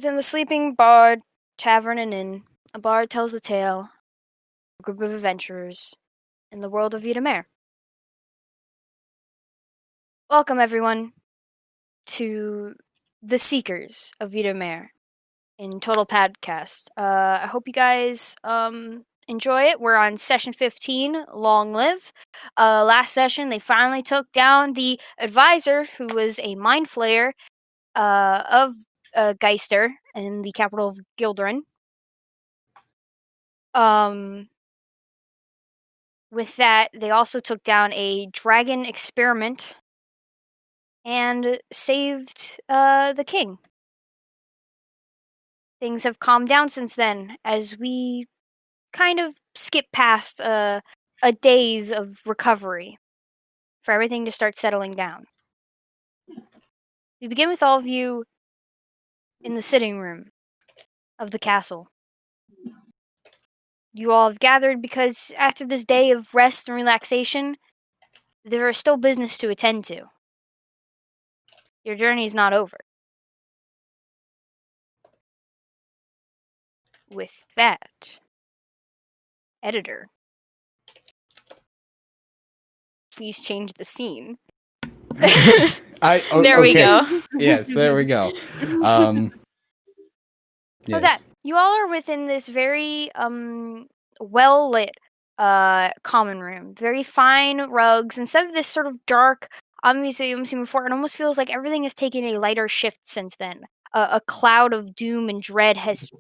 Within the sleeping bard, tavern, and inn, a bard tells the tale of a group of adventurers in the world of Vitamare. Welcome, everyone, to the Seekers of Vitamare in Total Podcast. I hope you guys enjoy it. We're on session 15, Long Live. Last session, they finally took down the advisor, who was a mind flayer of Geister in the capital of Gildarin. With that, they also took down a dragon experiment and saved the king. Things have calmed down since then, as we kind of skip past a days of recovery for everything to start settling down. We begin with all of you in the sitting room of the castle. You all have gathered because after this day of rest and relaxation, there is still business to attend to. Your journey is not over. With that, editor, please change the scene. There we go. Yes, there we go. For that, you all are within this very well lit common room. Very fine rugs. Instead of this sort of dark museum scene before, it almost feels like everything has taken a lighter shift since then. A cloud of doom and dread has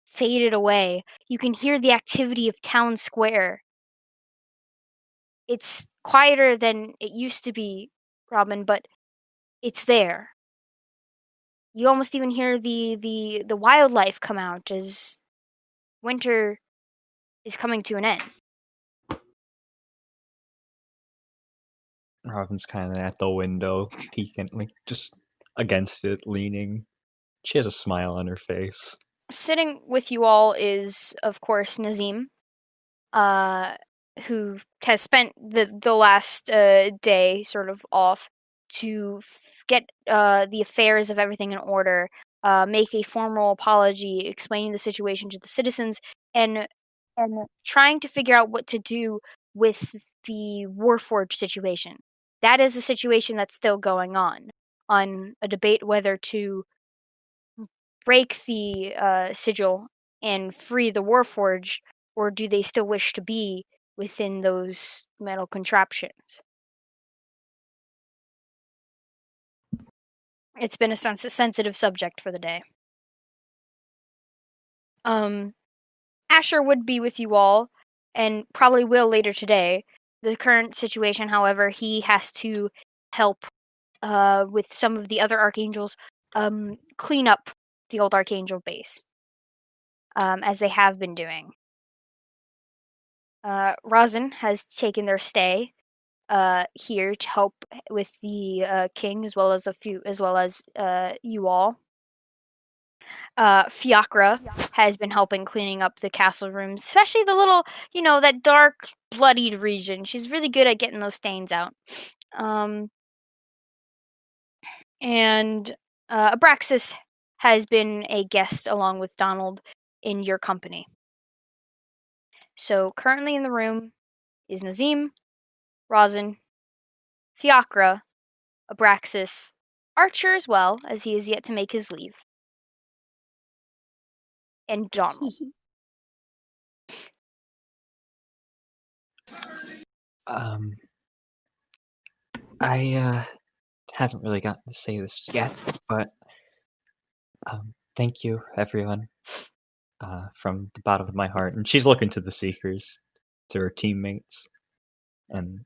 faded away. You can hear the activity of town square. It's quieter than it used to be, Robin, but it's there. You almost even hear the wildlife come out as winter is coming to an end. Robin's kind of at the window, peeking, like just against it, leaning. She has a smile on her face. Sitting with you all is, of course, Nazim, who has spent the last day sort of off to get the affairs of everything in order, make a formal apology, explaining the situation to the citizens, and trying to figure out what to do with the Warforged situation. That is a situation that's still going on a debate whether to break the sigil and free the Warforged, or do they still wish to be within those metal contraptions? It's been a sensitive subject for the day. Asher would be with you all, and probably will later today. The current situation, however, he has to help with some of the other archangels clean up the old archangel base, as they have been doing. Razin has taken their stay here to help with the king, as well as you all. Fiacra has been helping cleaning up the castle rooms, especially the little, that dark, bloodied region. She's really good at getting those stains out. And Abraxas has been a guest along with Donald in your company. So currently in the room is Nazim, Razin, Fiacra, Abraxas, Archer as well, as he is yet to make his leave, and Donald. I haven't really gotten to say this yet, but thank you, everyone, from the bottom of my heart. And she's looking to the Seekers, to her teammates, and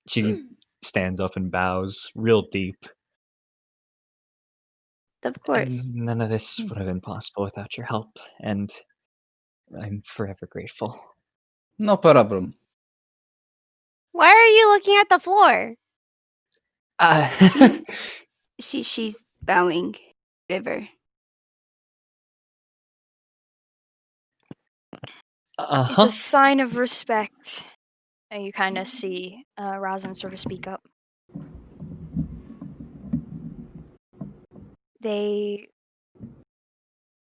she stands up and bows real deep. Of course. And none of this would have been possible without your help, and I'm forever grateful. No problem. Why are you looking at the floor? Uh, She's bowing. River. It's a sign of respect. And you kind of see Razin sort of speak up. They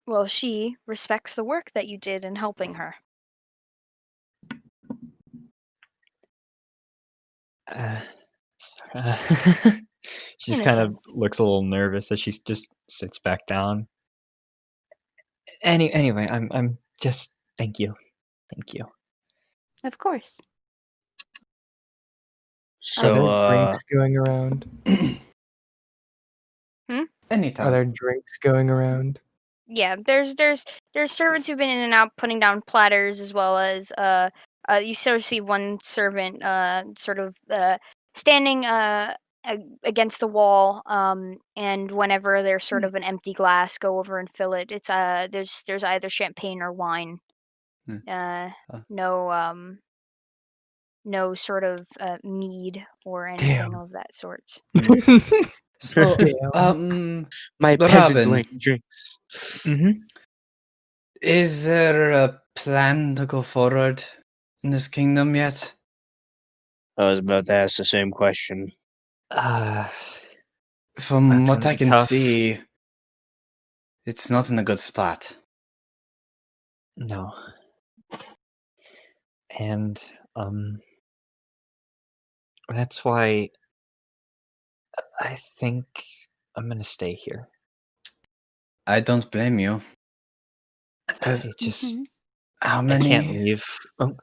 Well, she respects the work that you did in helping her. Uh, uh, she In just a kind of sense. looks a little nervous as she just sits back down. Anyway, I'm just thank you. Of course. So, Are there drinks going around? Are Anytime. there drinks going around? Yeah, there's servants who've been in and out putting down platters, as well as you sort of see one servant sort of standing against the wall, and whenever there's sort of an empty glass, go over and fill it. It's there's either champagne or wine. Hmm. No no sort of mead or anything Damn. of that sort. So, Damn. my peasant Robin, like drinks. Mm-hmm. is there a plan to go forward in this kingdom yet? I was about to ask the same question. From That's what gonna I be can tough. see, it's not in a good spot. No. And that's why I think I'm gonna stay here. I don't blame you. Because It just Mm-hmm. how I can't many? leave. Oh,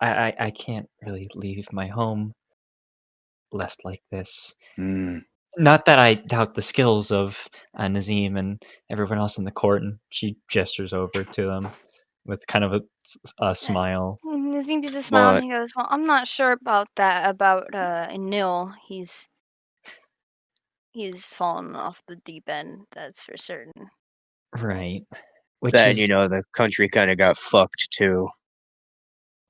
I can't really leave my home left like this. Hmm. Not that I doubt the skills of Nazim and everyone else in the court, and she gestures over to them with kind of a smile. Nazim gives a smile and But he goes, "Well, I'm not sure about that about Nil. He's fallen off the deep end, that's for certain." Right. Which then, is the country kind of got fucked too.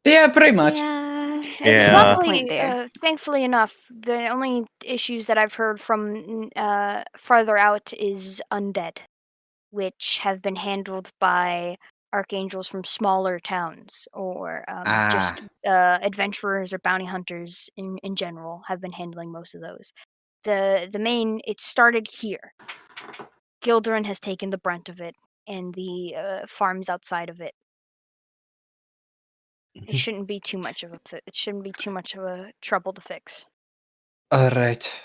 Yeah, pretty much. Yeah. It's You have a Yeah. point luckily, there. thankfully enough, the only issues that I've heard from farther out is undead, which have been handled by archangels from smaller towns, or just adventurers or bounty hunters in general have been handling most of those. The main, it started here. Gildarin has taken the brunt of it, and the farms outside of it. It shouldn't be too much of it shouldn't be too much of a trouble to fix. All right.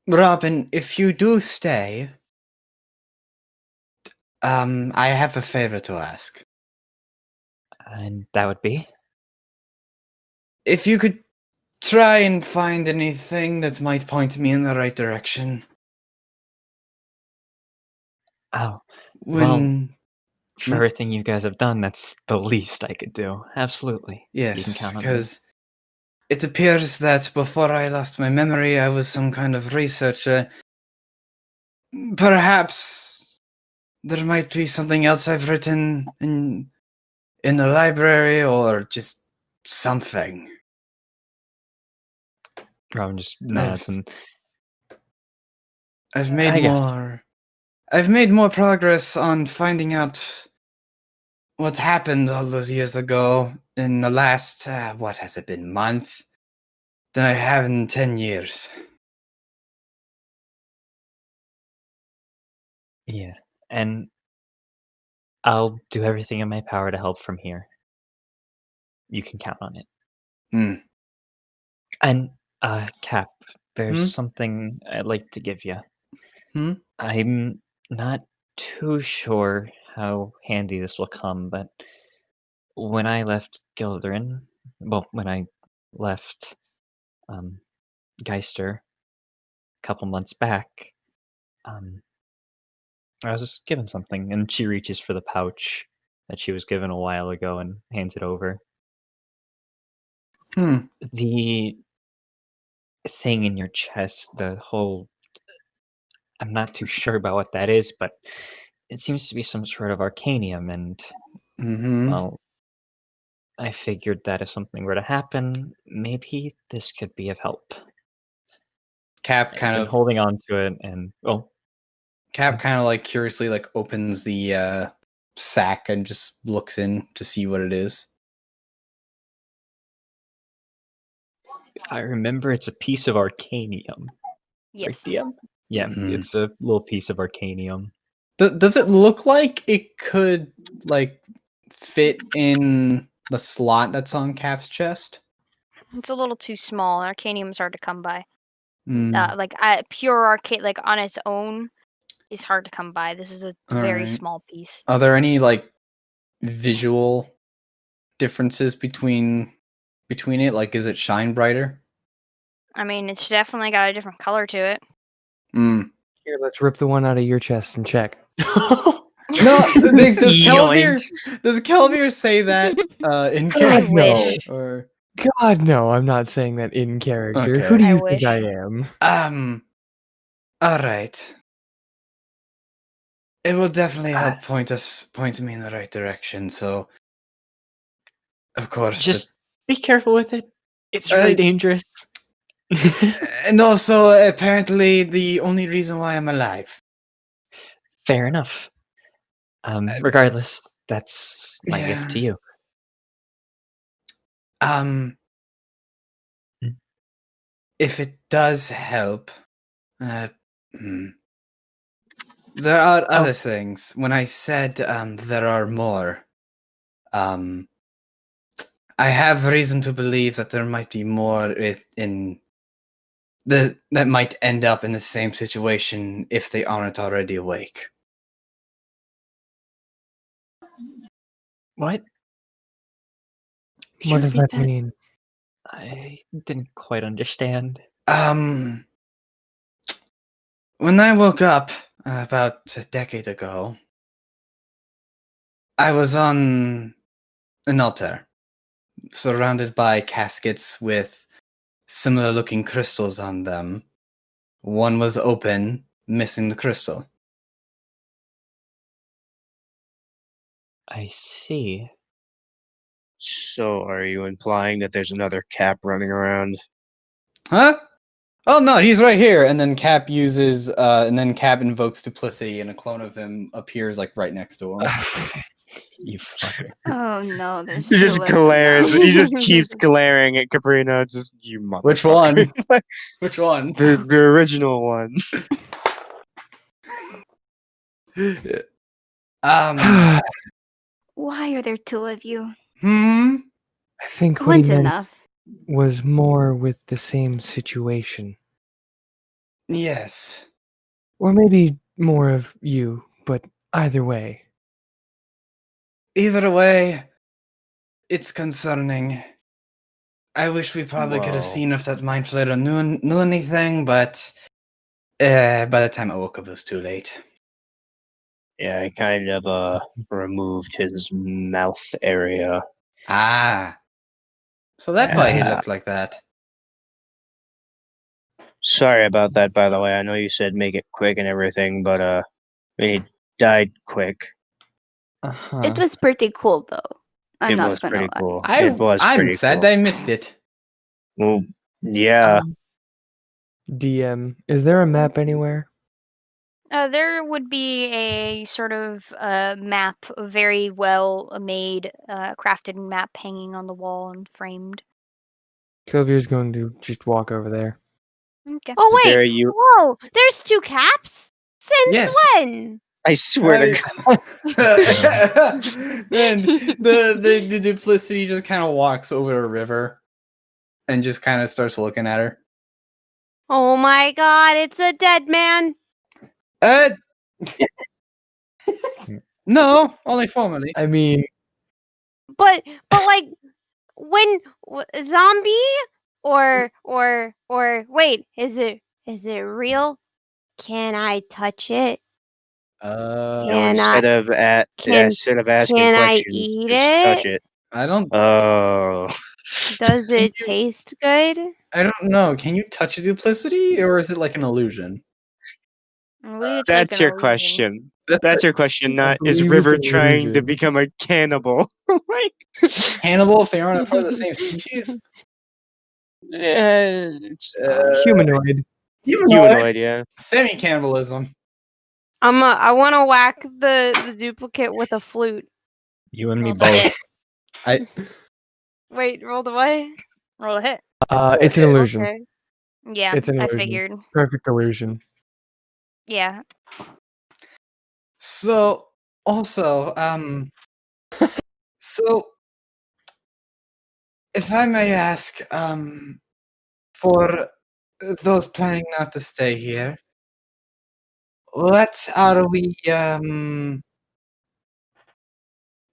Robin, if you do stay, I have a favor to ask. and that would be If you could try and find anything that might point me in the right direction. oh well When for everything you guys have done, that's the least I could do. Absolutely. You can yes, count on me. because it appears that before I lost my memory, I was some kind of researcher. Perhaps there might be something else I've written in the library, or just something. Robin just nods and I've made I got more. I've made more progress on finding out what happened all those years ago in the last what has it been, month, than I have in 10 years. yeah. And I'll do everything in my power to help from here. You can count on it. Hmm. And Cap, there's Hmm? something I'd like to give you. Hmm? I'm not too sure how handy this will come, but when I left Gildarin, well, when I left Geister a couple months back, I was given something, and she reaches for the pouch that she was given a while ago and hands it over. Hmm. The thing in your chest, the whole I'm not too sure about what that is, but it seems to be some sort of arcanium, and Mm-hmm. well, I figured that if something were to happen, maybe this could be of help. Cap I've kind been of holding on to it, and like curiously like opens the sack and just looks in to see what it is. if I remember, it's a piece of arcanium. Right, Yes. DM? Yeah, Mhm. it's a little piece of arcanium. Does it look like it could like fit in the slot that's on Cap's chest? It's a little too small. Arcanium's hard to come by. Mm, Pure arcane, like on its own, is hard to come by. This is a very alright. small piece. Are there any like visual differences between it? Like, is it shine brighter? I mean, it's definitely got a different color to it. Mm. Here, let's rip the one out of your chest and check. No, does Yoink. Kelvier say that in God, I character? no. wish. Or God, no, I'm not saying that in character. Okay. Who do I you wish. think I am? All right. It will definitely Ah. help point me in the right direction. So, of course, Just be careful with it. It's Uh, really dangerous. and also apparently the only reason why I'm alive. Fair enough. Regardless, that's my gift Yeah. to you. Um, Hmm. if it does help, hmm. There are other things. When I said there are more, I have reason to believe that there might be more that might end up in the same situation if they aren't already awake. What? Could you What does repeat that mean? I didn't quite understand. When I woke up about a decade ago, I was on an altar, surrounded by caskets with similar looking crystals on them. One was open, missing the crystal. I see. So, are you implying that there's another Cap running around? Huh? Oh no, he's right here. And then Cap invokes duplicity, and a clone of him appears like right next to him. You fucker. Oh no, there's He two just of them glares. now. He just keeps glaring at Caprina. Just you motherfucker. Which one? Which one? The original one. um. Why are there two of you? Hmm. I think what he One's meant enough. was more with the same situation. Yes. Or maybe more of you, but either way. Either way, it's concerning. I wish we probably could have Whoa. seen if that mind flayer knew anything, but by the time I woke up, it was too late. Yeah, I kind of removed his mouth area. Ah. So that's why he looked like that. Sorry about that, by the way. I know you said make it quick and everything, but he died quick. Uh-huh. It was pretty cool though. I'm It not was gonna pretty lie. cool. It was I'm pretty sad cool. I missed it. Well, yeah. DM, is there a map anywhere? There would be a sort of map, a very well made, crafted map hanging on the wall and framed. Sylvia's going to just walk over there. Okay. Oh There wait! you. Whoa! There's two caps. Since Yes. when? I swear to God. Then the duplicity just kind of walks over a river and just kind of starts looking at her. Oh my God! It's a dead man. No, only formally. I mean, But like when zombie or wait, is it real? Can I touch it? Can Instead I of instead of asking can I questions, eat just touch it? it. I don't Oh. Does it taste good? know. Can you touch a duplicity, or is it like an illusion? I believe it's like That's an your illusion. question. That's your question. I Not is believe River it's an trying to illusion. become a cannibal? Like, Cannibal if they aren't a part of the same species? it's Humanoid. humanoid, yeah. Semi-cannibalism. I want to whack the duplicate with a flute. You and me Roll to hit. both. Wait, roll the what? Roll a hit. It's an illusion. Okay. Yeah, It's an I illusion. figured. Perfect illusion. Yeah. So, also, so if I may ask, for those planning not to stay here, what are we,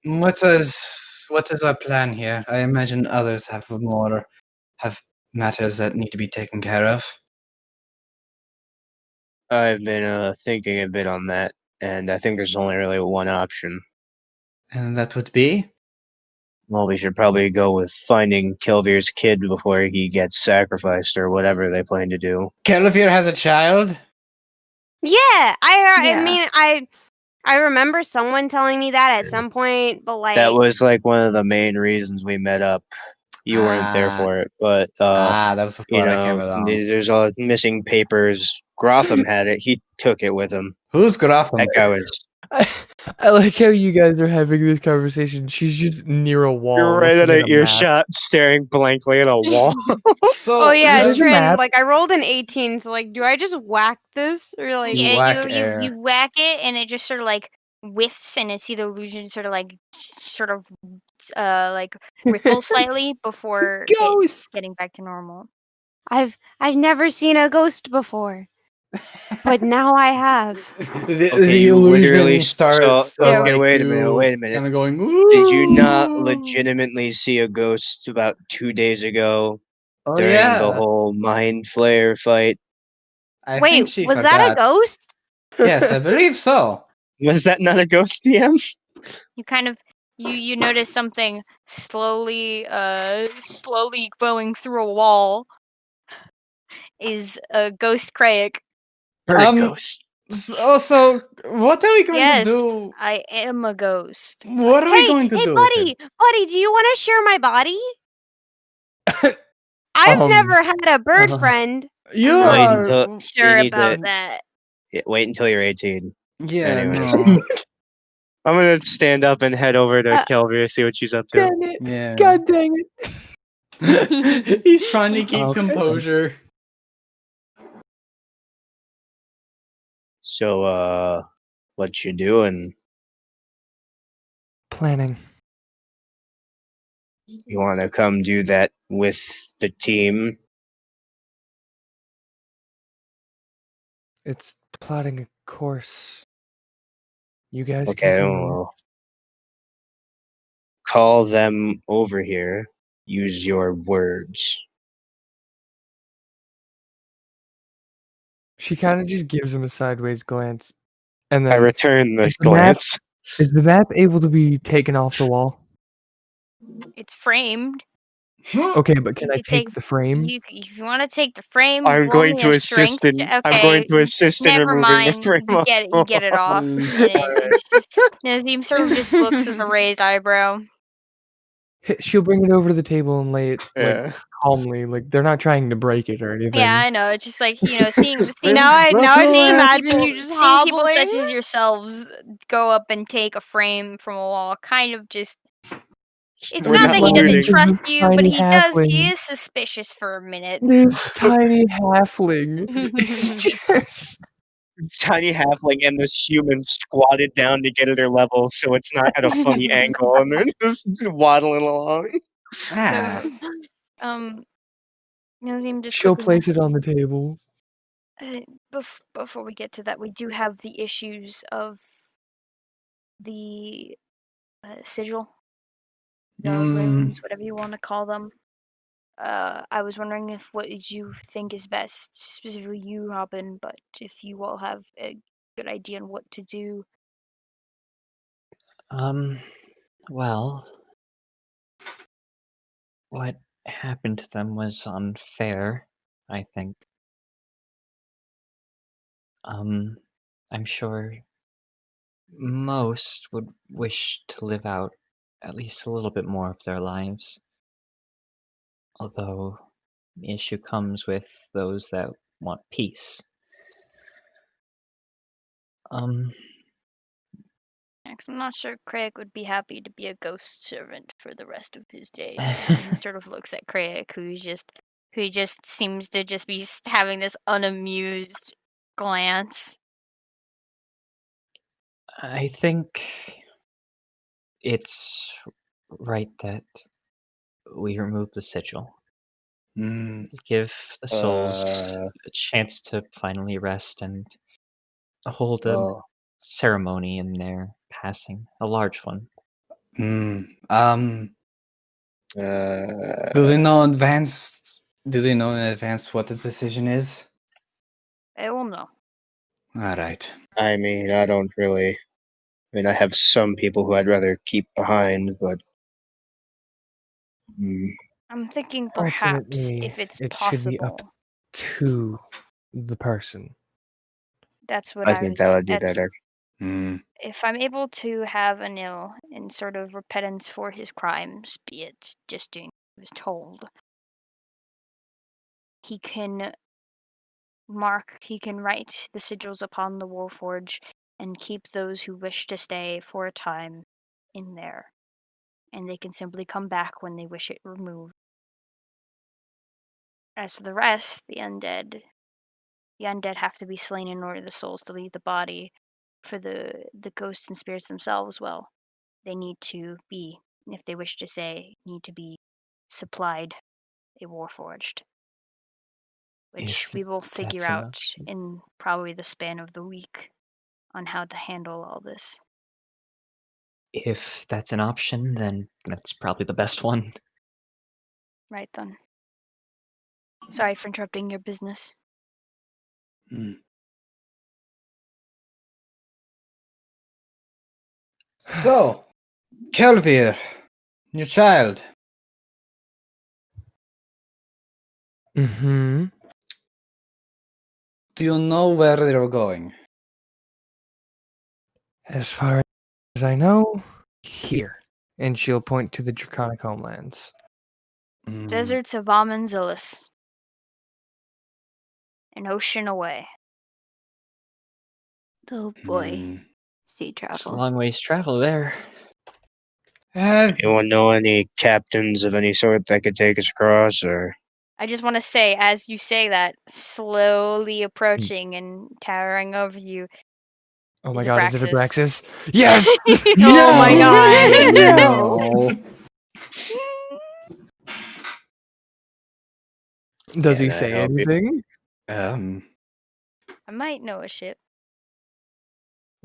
what is our plan here? I imagine others have matters that need to be taken care of. I've been thinking a bit on that, and I think there's only really one option. And that would be? Well, we should probably go with finding Kilvir's kid before he gets sacrificed or whatever they plan to do. Kelvir has a child? Yeah, I Yeah. mean, I remember someone telling me that at some point, but That like, was like one of the main reasons we met up. You weren't there Ah. for it, but That was before I came along. there's all missing papers. Grotham had it. He took it with him. Who's Gotham? That guy was. I like how you guys are having this conversation. She's just near a wall. You're right at looking an at a map. earshot, staring blankly at a wall. So, oh yeah, there's a Trin, map. like I rolled an 18, so like, do I just whack this or like? You Yeah, whack you air. whack it, and it just sort of like whiffs, and it's the illusion sort of like ripples slightly before it Ghost. getting back to normal. I've never seen a ghost before, but now I have. The Okay, you illusion literally starts. saw. Okay, like wait a minute. you Wait a minute. Kind of going. Did you not "Ooh." legitimately see a ghost about 2 days ago Oh during the yeah. whole mind flayer fight? I Wait, think she was that a forgot. ghost? Yes, I believe so. Was that not a ghost, DM? You kind of you notice something slowly going through a wall. Is a ghost Craig. Bird Um, ghost. So, what are we going Yes, to do? I am a ghost. What are we Hey, going to hey, do? with him? buddy, do you want to share my body? I've never had a bird friend. You I'm Wait not until are. sure you need to about that. wait until you're 18. Yeah, Anyways. no. I'm gonna stand up and head over to Uh, Kelvir, see what she's up to. Dang it. Yeah. God dang it. He's trying to keep Okay. composure. So, what you doing? Planning. You want to come do that with the team? It's plotting a course. You guys Okay, can come with. well, call them over here. Use your words. She kind of just gives him a sideways glance, and I then return this Is the map- glance. is the map able to be taken off the wall? It's framed. Okay, but can You I could take the frame? if you want to take the frame, I'm roll going me to a assist strength. in. Okay, I'm going to assist in never removing the mind. frame. You get it off, and it's just Nazim sort of just looks with a raised eyebrow. She'll bring it over to the table and lay it Yeah. calmly. Like they're not trying to break it or anything. Yeah, I know. It's just like seeing Now I just seeing imagine people, you just seeing people hobbling. such as yourselves go up and take a frame from a wall. Kind of just. It's We're not not that he doesn't learning. trust you, but Tiny he does. He halfling. is suspicious for a minute. This tiny halfling. It's just- Tiny halfling and this human squatted down to get at their level, so it's not at a funny angle, and they're just waddling along. Ah. So, Nazim just She'll quickly place it on the table. before we get to that, we do have the issues of the sigil, the runes, whatever you want to call them. I was wondering if what did you think is best, specifically you, Robin, but if you all have a good idea on what to do. Well, what happened to them was unfair, I think. I'm sure most would wish to live out at least a little bit more of their lives. Although the issue comes with those that want peace. Because I'm not sure Craig would be happy to be a ghost servant for the rest of his days. And he sort of looks at Craig, who just seems to just be having this unamused glance. I think it's right that we remove the sigil. Give the souls a chance to finally rest and hold a Well, ceremony in their passing, a large one. Do uh, they know in advance? Do they know in advance what the decision is? I will know. All right. I mean, I don't really. I mean, I have some people who I'd rather keep behind, but I'm thinking perhaps Ultimately, if it's it should be up possible. to the person. That's what I I think that was. would be That's better. if I'm able to have Anil in sort of repentance for his crimes, be it just doing what he was told, he can write the sigils upon the Warforge and keep those who wish to stay for a time in there. And they can simply come back when they wish it removed. As for the rest, the undead have to be slain in order the souls to leave the body. For the ghosts and spirits themselves, well, they need to be, if they wish to stay, need to be supplied a Warforged, which If we will figure that's enough. out in probably the span of the week on how to handle all this. If that's an option, then that's probably the best one. Right then. Sorry for interrupting your business. So, Kelvir, your child. Mm-hmm. Do you know where they're going? As far as I know, here. And she'll point to the Draconic homelands. Deserts of Amanzillis. An ocean away. Oh boy. Hmm. Sea It's a travel. long ways travel there. Anyone know any captains of any sort that could take us across, or? I just want to say, as you say that, slowly approaching and towering over you, Oh my is god, is it Abraxas. Abraxas? Yes! Oh my god. No. Does Yeah, he I say hope you. anything? I might know a ship.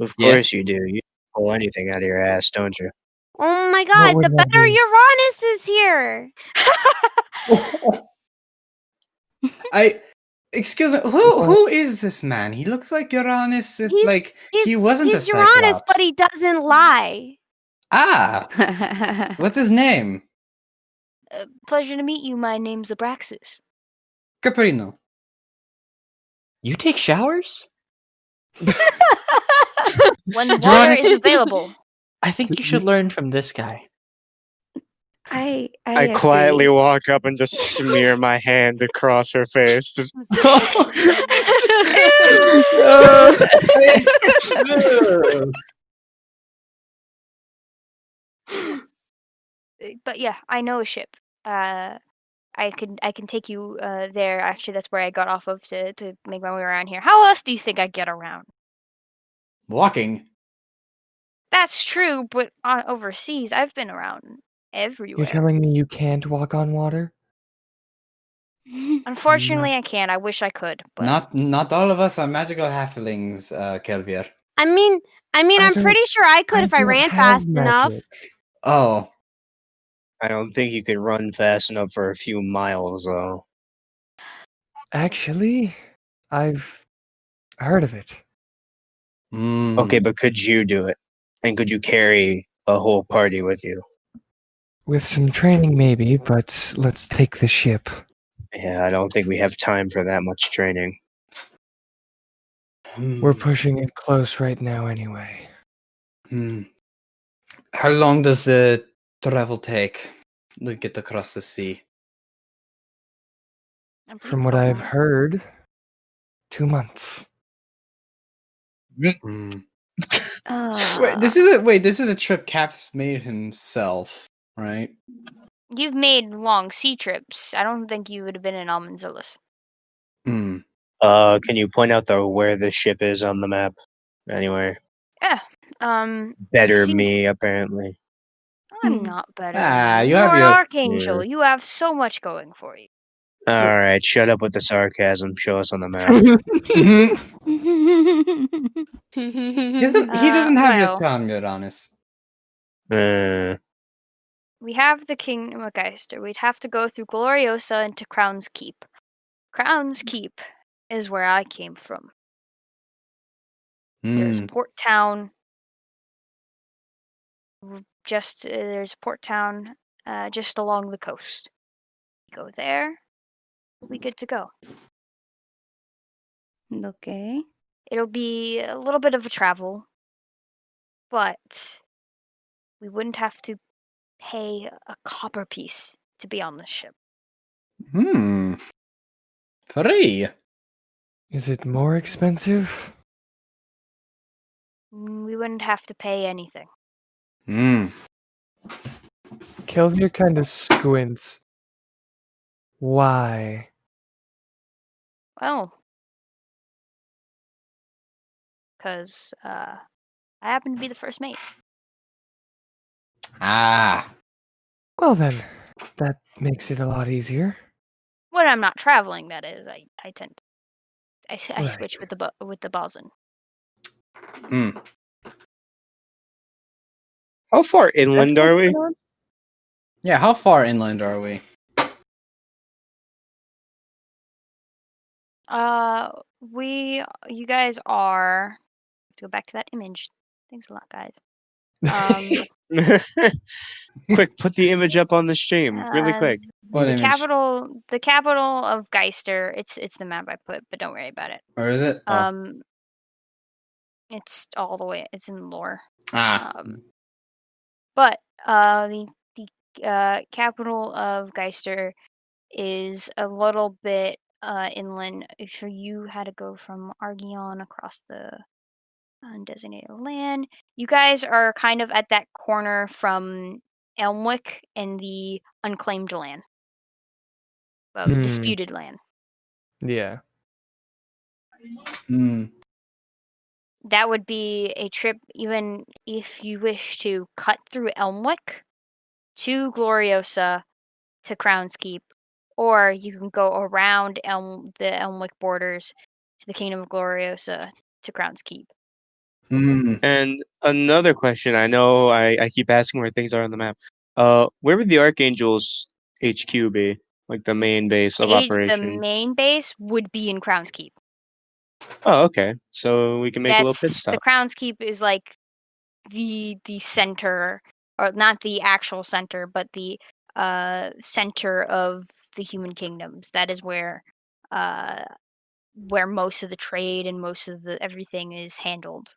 Of Yes. course you do. You pull anything out of your ass, don't you? Oh my What god, would the that better be? Uranus is here! Excuse me. What? Who is this man? He looks like Uranus. He wasn't a He's Uranus, Cyclops. but he doesn't lie. What's his name? Pleasure to meet you. My name's Abraxas. Caprino. You take showers? When water is available. I think you should learn from this guy. I I quietly agree. walk up and just smear my hand across her face. Just But yeah, I know a ship. I can take you there. Actually, that's where I got off of to make my way around here. How else do you think I get around? Walking. That's true, but overseas, I've been around You're everywhere. telling me you can't walk on water? Unfortunately, I can't. I wish I could, but Not all of us are magical halflings, Kelvir. I mean, I'm pretty sure I could if I don't ran have fast enough. magic. Oh. I don't think you could run fast enough for a few miles, though. Actually, I've heard of it. Okay, but could you do it? And could you carry a whole party with you? With some training, maybe, but let's take the ship. Yeah, I don't think we have time for that much training. We're pushing it close right now, anyway. How long does the travel take to get across the sea? From what I've heard, 2 months. Wait, this is a trip Cap's made himself, right? You've made long sea trips. I don't think you would have been in Almanzillis. Can you point out where the ship is on the map? Anywhere? Yeah. Better seem me, apparently. I'm not better Ah, than you. you have You're an your- archangel. You have so much going for you. Alright, shut up with the sarcasm. Show us on the map. Mhm. He doesn't have your Well, tongue, Uranus. we have the Kingdom of Geister. We'd have to go through Gloriosa into Crown's Keep. Crown's Keep is where I came from. There's a Hmm. port town. There's a port town just along the coast. Go there. We good to go. Okay. It'll be a little bit of a travel, but we wouldn't have to pay a copper piece to be on the ship. Hmm. Free. Is it more expensive? We wouldn't have to pay anything. Hmm. Kelvier kind of squints. Why? Well, because I happen to be the first mate. Ah. Well then, that makes it a lot easier. When I'm not traveling, that is, I tend I Right. switch with the bosun. Hmm. How far inland are we? Yeah, how far inland are we? You guys are. Let's go back to that image. Thanks a lot, guys. Um, Quick, put the image up on the stream, really quick. What the image? capital of Geister. It's the map I put, but don't worry about it. Where is it? Oh. It's all the way. It's in the lore. Ah. But the capital of Geister is a little bit inland. For you had to go from Argion across the undesignated land. You guys are kind of at that corner from Elmwick and the unclaimed land. Well, disputed land. Yeah. Hmm. That would be a trip, even if you wish to cut through Elmwick to Gloriosa to Crown's Keep, or you can go around the Elmwick borders to the Kingdom of Gloriosa to Crown's Keep. Hmm. And another question, I know I keep asking where things are on the map. Where would the Archangel's HQ be? Like the main base of The operation? main base would be in Crown's Keep. Oh, okay. So we can make a little pit The stop. Crown's Keep is like the center, or not the actual center, but the center of the human kingdoms. That is where most of the trade and most of the everything is handled.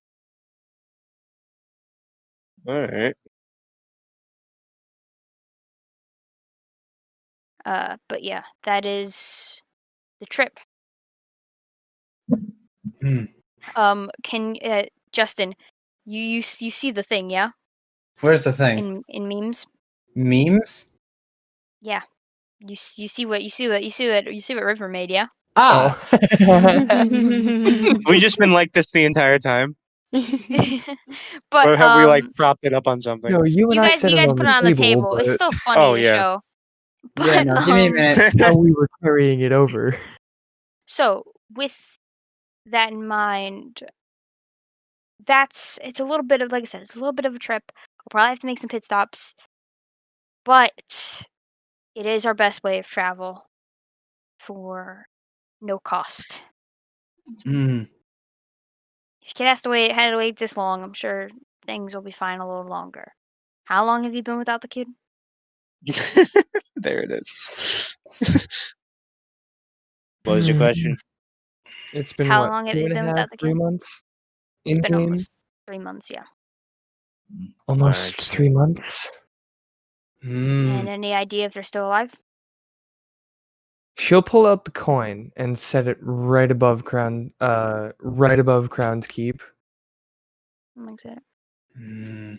Alright. But yeah, that is the trip. Hmm. Can Justin, you see the thing, yeah? Where's the thing? In memes, Memes? yeah. You see what River made, yeah? Ah. Oh. We just been like this the entire time? But Or have we like propped it up on something? No, you and I you set it guys on put it on the the table, table. It's but still funny Oh, to yeah. show. But Yeah, no, give me a minute. how we were carrying it over. so with that in mind, it's a little bit of, like I said, it's a little bit of a trip. We'll probably have to make some pit stops, but it is our best way of travel for no cost. Hmm. If your kid had to wait this long, I'm sure things will be fine a little longer. How long have you been without the kid? There it is. What was your Hmm. question? It's been How what, long have two you and a been half, without the 3 kid? months? It's In been game? almost 3 months, yeah. Almost Alright. 3 months. Hmm. And any idea if they're still alive? She'll pull out the coin and set it right above Crown's Keep. I'm excited. Hmm.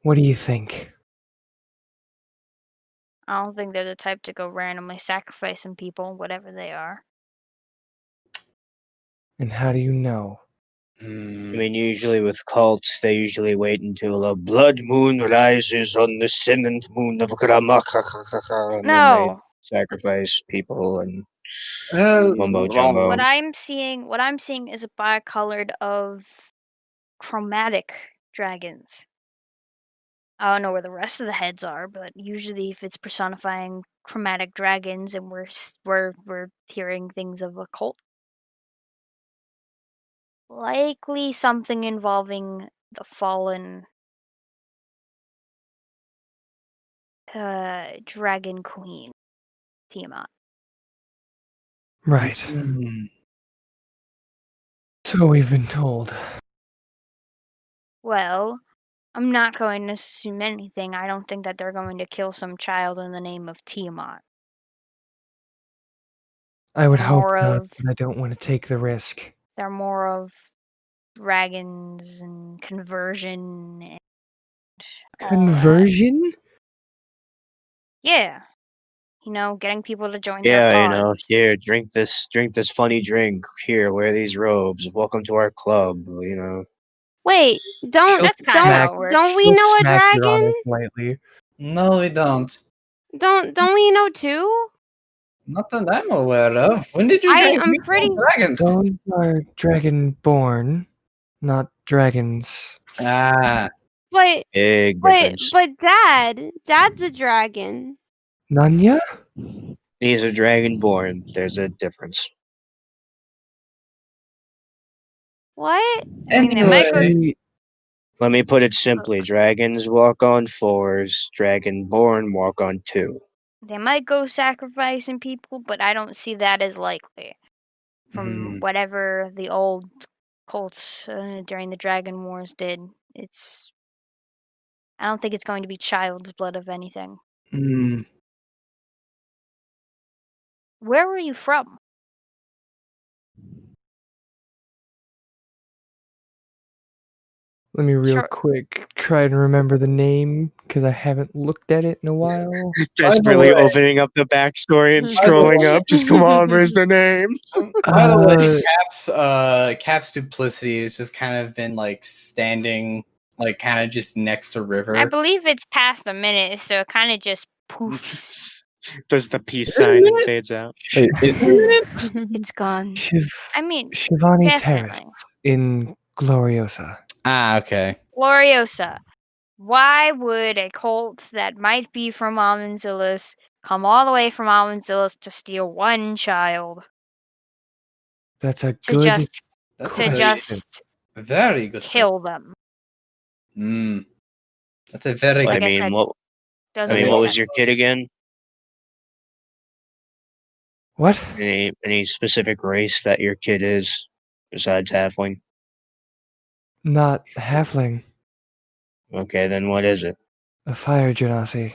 What do you think? I don't think they're the type to go randomly sacrificing people, whatever they are. And how do you know? Hmm. I mean, usually with cults, they usually wait until a blood moon rises on the seventh moon of Gramaka, and then they No. sacrifice people and mumbo Wrong. What jumbo. I'm seeing is a bicolored of chromatic dragons. I don't know where the rest of the heads are, but usually if it's personifying chromatic dragons and we're hearing things of a cult, likely something involving the fallen dragon queen, Tiamat. Right. Hmm. So we've been told. Well, I'm not going to assume anything. I don't think that they're going to kill some child in the name of Tiamat. I would They're hope more not, of but I don't want to take the risk. they're more of dragons and conversion and all that. Conversion? Yeah. Getting people to join their Yeah, cause. here, drink this funny drink. Here, wear these robes. Welcome to our club. Wait, don't She'll That's kind of don't how smack. it works. don't we She'll know a smack your honor dragon? slightly. No, we don't. Don't we know two? Not that I'm aware of. When did you guys I'm meet pretty. dragons? Those are dragonborn, not dragons. Ah, But Big but difference. but Dad's a dragon. Nanya? He's a dragonborn. There's a difference. What? I mean, they might go. anyway. Let me put it simply: dragons walk on fours. Dragonborn walk on two. They might go sacrificing people, but I don't see that as likely. From Hmm. whatever the old cults during the Dragon Wars did, I don't think it's going to be child's blood of anything. Hmm. Where were you from? Let me real Sure. quick try to remember the name because I haven't looked at it in a while. By the Desperately way, opening up the backstory and by the scrolling up. Just come on, where's the name? By the way, Uh, Cap's duplicity has just kind of been like standing, like kind of just next to I River. believe it's past a minute, so it kind of just poofs. Does the peace sign and fades out. Wait, is it? It's gone. I mean, Shivani Terrace definitely. in Gloriosa. Ah, okay. Gloriosa. Why would a cult that might be from Almanzilus come all the way from Almanzilus to steal one child? That's a To good just That's to a just very good kill them. Hmm. That's a very Well, Like good. I said, what doesn't makes make was sense. your kid again? What? Any specific race that your kid is besides halfling? Not halfling. Okay, then what is it? A fire genasi.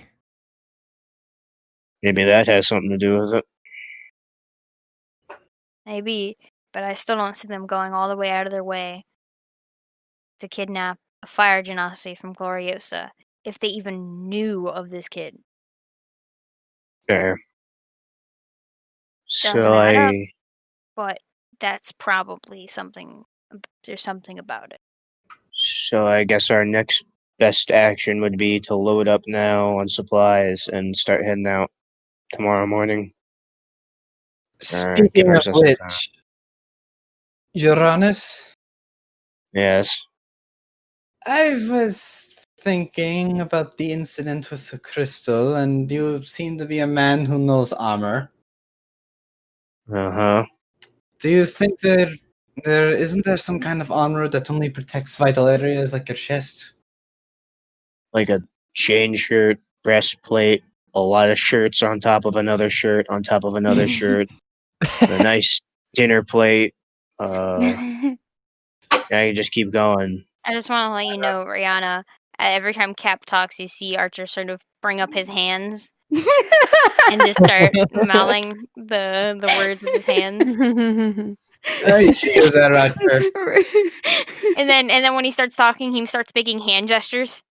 Maybe that has something to do with it. Maybe, but I still don't see them going all the way out of their way to kidnap a fire genasi from Gloriosa if they even knew of this kid. Fair. Doesn't So add up, I but that's probably something. There's something about it. so I guess our next best action would be to load up now on supplies and start heading out tomorrow morning. Give Speaking of ourselves some time. which, Uranus, Yes. I was thinking about the incident with the crystal, and you seem to be a man who knows armor. Uh-huh. Do you think there isn't there some kind of armor that only protects vital areas like your chest? Like a chain shirt, breastplate, a lot of shirts on top of another shirt on top of another shirt, a nice dinner plate. Yeah, you just keep going. I just want to let you know, Rihanna. Every time Cap talks, you see Archer sort of bring up his hands and just start mouthing the words with his hands. I see you there, Roger. And then when he starts talking, he starts making hand gestures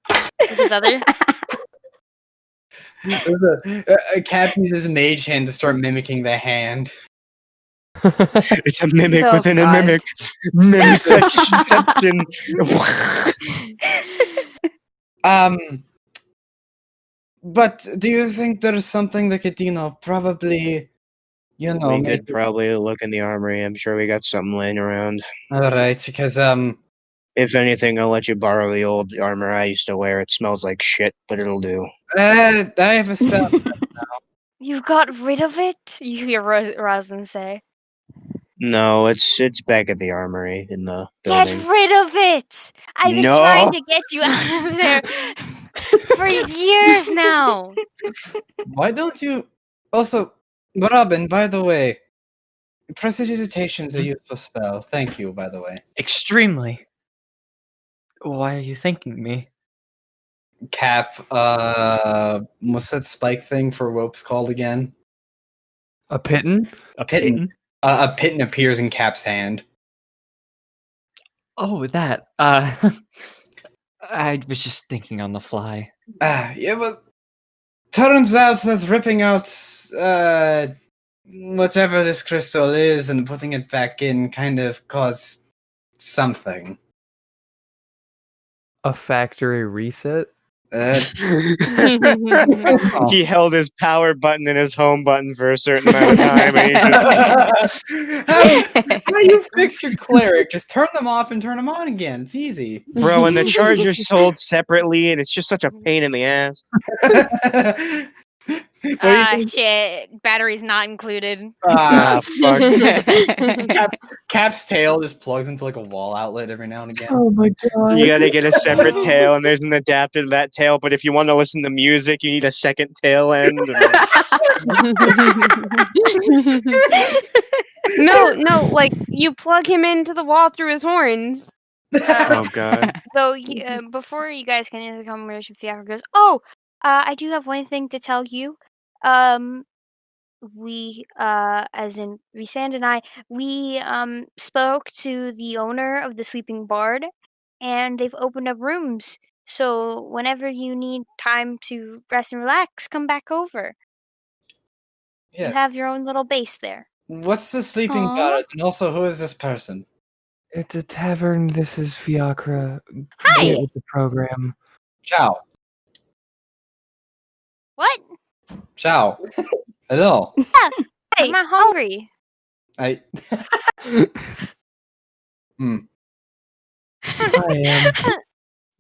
with his other. A Cap uses mage hand to start mimicking the hand. It's a mimic Oh, within a God. mimic. Mimiception. Um, but do you think there's something that could, probably, We make could probably look in the armory. I'm sure we got something laying around. Alright, because, If anything, I'll let you borrow the old armor I used to wear. It smells like shit, but it'll do. I have a spell. You got rid of it? You hear Roslyn say. No, it's back at the armory in the Get building. rid of it! I've been trying No. to get you out of there for years now. Why don't you... Also, Robin, by the way, Prestidigitation's a useful spell. Thank you, by the way. Extremely. Why are you thanking me? Cap, what's that spike thing for ropes called again? A pitten? A Pitten. pitten? A pitten appears in Cap's hand. Oh, that. I was just thinking on the fly. Yeah, but turns out that ripping out, whatever this crystal is and putting it back in kind of caused something. A factory reset? He held his power button and his home button for a certain amount of time, and he just How do you fix your cleric? Just turn them off and turn them on again. It's easy. bro. And the charger's sold separately, and it's just such a pain in the ass. Shit. Battery's not included. Fuck. Cap's tail just plugs into like a wall outlet every now and again. Oh my god. You gotta get a separate tail, and there's an adapter to that tail. But if you want to listen to music, you need a second tail end. No, like you plug him into the wall through his horns. Oh god. So before you guys can end the conversation, Fiacre goes, "Oh, I do have one thing to tell you. We, as in Rysand and I, we spoke to the owner of the Sleeping Bard, and they've opened up rooms. So whenever you need time to rest and relax, come back over. You Yes. have your own little base there." What's the sleeping Aw. bard? And also, who is this person? It's a tavern. This is Fiacre. Hi. Get with the program. Ciao. What? Ciao. Hello. I'm not hungry. I. I am.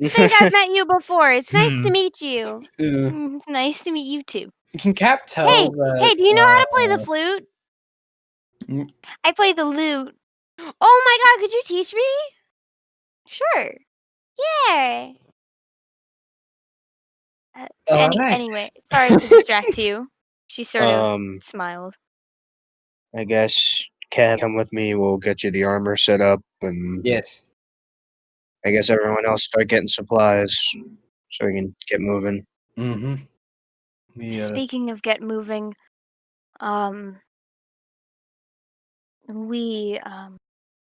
I think I've met you before. It's nice to Hmm. meet you. It's nice to meet you too. Can Cap tell Hey, that? hey, do you know how to play the flute? I play the lute. Oh my god, could you teach me? Sure. Yeah. Alright. Anyway, sorry to distract you. She sort of Um, smiled. I guess Cat, come with me. We'll get you the armor set up, and Yes. I guess everyone else start getting supplies so we can get moving. Mm-hmm. Yeah. Speaking of get moving,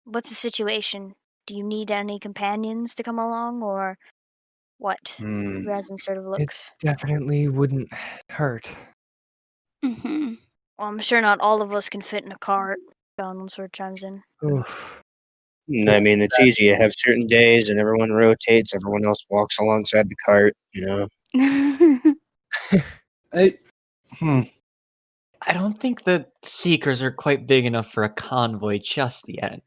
what's the situation? Do you need any companions to come along, or what? Resin sort of It looks. definitely wouldn't hurt. Mm-hmm. Well, I'm sure not all of us can fit in a cart. Donald sort of chimes in. Oof. I mean, it's easy. You have certain days, and everyone rotates. Everyone else walks alongside the cart. You know. I I don't think the Seekers are quite big enough for a convoy just yet.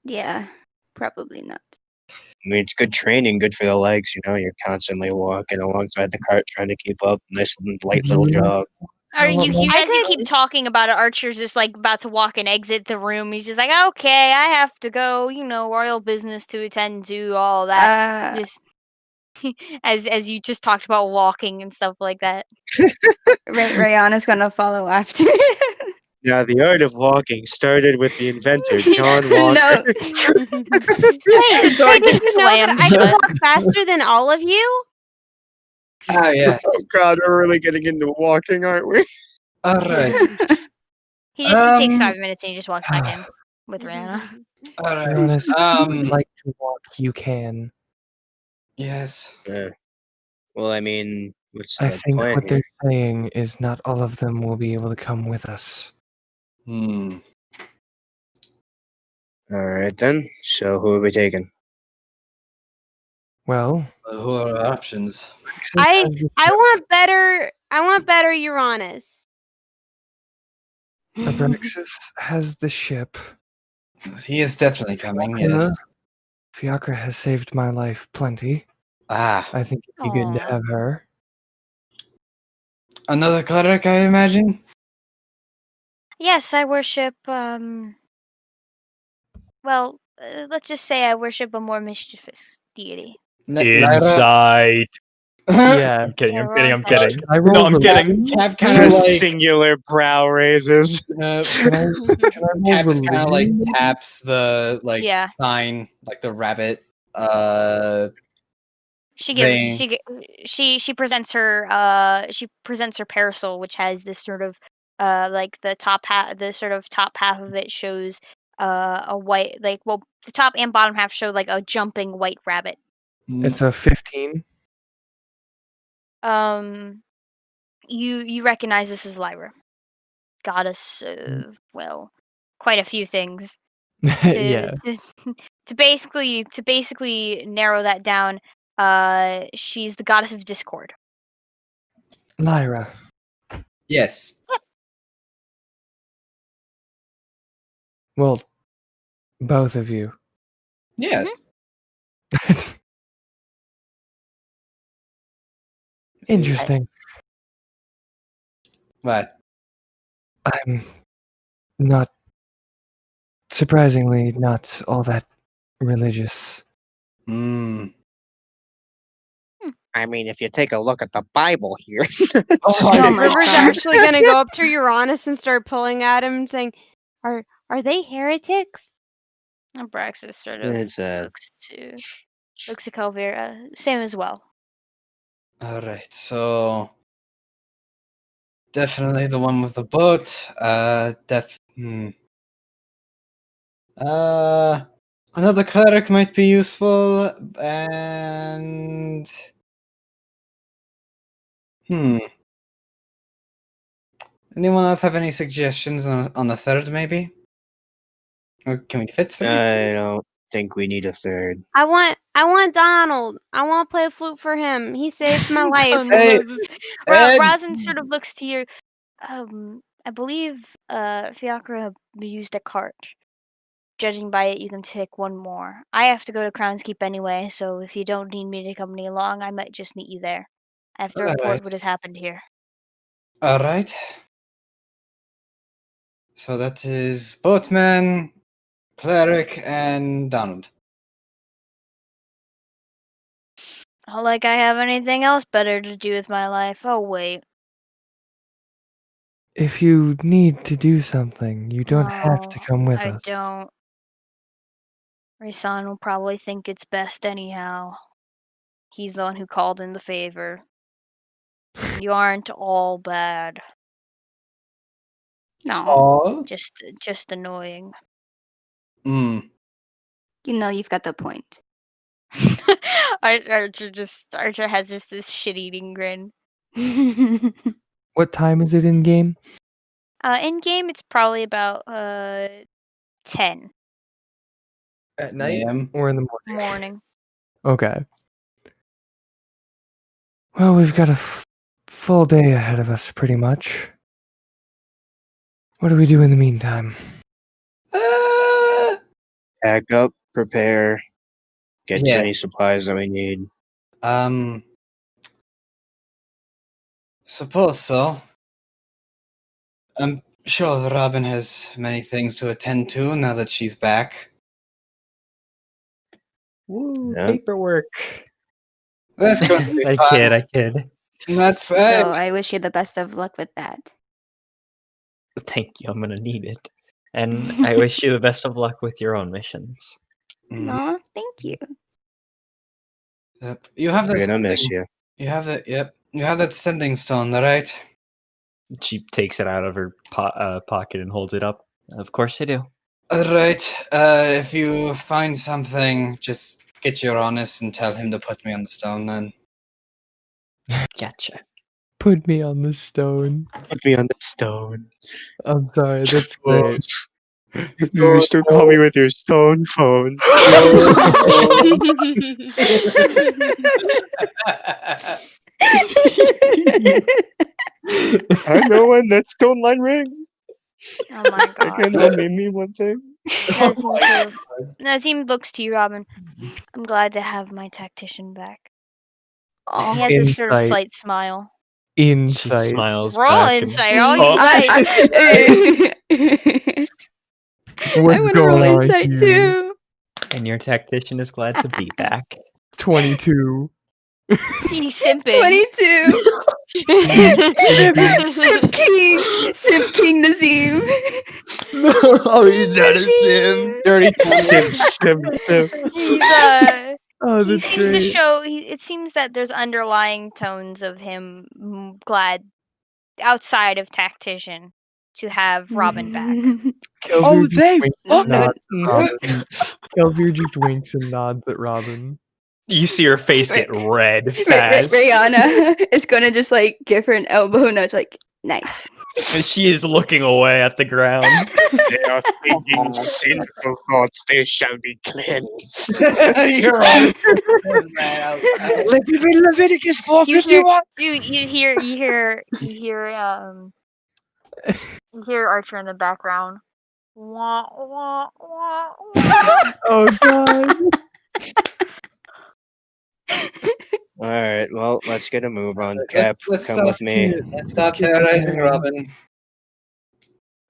Yeah, probably not. I mean, it's good training, good for the legs. You know, you're constantly walking alongside the cart, trying to keep up. Nice light little Yeah. jog. Are you I as you keep talking about it, Archer's just like about to walk and exit the room. He's just like, okay, I have to go, royal business to attend to, all that. Just as you just talked about walking and stuff like that. Rihanna's gonna follow after. Now, the art of walking started with the inventor, John Walker. No. Hey, The door did just you know that slammed I shut. can walk faster than all of you? yes. Oh God, we're really getting into walking, aren't we? Alright. He just takes Um, 5 minutes and he just walks back in with Rihanna. Be Alright. honest, if you would like to walk, you can. Yes. Well, I mean, what's I the think point what here? they're saying is not all of them will be able to come with us. All right then. So who are we taking? Well, Who are our options? since I has the I ship, want better Uranus. Abraxas has the ship. He is definitely coming, Fiacra, yes. Fiacra has saved my life plenty. Ah, I think it'd be good to Aw. have her. another cleric, I imagine? Yes, I worship. Well, let's just say I worship a more mischievous deity. Lyra? Inside. Yeah. I'm kidding. Yeah, I'm we're kidding. on I'm side. kidding. Can I roll No, I'm kidding. religion? Cap kind of like Singular brow raises. Can I roll Cap just kind of like religion? taps the like Yeah. sign, like the rabbit. She gives Thing. she presents her parasol, which has this sort of like the top half, the sort of top half of it shows a white, like, well, the top and bottom half show like a jumping white rabbit. It's a 15. You recognize this as Lyra, goddess of, well, quite a few things. Yeah. To basically narrow that down, she's the goddess of discord. Lyra. Yes. Well, both of you. Yes. Interesting. What? I'm not, surprisingly, not all that religious. Hmm. I mean, if you take a look at the Bible here. Oh my River's God. actually gonna go up to Uranus and start pulling at him, saying, "Are they heretics?" Abraxas sort of It's looks to Calvera, same as well. All right. So definitely the one with the boat. Another cleric might be useful, and hmm. Anyone else have any suggestions on a third, maybe? Or can we fit some? I don't think we need a third. I want Donald. I want to play a flute for him. He saved my life. Hey, Ed! Razin sort of looks to you. I believe Fiacra used a cart. Judging by it, you can take one more. I have to go to Crown's Keep anyway, so if you don't need me to accompany along, I might just meet you there. I have to report Alright. what has happened here. All right. So that is boatman, cleric, and Donald. Not like I have anything else better to do with my life. Oh, wait. If you need to do something, you don't have to No, come with I us. don't. Risan will probably think it's best anyhow. He's the one who called in the favor. You aren't all bad. No, Oh. Just annoying. Hmm. you know you've got the point. Archer has just this shit-eating grin. What time is it in game? In game, it's probably about 10 At night AM. or in the morning? morning. Okay. Well, we've got a full day ahead of us, pretty much. What do we do in the meantime? Pack up, prepare, get Yes. any supplies that we need. Suppose so. I'm sure Robin has many things to attend to now that she's back. Woo, Yeah. paperwork. That's going to be I fun. kid. I kid. That's So I wish you the best of luck with that. Thank you. I'm gonna need it. And I wish you the best of luck with your own missions. No, thank you. Yep. You have We're this. gonna miss you. You have that. Yep. You have that sending stone, right? She takes it out of her pocket and holds it up. Of course I do. All right. If you find something, just get your honest and tell him to put me on the stone. Then. Gotcha. Put me on the stone. Put me on the stone. I'm sorry, that's great. You still call me with your stone phone. I know when that stone line ring. Oh my That god. can only mean one thing. Nazim looks to you, Robin. I'm glad to have my tactician back. And he Oh. has this sort of Insight. slight smile. She Insight. smiles Roll back. insight, all Oh. insight. I What's want to roll going on insight here? too. And your tactician is glad to be back. 22. He's simping. 22. Simp King Nazim. Oh, he's not a sim. Dirty 20. Sim. He's Oh, he that's seems to great. show. It seems that there's underlying tones of him glad outside of tactician to have Robin back. Kelvir just they winks fuck and nods it. at Robin. Kelvir just winks and nods at Robin. You see her face get red fast. Rihanna is gonna just like give her an elbow nudge, like nice. And she is looking away at the ground. They are thinking sinful thoughts, they shall be cleansed. You're on. Leviticus You hear 4:51. you hear Archer in the background. Wah, wah, wah, wah. Oh god. All right, well, let's get a move on. Cap, Let's come stop, with me. let's stop terrorizing Robin.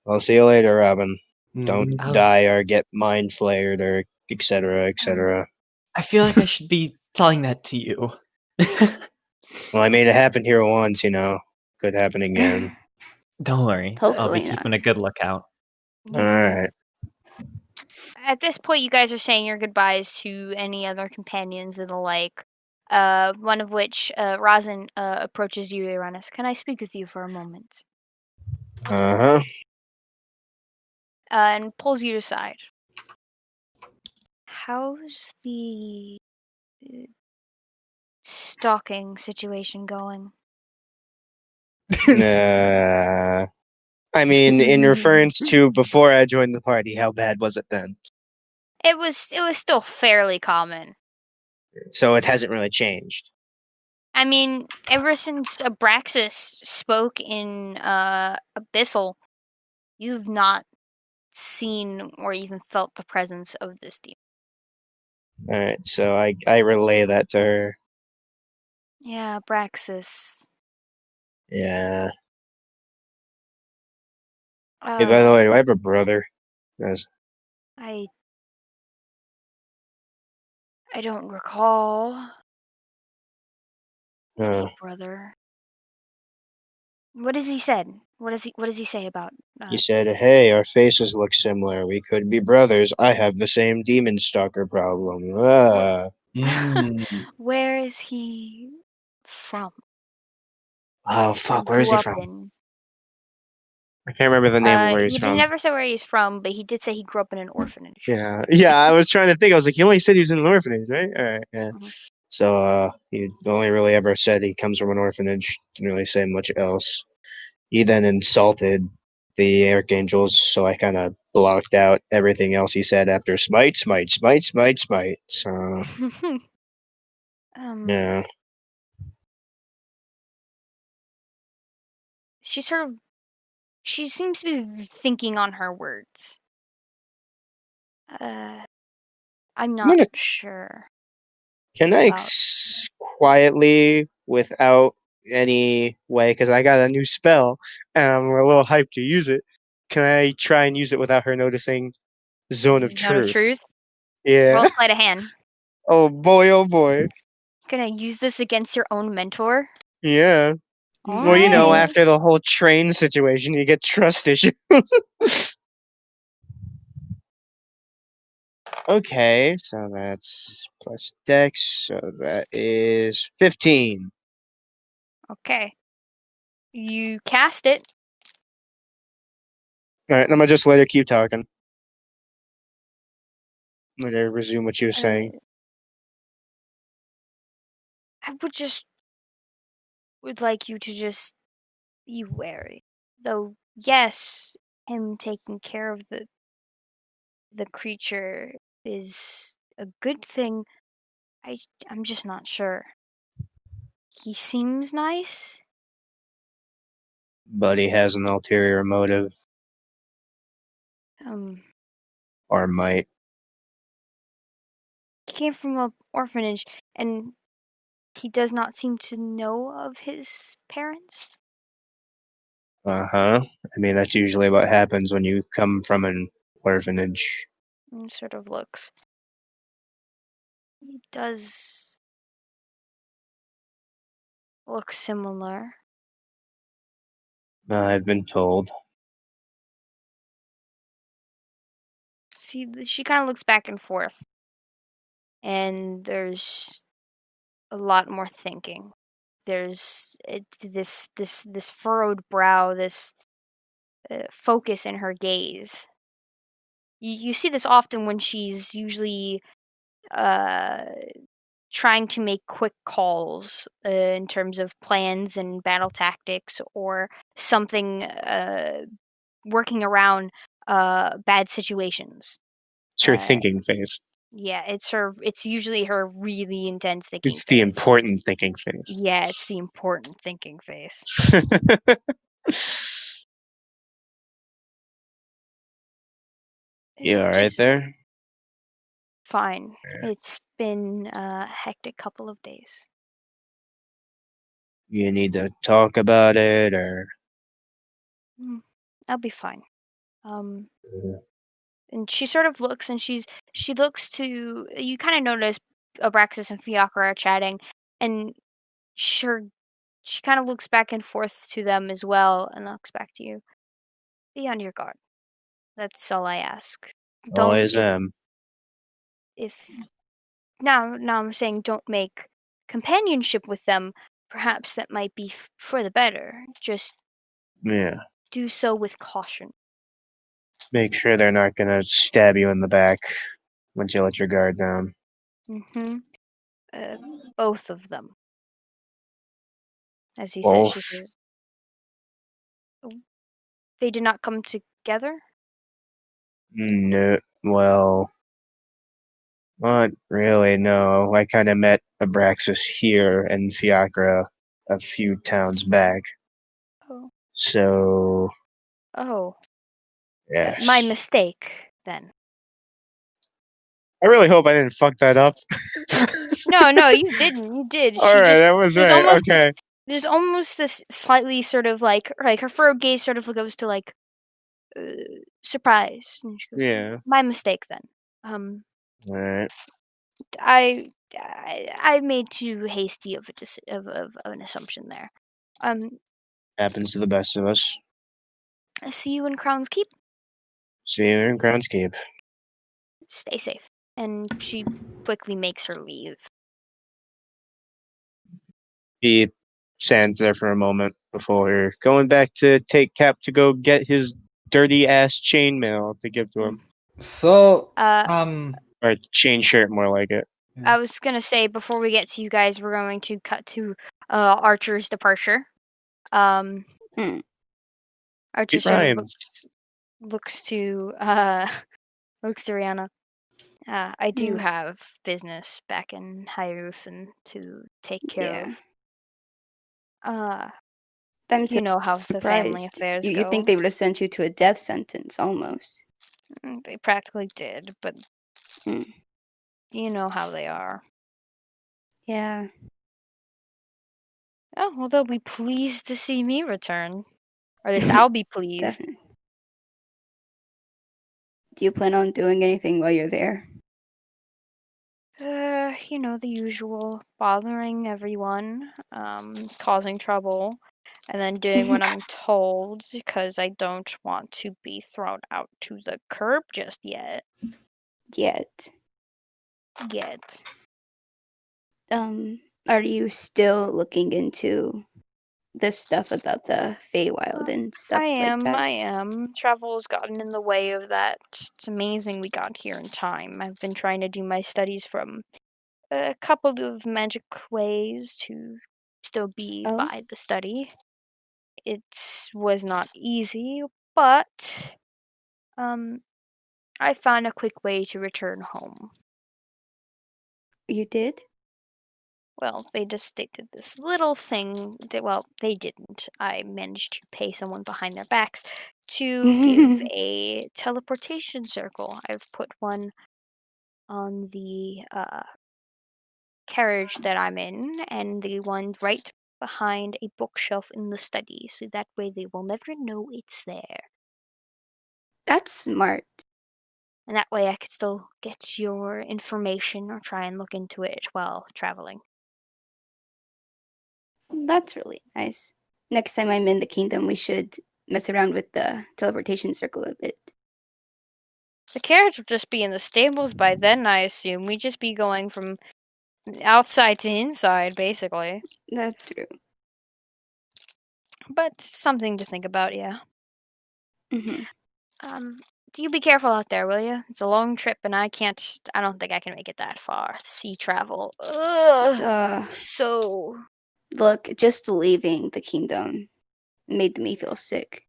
I'll see you later, Robin. Don't Mhm. die or get mind flared or etc. etc. I feel like I should be telling that to you. Well, I made it happen here once, Could happen again. Don't worry. I'll be Hopefully keeping not. a good lookout. All right. At this point, you guys are saying your goodbyes to any other companions and the like. One of which, Razin, approaches you, Uranus. Can I speak with you for a moment? Uh-huh. And pulls you aside. How's the stalking situation going? I mean, in reference to before I joined the party, how bad was it then? It was still fairly common. So it hasn't really changed. I mean, ever since Abraxas spoke in Abyssal, you've not seen or even felt the presence of this demon. All right, so I relay that to her. Yeah, Abraxas. Yeah. Hey, by the way, do I have a brother? Yes. I don't recall Uh, any brother. What has he said? What does he say about? he said, "Hey, our faces look similar. We could be brothers. I have the same demon stalker problem." Where is he from? Oh fuck, where is Grew he up from? in. I can't remember the name of where he's He from. never said where he's from, but he did say he grew up in an orphanage. Yeah. I was trying to think. I was like, he only said he was in an orphanage, right? All right, yeah. Mhm. So, he only really ever said he comes from an orphanage. Didn't really say much else. He then insulted the archangels, so I kind of blocked out everything else he said after smite. So, yeah. She seems to be thinking on her words. I'm I'm not gonna. sure Can I about. quietly, without any way, because I got a new spell and I'm a little hyped to use it. Can I try and use it without her noticing? Zone of Zone of Truth. truth. Yeah. Roll sleight of hand. Oh boy, oh boy. Gonna use this against your own mentor. Yeah. Well, Alright. after the whole train situation, you get trust issues. Okay, so that's plus dex, so that is 15. Okay. You cast it. Alright, I'm gonna just let her keep talking. Let her resume what she was Uh, saying. I would like you to just be wary. Though, yes, him taking care of the the creature is a good thing. I'm just not sure. He seems nice. But he has an ulterior motive, Um, or might. he came from an orphanage, and he does not seem to know of his parents. Uh-huh. I mean, that's usually what happens when you come from an orphanage. And sort of looks. He does look similar. I've been told. See, she kind of looks back and forth, and there's a lot more thinking. There's this furrowed brow, this focus in her gaze. You see this often when she's usually uh, trying to make quick calls in terms of plans and battle tactics or something working around bad situations. It's her Uh, thinking phase. yeah, it's usually her really intense thinking It's the phase. important thinking phase. Yeah, it's the important thinking phase. You alright Just there? fine. It's been a hectic couple of days. You need to talk about it, or... I'll be fine. And she sort of looks, and she looks to you. Kind of notice Abraxas and Fiacre are chatting, and she kind of looks back and forth to them as well, and looks back to you. Be on your guard. That's all I ask. Don't Always am. if now I'm saying don't make companionship with them. Perhaps that might be for the better. Just Yeah. do so with caution. Make sure they're not gonna stab you in the back once you let your guard down. Mm-hmm. Both of them. As he says, she Both? says, they did not come together? No. Well, not really, no. I kind of met Abraxas here and Fiacra a few towns back. Oh. So, Oh. My yes. mistake, then. I really hope I didn't fuck that up. No, you didn't. You did. She Alright, just that was there's right. almost this Okay. there's almost this slightly sort of like her furrowed gaze sort of goes to like surprise, and she goes, Yeah. "My mistake, then. Um, Alright. I made too hasty of of an assumption there. Um, Happens to the best of us. I see you in Crown's Keep. See you in Crown's Keep. Stay safe." And she quickly makes her leave. He stands there for a moment before going back to take Cap to go get his dirty ass chainmail to give to him. So, Or chain shirt, more like it. I was gonna say before we get to you guys, we're going to cut to Archer's departure. Hmm. Archer It sort of rhymes. looks to looks to Rihanna. I do Hmm. have business back in Hyrule and to take care Yeah. of. I'm You know how the family surprised. affairs You go. think they would have sent you to a death sentence almost. They practically did, but Hmm. you know how they are. Yeah. Oh, well, they'll be pleased to see me return. Or at least I'll be pleased. Definitely. Do you plan on doing anything while you're there? You know, the usual. Bothering everyone, causing trouble, and then doing what I'm told because I don't want to be thrown out to the curb just yet. Yet. Yet. Are you still looking into this stuff about the Feywild and stuff I like that? am. Travel's gotten in the way of that. It's amazing we got here in time. I've been trying to do my studies from a couple of magic ways to still be Oh, by the study. It was not easy, but I found a quick way to return home. You did? Well, they did this little thing that, well, they didn't. I managed to pay someone behind their backs to give a teleportation circle. I've put one on the carriage that I'm in, and the one right behind a bookshelf in the study, so that way they will never know it's there. That's smart. And that way I could still get your information or try and look into it while traveling. That's really nice. Next time I'm in the kingdom, we should mess around with the teleportation circle a bit. The carriage will just be in the stables by then, I assume. We'd just be going from outside to inside, basically. That's true. But something to think about, yeah. Hmm. Do you be careful out there, will you? It's a long trip, and I don't think I can make it that far. Sea travel. Ugh. So. Look, just leaving the kingdom made me feel sick.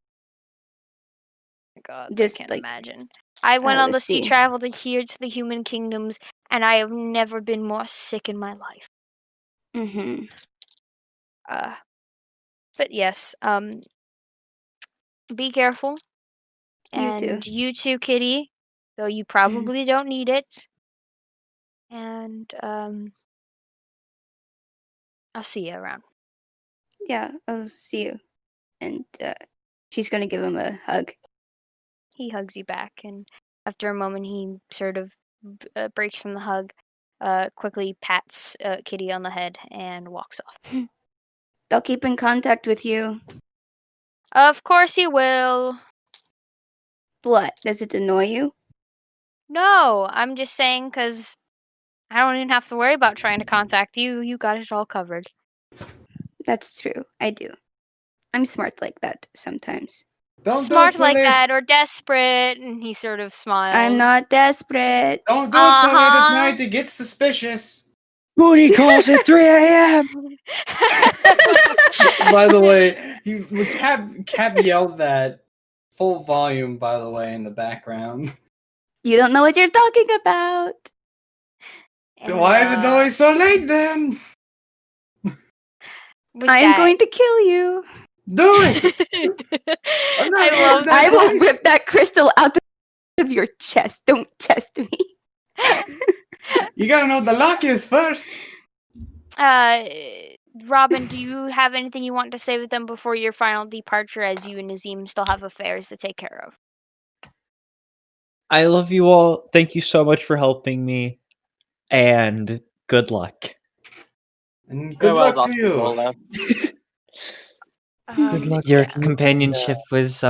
God, Just I can't like imagine. I went on the let's sea see. travel to here to the human kingdoms, and I have never been more sick in my life. Mm-hmm. But yes, be careful. You too. And you too, Kitty. Though you probably don't need it. And I'll see you around. Yeah, I'll see you. And she's gonna give him a hug. He hugs you back, and after a moment, he sort of breaks from the hug, quickly pats Kitty on the head, and walks off. I'll keep in contact with you. Of course he will. What? Does it annoy you? No, I'm just saying because I don't even have to worry about trying to contact you. You got it all covered. That's true. I do. I'm smart like that sometimes. Don't Smart do it, like Philip. that or desperate, and he sort of smiles. I'm not desperate. Don't do it so late at Uh-huh. night. It gets suspicious. Booty calls at 3 a.m. By the way, Cap yelled that full volume. By the way, in the background. You don't know what you're talking about. And, Why is it always so late then? I'm going to kill you. Do it. I'm not I love that I will voice. rip that crystal out of your chest. Don't test me. You gotta know what the lock is first. Robin, do you have anything you want to say with them before your final departure, as you and Nazim still have affairs to take care of? I love you all. Thank you so much for helping me, and good luck. And good luck to you. Good luck. Your Yeah. companionship was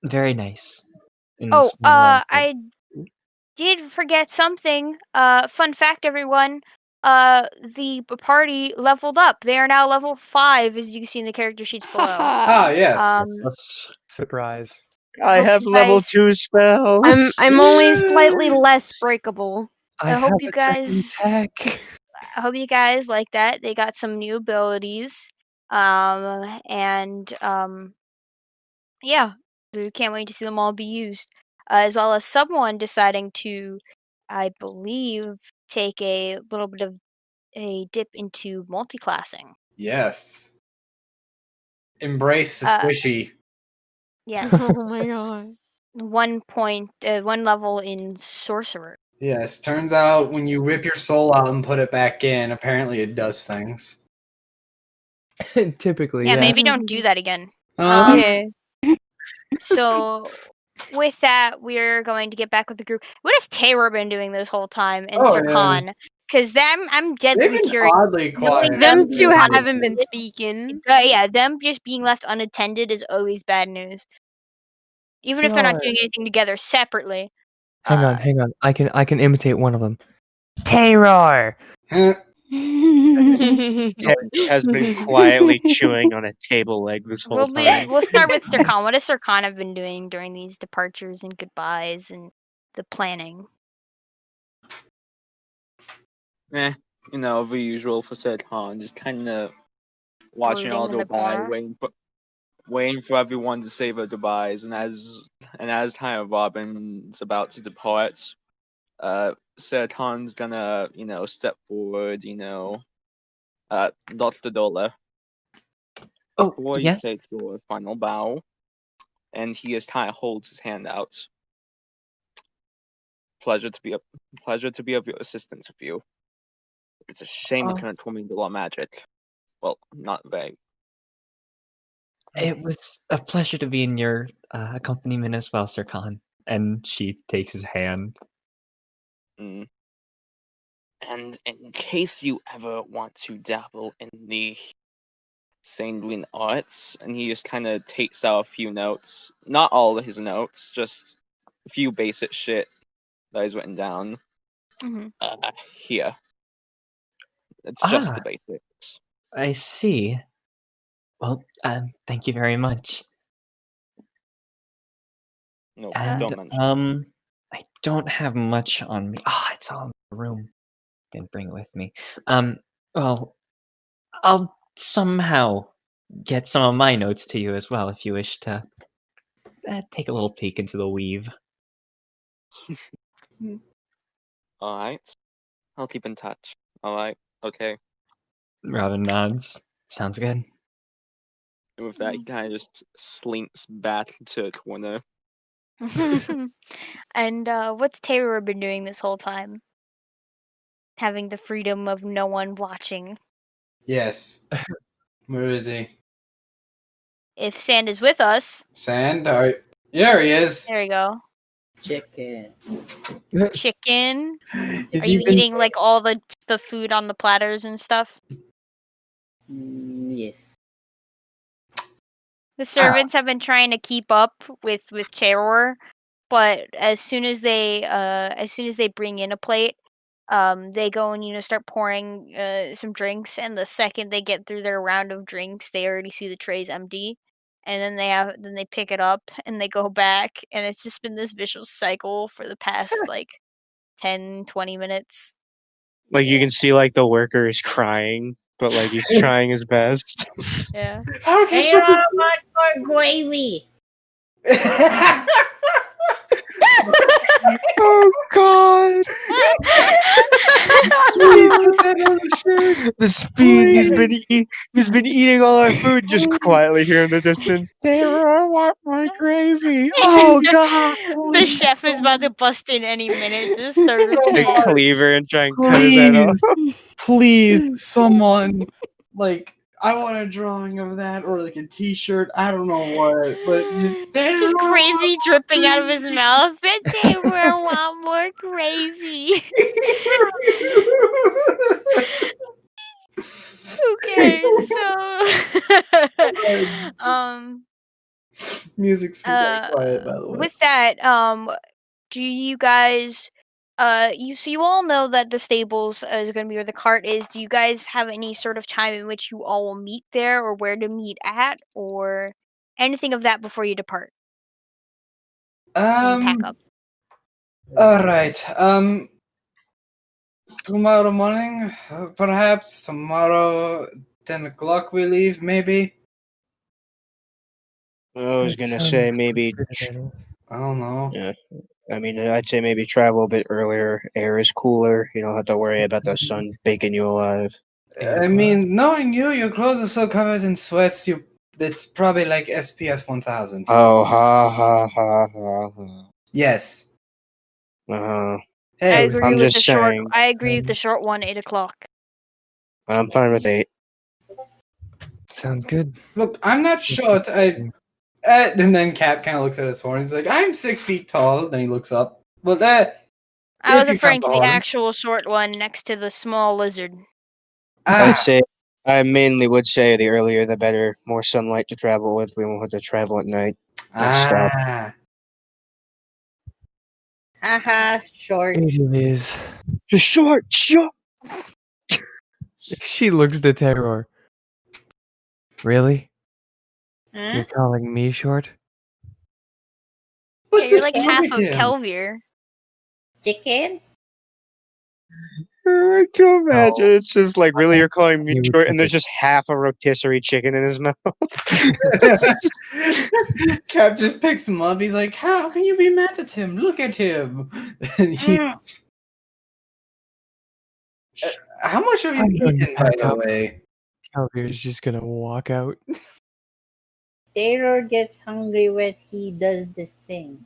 very nice. In this one way. I did forget something. Fun fact, everyone. The party leveled up. They are now level 5, as you can see in the character sheets below. Ah, yes. Surprise. I Hope have you level guys- 2 spells. I'm only slightly less breakable. I hope have you a second guys- pack. I hope you guys like that. They got some new abilities. Yeah, we can't wait to see them all be used. As well as someone deciding to, I believe, take a little bit of a dip into multiclassing. Yes. Embrace the Uh, squishy. Yes. Oh my god. 1 level in sorcerer. Yes. Turns out when you rip your soul out and put it back in, apparently it does things. Typically, Yeah, yeah. maybe don't do that again. Okay. So with that, we're going to get back with the group. What has Taylor been doing this whole time? And Oh, Sir yeah. Khan? Because I'm They've deadly been curious. oddly quiet. Them two Yeah. haven't been speaking. Yeah, them just being left unattended is always bad news. Even if they're not doing anything together separately. Hang on. I can imitate one of them. Terror. Huh. Ted has been quietly chewing on a table leg this whole time. We'll start with Sir Khan. What has Sir Khan have been doing during these departures and goodbyes and the planning? The usual for Sir Khan, just kind of watching it all Brooding in go the by, corner. waiting for everyone to say their goodbyes, and as time of Robin's about to depart, Seraton's gonna, step forward, Dr. Dola, Oh, before you yes. take your final bow, and he just kind of holds his hand out. Pleasure to be of your assistance with you. It's a shame you couldn't told me the law magic. Well, not very. It was a pleasure to be in your accompaniment as well, Sir Khan. And she takes his hand. Mm. And in case you ever want to dabble in the sanguine arts, and he just kind of takes out a few notes. Not all of his notes, just a few basic shit that he's written down. Here. It's just the basics. I see. Well, thank you very much. No, And don't mention. I don't have much on me. It's all in the room. Didn't bring it with me. Well, I'll somehow get some of my notes to you as well if you wish to take a little peek into the weave. Alright. I'll keep in touch. Alright, okay. Robin nods. Sounds good. And with that, he kind of just slinks back to a corner. And what's Taylor been doing this whole time? Having the freedom of no one watching. Yes. Where is he? If Sand is with us. Sand? There he is. There you go. Chicken. Chicken. Is Are he you been- eating like all the food on the platters and stuff? Yes. The servants have been trying to keep up with Terror, but as soon as they bring in a plate, they go and start pouring some drinks, and the second they get through their round of drinks, they already see the trays empty, and then they pick it up and they go back, and it's just been this vicious cycle for the past like 10-20 minutes. Like you can see like the worker is crying, but like he's trying his best. Yeah. Hey, I want more gravy. Oh God! The speed he's been eating all our food, just quietly here in the distance. Sarah, I want my gravy. Oh God! The chef is about to bust in any minute to start a The fit. cleaver and try and cut his head off. Please, someone, like, I want a drawing of that, or like a T-shirt. I don't know what, but just gravy dripping out of his mouth. And Taylor want more gravy. Okay, so music's very quiet, by the way. with that, do you guys you all know that the stables is going to be where the cart is. Do you guys have any sort of time in which you all will meet there, or where to meet at, or anything of that before you depart? And pack up. All right. Tomorrow morning, perhaps tomorrow, 10 o'clock we leave, maybe. I was gonna say maybe. I don't know. Yeah, I mean, I'd say maybe travel a bit earlier. Air is cooler. You don't have to worry about the sun baking you alive. I mean, knowing you, your clothes are so covered in sweats. It's probably like SPF 1000. Oh, ha ha ha ha ha. Yes. Uh-huh. Hey, I agree I'm with just the short. saying. I agree with the short one. 8 o'clock. I'm fine with 8. Sounds good. Look, I'm not short. And then Cap kind of looks at his horn. He's like, "I'm 6 feet tall." Then he looks up. But I was if you referring count to the the horn. actual short one next to the small lizard. I'd say I mainly would say the earlier the better. More sunlight to travel with. We won't have to travel at night. Stop. Haha, short. It is. Short. She looks to Terror. Really? Huh? You're calling me short? Yeah, you're like Look half at of him. Kelvier. Chicken? To imagine, it's just like, really, you're calling me You would short, think and there's it. just half a rotisserie chicken in his mouth. Cap just picks him up. He's like, "How can you be mad at him? Look at him." And how much have you I'm going to eaten, by pack the up. way? Calvier's just gonna walk out. Taylor gets hungry when he does this thing.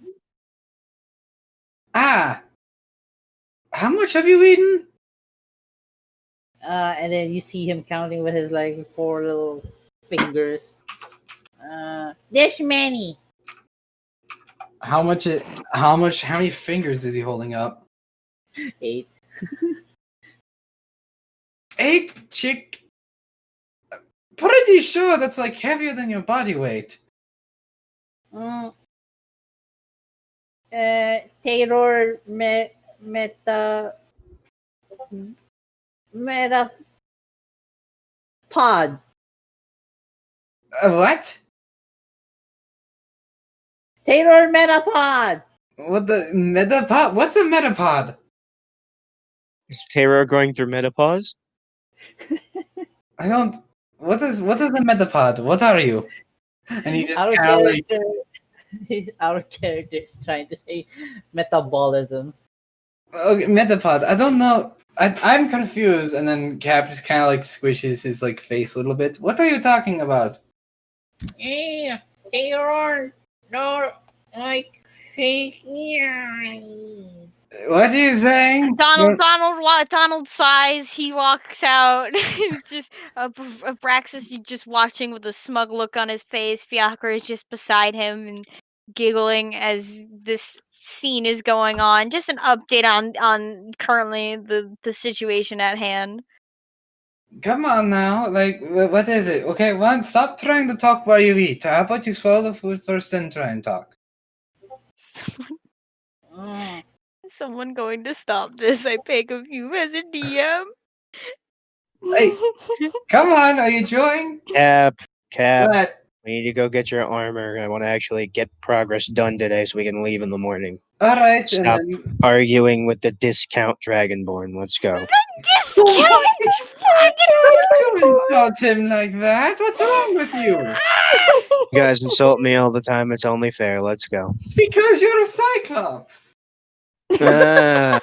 Ah, how much have you eaten? And then you see him counting with his like 4 little fingers. This many. How many fingers is he holding up? 8. 8 chick. Pretty sure that's like heavier than your body weight. Taylor meta pod. What? Taylor Metapod. What the metapod? What's a metapod? Is Terror going through menopause? I don't. What is a metapod? What are you? And he just Our kind of like. character, our character is trying to say metabolism. Okay, metapod. I don't know. I'm confused. And then Cap just kind of like squishes his like face a little bit. What are you talking about? Yeah, Taylor, no, like fake. What are you saying? Donald sighs. He walks out. Just Abraxas just watching with a smug look on his face. Fiacre is just beside him and giggling as this scene is going on. Just an update on currently the situation at hand. Come on now. Like, what is it? Okay, one, stop trying to talk while you eat. How about you swallow the food first, then try and talk? Someone going to stop this. I pick of you as a DM. Hey, come on. Are you enjoying? Cap. What? We need to go get your armor. I want to actually get progress done today so we can leave in the morning. All right. Stop And then, arguing with the discount Dragonborn. Let's go. Discount don't you insult him like that. What's wrong with you? You guys insult me all the time. It's only fair. Let's go. It's because you're a Cyclops. Ah,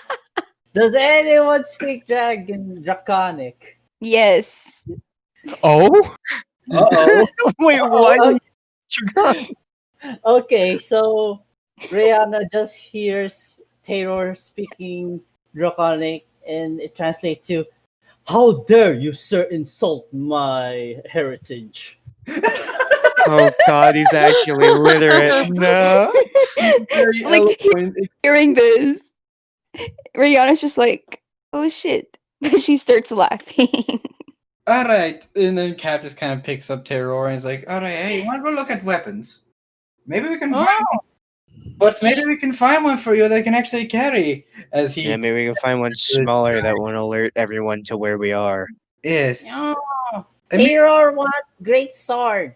Does anyone speak Draconic? Yes. Oh, Uh-oh. wait, what? Okay, so Rihanna just hears Taylor speaking Draconic, and it translates to, "How dare you, sir, insult my heritage?" Oh God, he's actually literate. No. Very Like, eloquent. hearing this, Rihanna's just like, oh shit. But she starts laughing. All right. And then Cap just kind of picks up Terror and he's like, all right, hey, you want to go look at weapons? Maybe we can find one. But maybe we can find one for you that can actually carry. As he Yeah, maybe we can find one smaller that won't alert everyone to where we are. is. Oh, I mean, Taylor want great sword.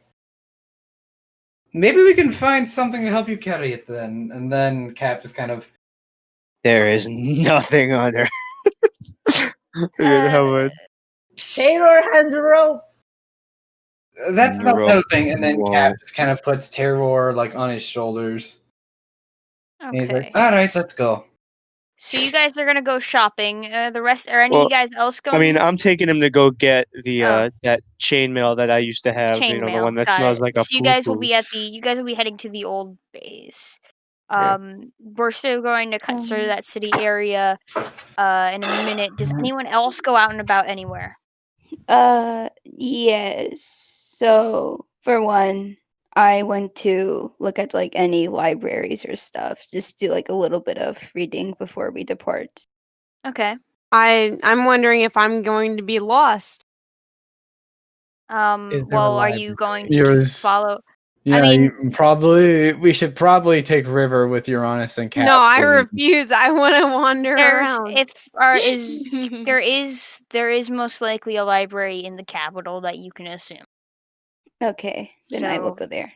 maybe we can find something to help you carry it then. And then Cap just kind of. There is nothing on her. How would Taylor has a rope. That's not Roll. helping. And then Wow. Cap just kind of puts Terror like on his shoulders. And he's like, Okay. all right, let's go. So you guys are gonna go shopping. The rest, are any of Well, you guys else going? I mean, I'm taking him to go get the Oh. that chainmail that I used to have. You know, the Chainmail. one that Got smells it. like a So you guys will poo-poo. be you guys will be heading to the old base. Yeah. We're still going to cut through that city area in a minute. Does anyone else go out and about anywhere? Yes. So, for one, I went to look at like any libraries or stuff, just do like a little bit of reading before we depart. Okay. I'm wondering if I'm going to be lost. Is there a Well, are library? you going to Yours- follow? Yeah, mean- we should probably take River with Uranus and Cap. No, I refuse. I want to wander There's around. there is most likely a library in the capital that you can assume. Okay, then I will So- go there.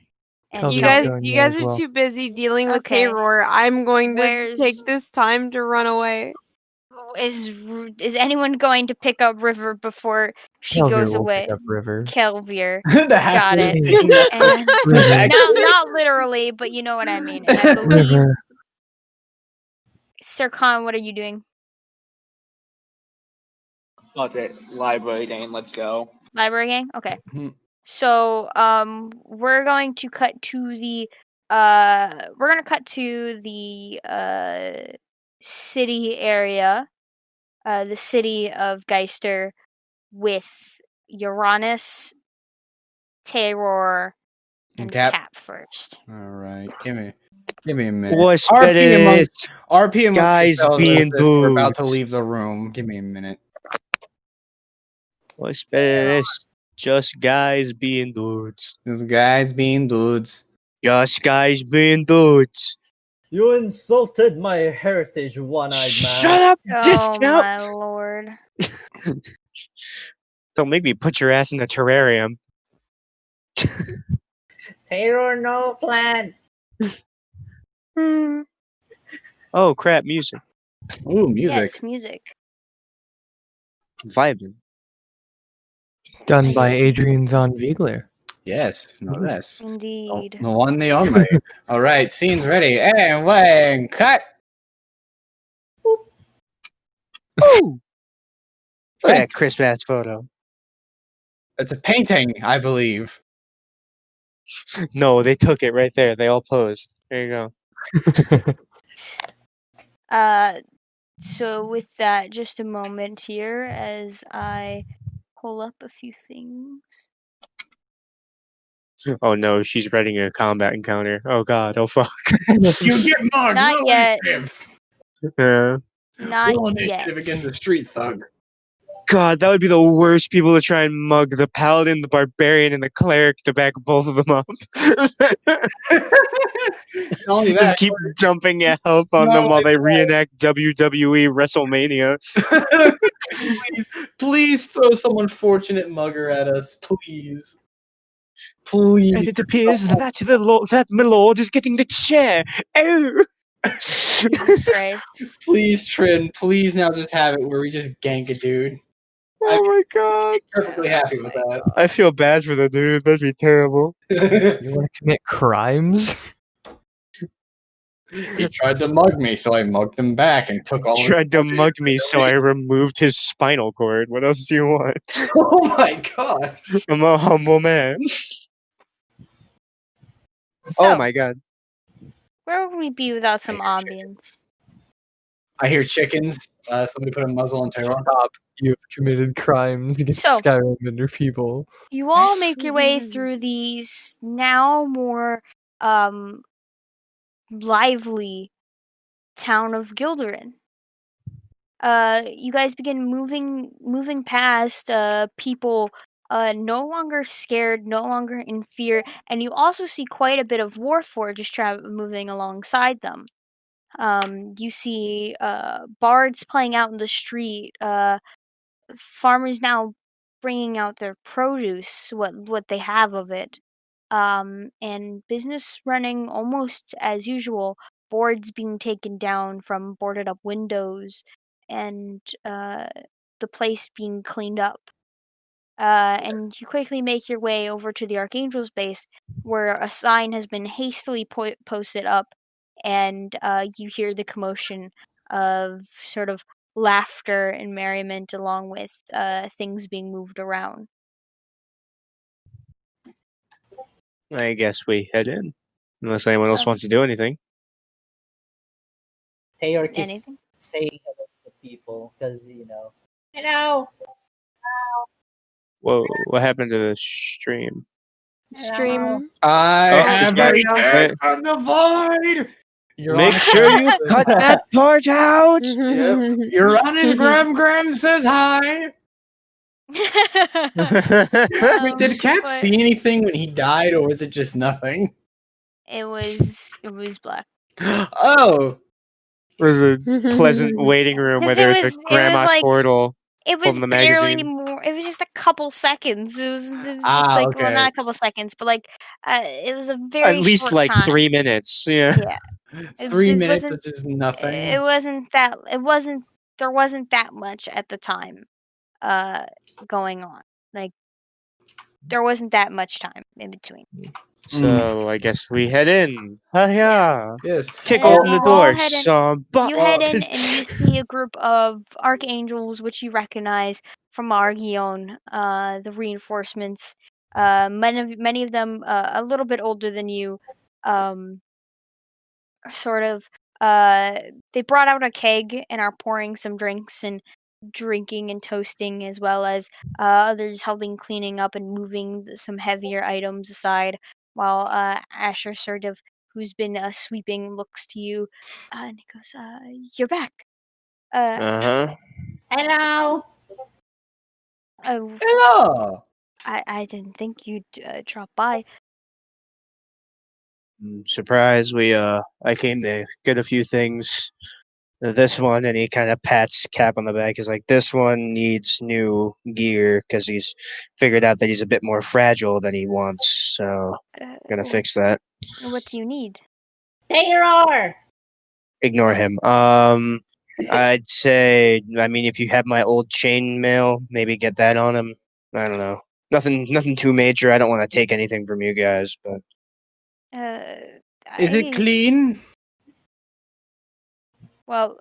And You Tell me guys, going you there guys as are well. too busy dealing with Okay. Terror. I'm going to Where's- take this time to run away. is anyone going to pick up River before she Kelvier goes will away? pick up River. Kelvier. The half Got it. picking up And the bag. not literally, but you know what I mean. And I believe, River. Sir Khan, what are you doing? Fuck it, library game. Let's go. Library gang? Okay. Mhm. So, we're going to cut to the city area, the city of Geister, with Uranus, Terror, and Cap. Cap first. All right, give me a minute. What's RP amongst this? yourselves Guys as being if we're about to dudes. leave the room. Give me a minute. What's this? Just guys being dudes. These guys being dudes. Just guys being dudes. You insulted my heritage, one-eyed man. Shut up, Oh discount! my lord. Don't make me put your ass in a terrarium. Terror no plan. Oh crap, music. Ooh, music. Yes, music. Vibing. Done by Adrian Zonvigler. Yes, no less. Indeed. The one, the only. All right, scene's ready. And when cut. Ooh! Look at that crisp ass photo. It's a painting, I believe. No, they took it right there. They all posed. There you go. So with that, just a moment here as I pull up a few things. Oh no, she's writing a combat encounter. Oh god, oh fuck. You get mugged. Not roll yet. Initiative. Not Roll yet. initiative against the street thug. God, that would be the worst people to try and mug the paladin, the barbarian, and the cleric to back both of them up. Not only Just that, keep dumping health on Not them while only they reenact WWE WrestleMania. please throw some unfortunate mugger at us, please. Please. And it appears that my lord is getting the chair. Oh! Jesus Christ. Please, Trin, please now just have it where we just gank a dude. Oh my god. Perfectly happy with that. I feel bad for the dude. That'd be terrible. You want to commit crimes? He tried to mug me, so I mugged him back and took all his Tried to money. mug me, so I removed his spinal cord. What else do you want? Oh my god. I'm a humble man. So, Oh my god. where would we be without some ambience? I hear chickens. Somebody put a muzzle on Terror. Stop. You have committed crimes against So- Skyrim and their people. You all make your way through these now more lively town of Gilderin. You guys begin moving past people no longer scared, no longer in fear, and you also see quite a bit of Warforged moving alongside them. You see bards playing out in the street, farmers now bringing out their produce, what they have of it, and business running almost as usual. Boards being taken down from boarded up windows, and the place being cleaned up. And you quickly make your way over to the Archangel's base, where a sign has been hastily posted up, and you hear the commotion of sort of laughter and merriment, along with things being moved around. I guess we head in. Unless anyone else wants to do anything. Taylor keeps Anything? saying hello to people because, hello. Whoa, what happened to the stream? Stream. I Oh, have it's back. returned from the void. Make sure you cut that part out! Yep. Uranus Gram says hi. Wait, did Cap But see anything when he died, or was it just nothing? it was black. Oh, was a pleasant waiting room where 'Cause there it was a was- it grandma was like- portal. It was From the barely magazine. more. It was just a couple seconds. It was just Ah, well, okay. not a couple seconds, but it was a very At least short like time. 3 minutes. Yeah. Yeah. 3 It minutes wasn't- of just nothing. It wasn't that. It wasn't there wasn't that much at the time going on. Like, there wasn't that much time in between. So I guess we head in. Yeah. Yes. Kick Yeah, open the you all door. head in. Some You head in and you see a group of archangels, which you recognize from Argion, the reinforcements. Many of them a little bit older than you. Sort of. They brought out a keg and are pouring some drinks and drinking and toasting, as well as others helping cleaning up and moving some heavier items aside. While Asher, sort of, who's been sweeping, looks to you and he goes, "You're back." Uh, Uh-huh. Hello. oh, Hello. I didn't think you'd drop by. Surprise, I came to get a few things. This one, and he kind of pats Cap on the back. He's like, this one needs new gear because he's figured out that he's a bit more fragile than he wants. So, gonna fix that. What do you need? Terror. Ignore him. I'd say, I mean, if you have my old chainmail, maybe get that on him. I don't know. Nothing too major. I don't want to take anything from you guys, but Is it clean? Well,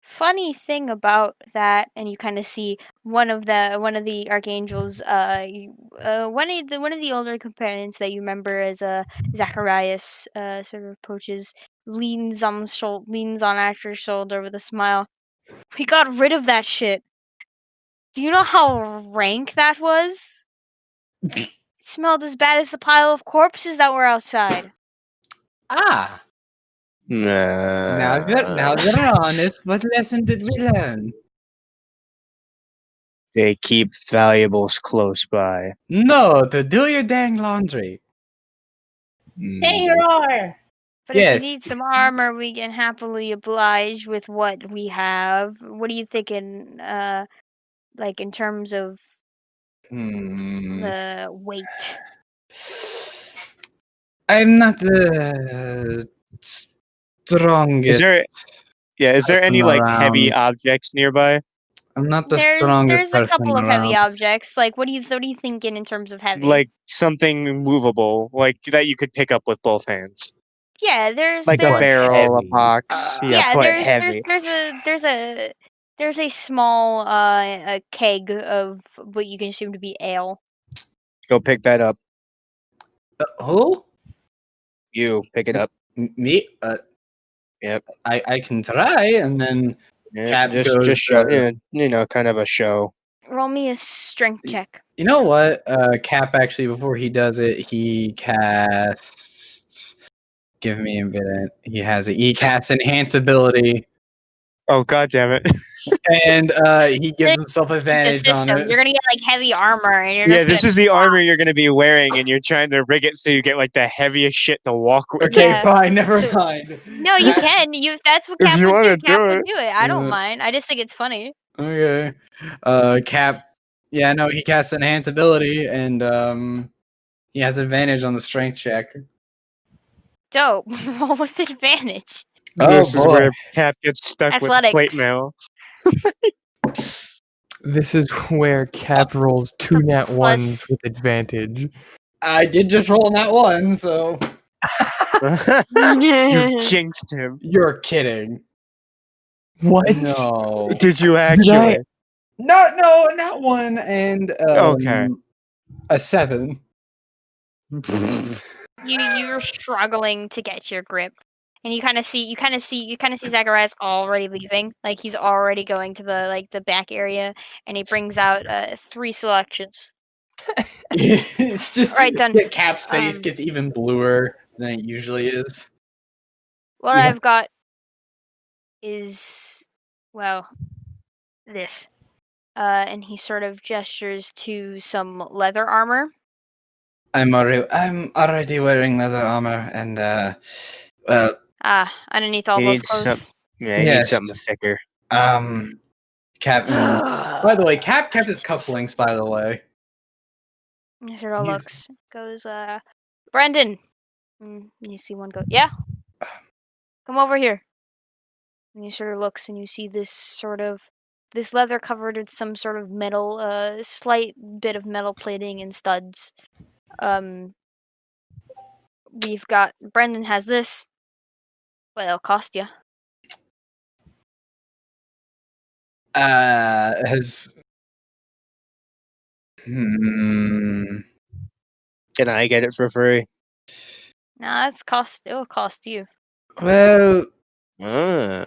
funny thing about that, and you kind of see one of the archangels, one of the older companions that you remember as Zacharias, sort of approaches, leans on Asher's shoulder with a smile. We got rid of that shit. Do you know how rank that was? It smelled as bad as the pile of corpses that were outside. Ah. Now they're honest. What lesson did we learn? they keep valuables close by. No, to do your dang laundry. Terror. But if you Yes. need some armor, we can happily oblige with what we have. What are you thinking, like, in terms of the weight? I'm not the strongest. Is there any person like heavy around. objects nearby? I'm not the strongest There's a person couple of heavy around. objects. Like, what are you thinking in terms of heavy? Like something movable, like that you could pick up with both hands. Yeah, there's Like a there's barrel, a heavy? box. Yeah, yeah, but heavy. there's a small a keg of what you can assume to be ale. Go pick that up. Who? You pick it up. Me? Yep. I can try, and then Yeah, Cap just goes. show, kind of a show. Roll me a strength check. You know what? Cap actually, before he does it, he casts. Give me a minute. He casts enhance ability, Oh god damn it! and he gives himself The advantage on system. it. You're gonna get like heavy armor, and you're Yeah, just this gonna is the armor you're gonna be wearing, and you're trying to rig it so you get like the heaviest shit to walk with. Okay, Yeah. fine. Never So- mind. No, you can. If that's what If Cap you would wanna do, Cap do would it. do it. I don't Yeah. mind. I just think it's funny. Okay. Cap. Yeah, no, he casts enhance ability, and he has advantage on the strength check. Dope. Roll with advantage. Oh This is boy. where Cap gets stuck Athletics. with plate mail. This is where Cap rolls two nat plus- ones with advantage. I did just roll that one, so You jinxed him. you're kidding. What? No. Did you I- actually? No, not one, and Okay. a 7. You're struggling to get your grip, and you kind of see Zacharias already leaving. Like, he's already going to the back area, and he brings out 3 selections. It's just Alright, done. Cap's face gets even bluer than it usually is. What Yeah. I've got is, well, this. And he sort of gestures to some leather armor. I'm already wearing leather armor, and well, Underneath all He those needs some- clothes. Yeah, he Yes. needs something thicker. Cap. By the way, Cap kept his cufflinks. By the way, He sort of He's- looks, goes, Brendan. You see one go, yeah? Come over here. And he sort of looks, and you see this leather covered with some sort of metal, slight bit of metal plating and studs. We've got Brendan has this. What it'll cost you? Has. Can I get it for free? Nah, it'll cost you. Well, Ah.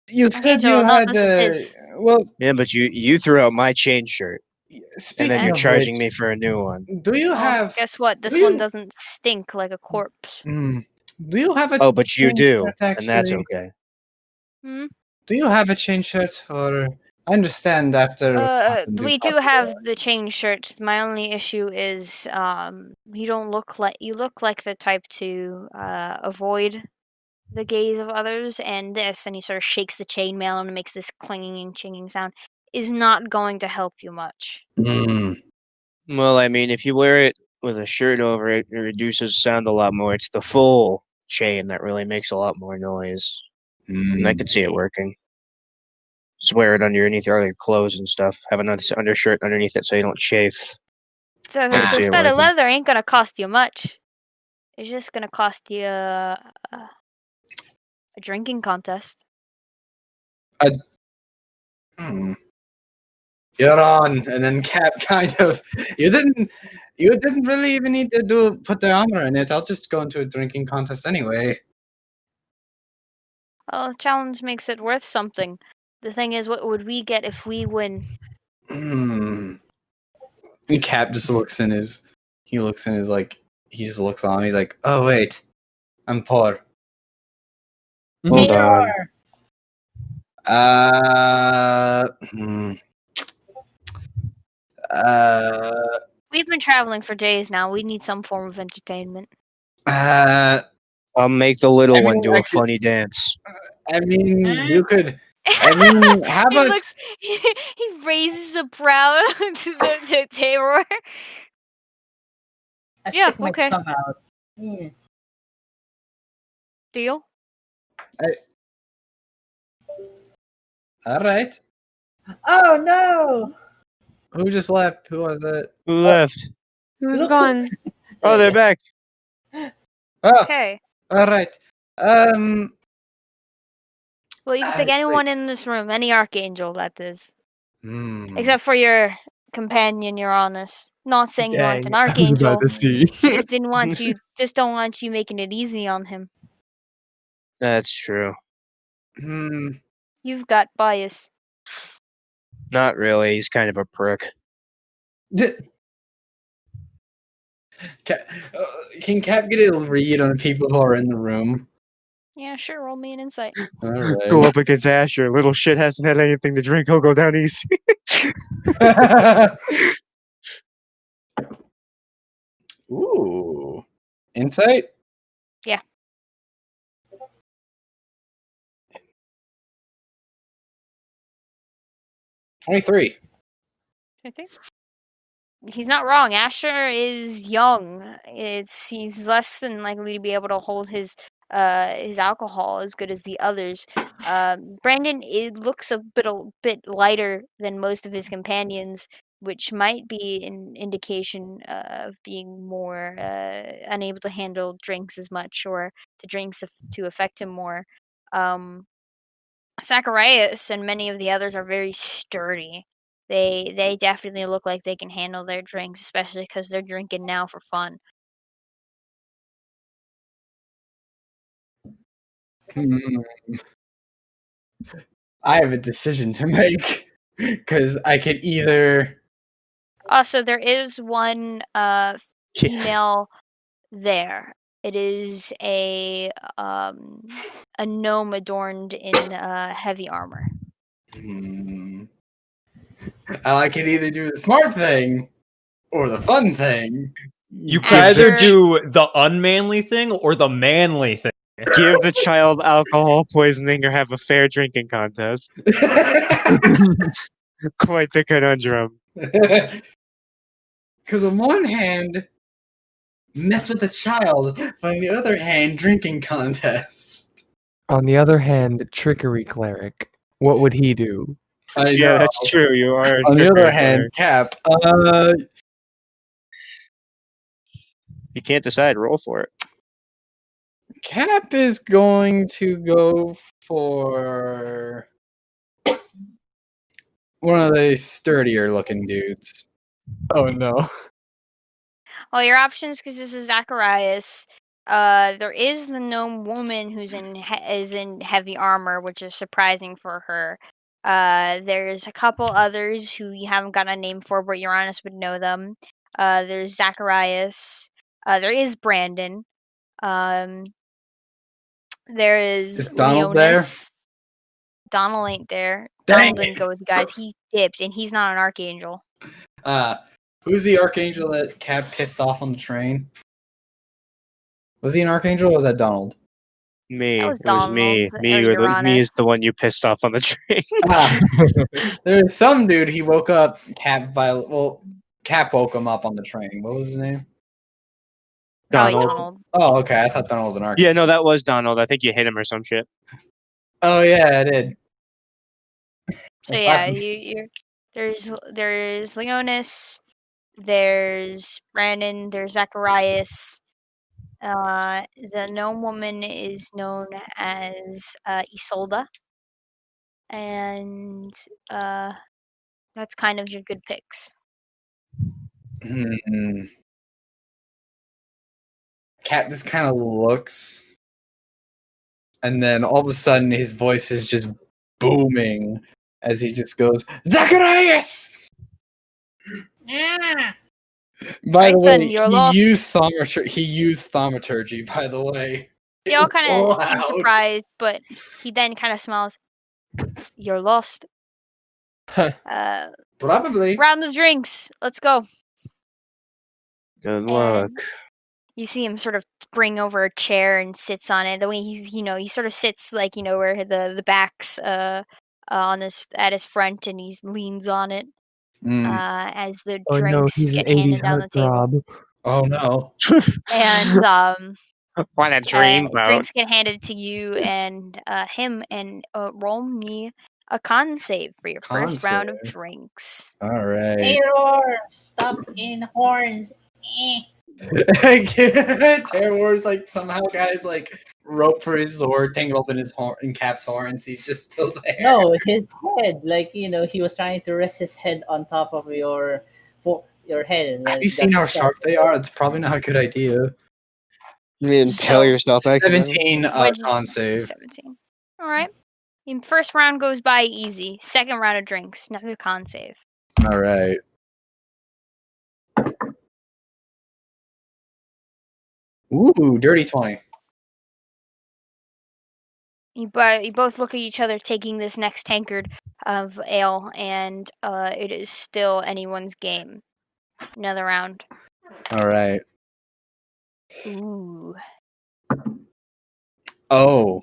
you said Archangel, you no, had. this is his. Well, Yeah, but you threw out my chain shirt, and then speaking you're of charging which, me for a new one. do you Well, have? guess what? This do one you- doesn't stink like a corpse. Do you have a Oh, but you chain do, shirt, and that's actually? okay. Hmm? Do you have a chain shirt, or I understand after what happened, you We do probably have don't. the chain shirts. My only issue is, you look like the type to avoid the gaze of others, and this, and he sort of shakes the chainmail and makes this clinging and chinging sound, is not going to help you much. Well, I mean, if you wear it with a shirt over it, it reduces sound a lot more. It's the full chain that really makes a lot more noise. And I could see it working. Just wear it underneath your other clothes and stuff. Have another undershirt underneath it so you don't chafe. The see it stud of working. leather ain't gonna cost you much. It's just gonna cost you a drinking contest. You're on, and then Cap kind of. You didn't really even need to put the armor in it. I'll just go into a drinking contest anyway. Well, the challenge makes it worth something. The thing is, what would we get if we win? And Cap just looks in his. He looks on. He's like, oh wait, I'm poor. Hold on. Uh. hmm. Uh. We've been traveling for days now. We need some form of entertainment. Uh. I'll make the little I one mean, do a actually- funny dance. I mean, you could. I mean, how he about? looks. He raises a brow to terror. I Yeah, stick my okay. thumb out. Hmm. Deal. All right. Oh no! Who just left? Who was it? Who left? Who's Look gone? Oh, they're back. Oh, Okay. all right. Well, you can pick wait. anyone in this room, any archangel, that is. Hmm. Except for your companion, Uranus. Not saying you aren't an Dang, I was about archangel. to see. Just don't want you making it easy on him. That's true. Hmm. You've got bias. Not really. He's kind of a prick. Can Cap get a read on the people who are in the room? Yeah, sure. Roll me an insight. All right. Go up against Asher. Little shit hasn't had anything to drink. He'll go down easy. Ooh. Insight? Yeah. $23. Okay. He's not wrong. Asher is young. He's less than likely to be able to hold his alcohol as good as the others. Brandon, it looks a bit lighter than most of his companions, which might be an indication of being more unable to handle drinks as much, or to drinks to affect him more. Zacharias and many of the others are very sturdy. They definitely look like they can handle their drinks, especially because they're drinking now for fun. Hmm. I have a decision to make. Because I could either. Also, there is one female there. It is a gnome adorned in heavy armor. I could either do the smart thing or the fun thing. You could Asher- either do the unmanly thing or the manly thing. Give the child alcohol poisoning or have a fair drinking contest. Quite the conundrum. Because on one hand, mess with the child, but on the other hand, drinking contest. On the other hand, trickery cleric. What would he do? I Yeah, know. that's true. You are. On the trickery other hand, cleric. Cap. You can't decide. Roll for it. Cap is going to go for one of the sturdier looking dudes. Oh no. Well, your options, because this is Zacharias. There is the gnome woman who's is in heavy armor, which is surprising for her. There's a couple others who you haven't got a name for, but Uranus would know them. There's Zacharias. There is Brandon. There Is is Donald there? Leonis. Donald ain't there. Dang Donald didn't it. go with you guys. He dipped, and he's not an archangel. Who's the archangel that Cap pissed off on the train? Was he an archangel or was that Donald? Me. That was It was Donald me. or Me Uranus. is the one you pissed off on the train. There's some dude he woke up Cap woke him up on the train. What was his name? Probably Donald. Donald. Oh, okay. I thought Donald was an archangel. Yeah, no, that was Donald. I think you hit him or some shit. Oh yeah, I did. So yeah, there's Leonis, there's Brandon, there's Zacharias. The gnome woman is known as Isolda, and that's kind of your good picks. Cap just kind of looks, and then all of a sudden his voice is just booming as he just goes, Zacharias! Yeah. By the Right then, way, you're he lost. used thaumaturgy, by the way. They all kind of Loud. seem surprised, but he then kind of smiles. You're lost. Probably. Round of drinks. Let's go. Good luck. And you see him sort of bring over a chair and sits on it. The way he sort of sits like where the back's on at his front, and he leans on it as the Oh no, drinks he's an get handed 80s down the table. heartthrob. Oh no. And What a dreamboat. drinks get handed to you and him, and roll me a con save for your first round of save. drinks. Alright. Taylor, stop in horns. Terror's like somehow got his like rope for his sword tangled up in his in Cap's horns. He's just still there. No, his head, he was trying to rest his head on top of your head. And Have you seen how sharp they are? It's probably not a good idea. You didn't tell yourself accidentally? 17 con save. 17. All right. First round goes by easy. Second round of drinks, another con save. All right. Ooh, dirty 20. You both look at each other taking this next tankard of ale, and it is still anyone's game. Another round. All right. Ooh. Oh.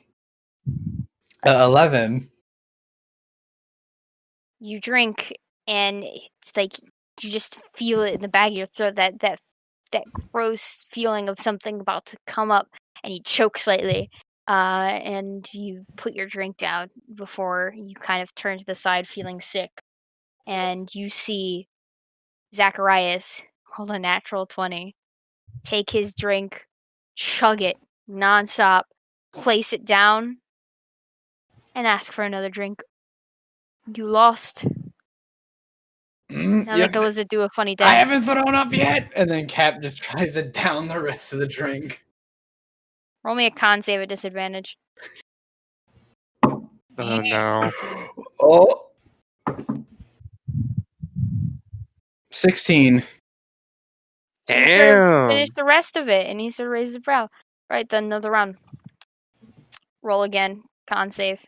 11. You drink, and it's like you just feel it in the back of your throat, that gross feeling of something about to come up, and you choke slightly. And you put your drink down before you kind of turn to the side feeling sick. And you see Zacharias roll a natural 20. Take his drink, chug it nonstop, place it down, and ask for another drink. You lost. Now make the lizard do a funny dance. I haven't thrown up yet! And then Cap just tries to down the rest of the drink. Roll me a con save at disadvantage. Oh no. Oh. 16. Damn. Finish the rest of it, and he sort of raises his brow. Right, then another round. Roll again. Con save.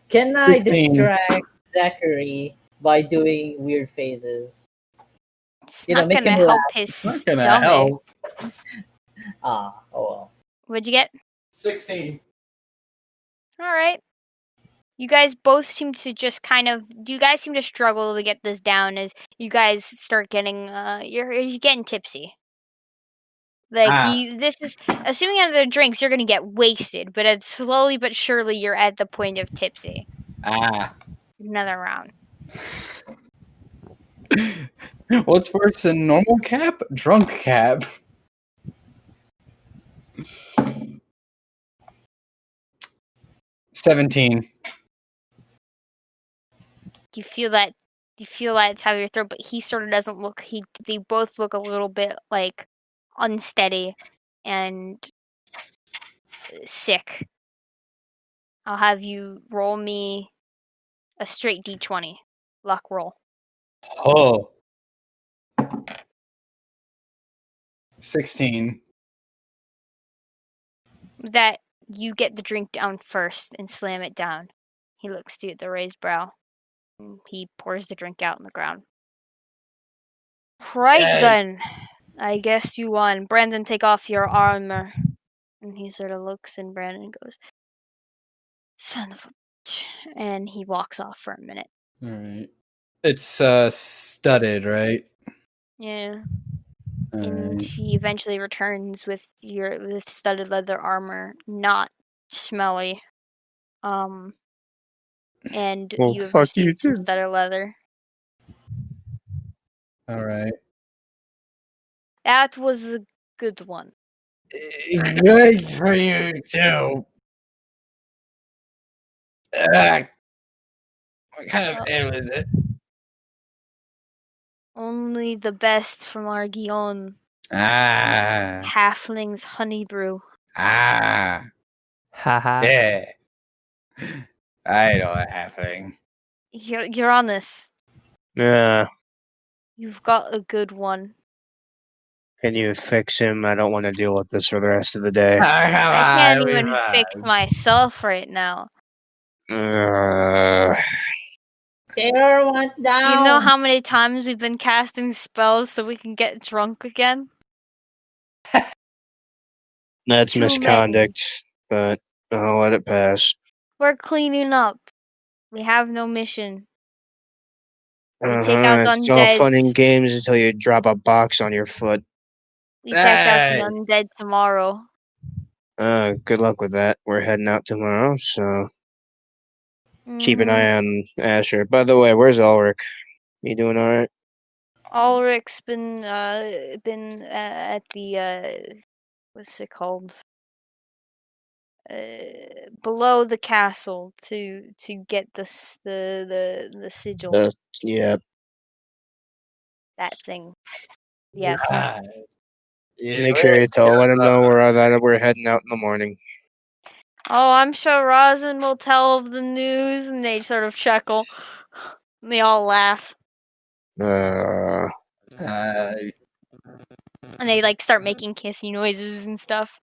Can I 16. distract Zachary by doing weird phases? It's You know, not make gonna him help laugh. his It's not gonna stomach. help. Oh well. What'd you get? 16. All right. You guys both seem to just you guys seem to struggle to get this down as you guys start getting, you're getting tipsy. This is assuming another drinks, you're gonna get wasted, but it's slowly but surely you're at the point of tipsy. Another round. What's worse than normal Cap? Drunk Cap. $17. You feel that it's out of your throat, but he sort of doesn't look. They both look a little bit like unsteady and sick. I'll have you roll me a straight d20 luck roll. Oh. 16. That you get the drink down first and slam it down. He looks to you at the raised brow. And he pours the drink out on the ground. Right then. I guess you won. Brandon, take off your armor. And he sort of looks and Brandon goes, son of a bitch. And he walks off for a minute. Alright. It's studded, right? Yeah. All And right. he eventually returns with studded leather armor, not smelly. And Well, you have fuck you received some too. studded leather. All right. That was a good one. Good for you too. What kind of ale is it? Only the best from our Guion. Ah. Halfling's honey brew. Ah. Haha. Yeah. I know what happening. You're on this. Yeah. You've got a good one. Can you fix him? I don't want to deal with this for the rest of the day. I can't even fix myself right now. Taylor went down. Do you know how many times we've been casting spells so we can get drunk again? That's Too misconduct, but I'll let it pass. We're cleaning up. We have no mission. We take out the It's all fun and undeads. games until you drop a box on your foot. We take out the undead tomorrow. Good luck with that. We're heading out tomorrow, so keep an eye on Asher. By the way, where's Ulrich? You doing all right? Ulrich's been at the what's it called? Below the castle to get the sigil. Yeah. That thing. Yes. Right. Yeah, Make sure you let him know we're heading out in the morning. Oh, I'm sure Rosin will tell of the news, and they sort of chuckle. And they all laugh, Uh, and they like start making kissy noises and stuff.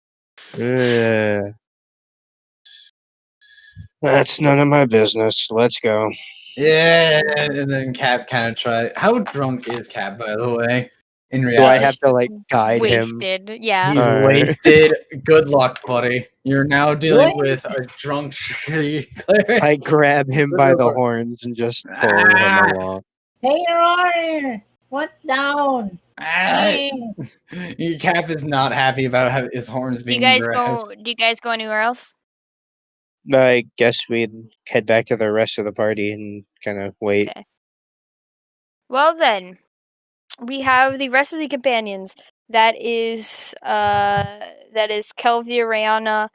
That's none of my business. Let's go. Yeah, and then Cap kind of try. How drunk is Cap, by the way? In Do I reality, have to guide him? Wasted, yeah. he's Alright. wasted. Good luck, buddy. You're now dealing with a drunk cleric. I grab him by the horns and just pull him along. Taylor went down. Cap is not happy about his horns Do you being guys grabbed. go anywhere else? I guess we'd head back to the rest of the party and kind of wait. Okay. Well then, we have the rest of the companions. That is Kelvia, Rayana,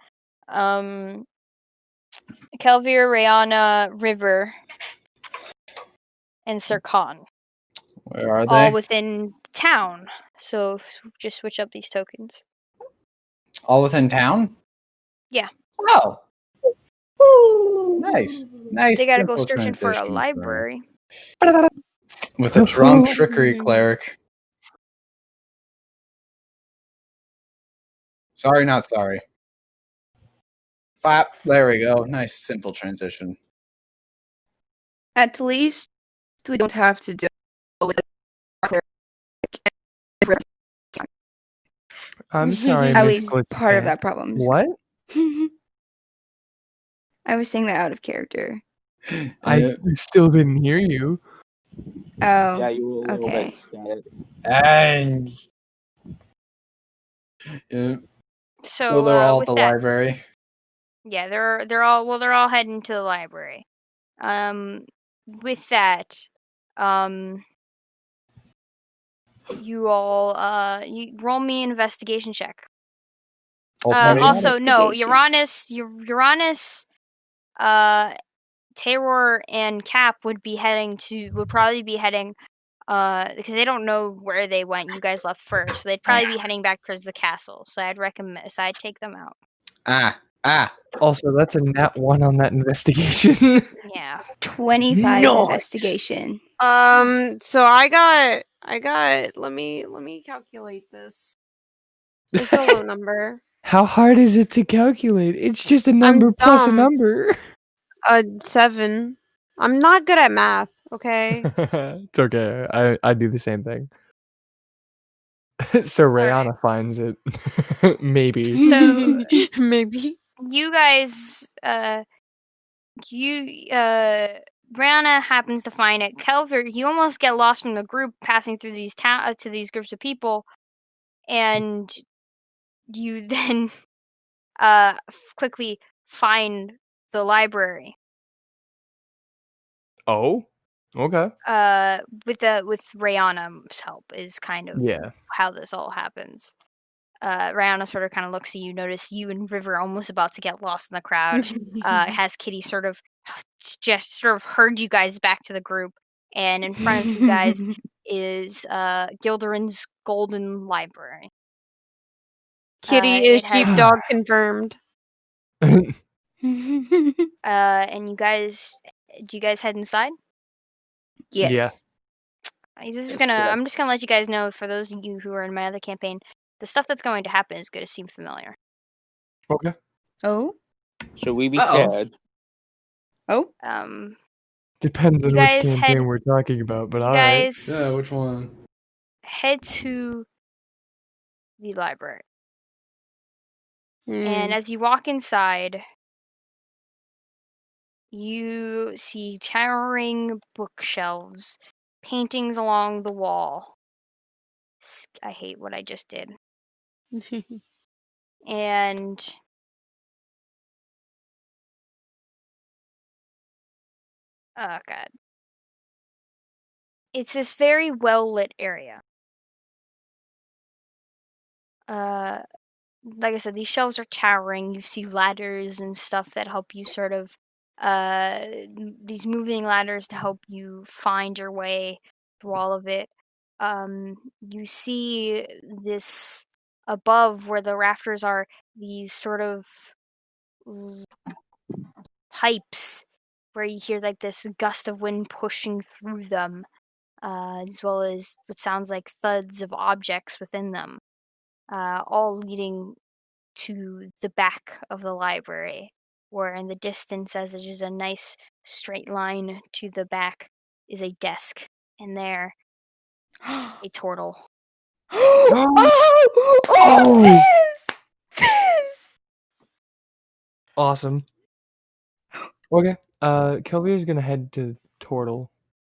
River, and Sir Khan. Where are they? All within town. So just switch up these tokens. All within town? Yeah. Oh. Nice. They gotta go simple searching for a transition, library. With a drunk trickery cleric. Sorry, not sorry. Flap. There we go. Nice, simple transition. At least we don't have to deal with I'm sorry. at Miss least part of Glitchpants. that problem. What? I was saying that out of character. I still didn't hear you. Oh, Yeah, you were a little okay. bit scattered. And Yeah. So they're all at with the that, library. yeah, they're all heading to the library. With that, you all you roll me an investigation check. Also, no, Investigation. Uranus, Terror, and Cap would probably be heading because they don't know where they went. You guys left first, so they'd probably be heading back towards the castle. So I'd take them out. Ah. Also, that's a nat 1 on that investigation. Yeah. 25 Nice. investigation. So I got. Let me calculate this. It's a low number. How hard is it to calculate? It's just a number plus a dumb. number. 7. I'm not good at math. Okay. It's okay. I do the same thing. So Rihanna finds it. Maybe. So Maybe. you guys, Brianna happens to find it. Kelver, you almost get lost from the group passing through these to these groups of people, and you then quickly find the library. Oh. Okay. With Rihanna's help is kind of Yeah. how this all happens. Rihanna sort of kind of looks at you, notice you and River almost about to get lost in the crowd. Has Kitty sort of just sort of herd you guys back to the group, and in front of you guys is Gildarin's golden library. Kitty is It has sheepdog confirmed. and you guys, do you guys head inside? Yes. I'm just Yeah. gonna let you guys know, for those of you who are in my other campaign, the stuff that's going to happen is going to seem familiar. Okay. Oh. Should we be Uh-oh. scared? Oh. Depends on You which guys campaign we're talking about, but You alright. guys Yeah, which one? head to the library. And as you walk inside, you see towering bookshelves, paintings along the wall. I hate what I just did. And oh god. It's this very well lit area. Like I said, these shelves are towering. You see ladders and stuff that help you sort of these moving ladders to help you find your way through all of it. You see this above where the rafters are, these sort of pipes where you hear like this gust of wind pushing through them, as well as what sounds like thuds of objects within them, all leading to the back of the library, where in the distance, as it is a nice straight line to the back, is a desk, and there a turtle. Oh, this! Awesome. Okay. Kelvier's gonna head to Tortle.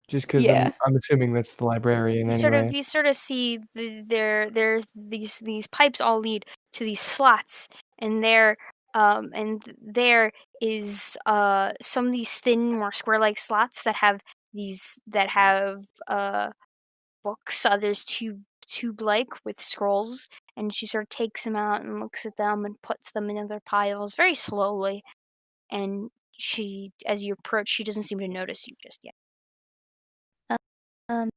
Just because Yeah. I'm assuming that's the librarian anyway. You sort of see there's these pipes all lead to these slots, and there is some of these thin, more square-like slots that have books, others tube-like with scrolls, and she sort of takes them out and looks at them and puts them in other piles very slowly, and as you approach, she doesn't seem to notice you just yet. Um.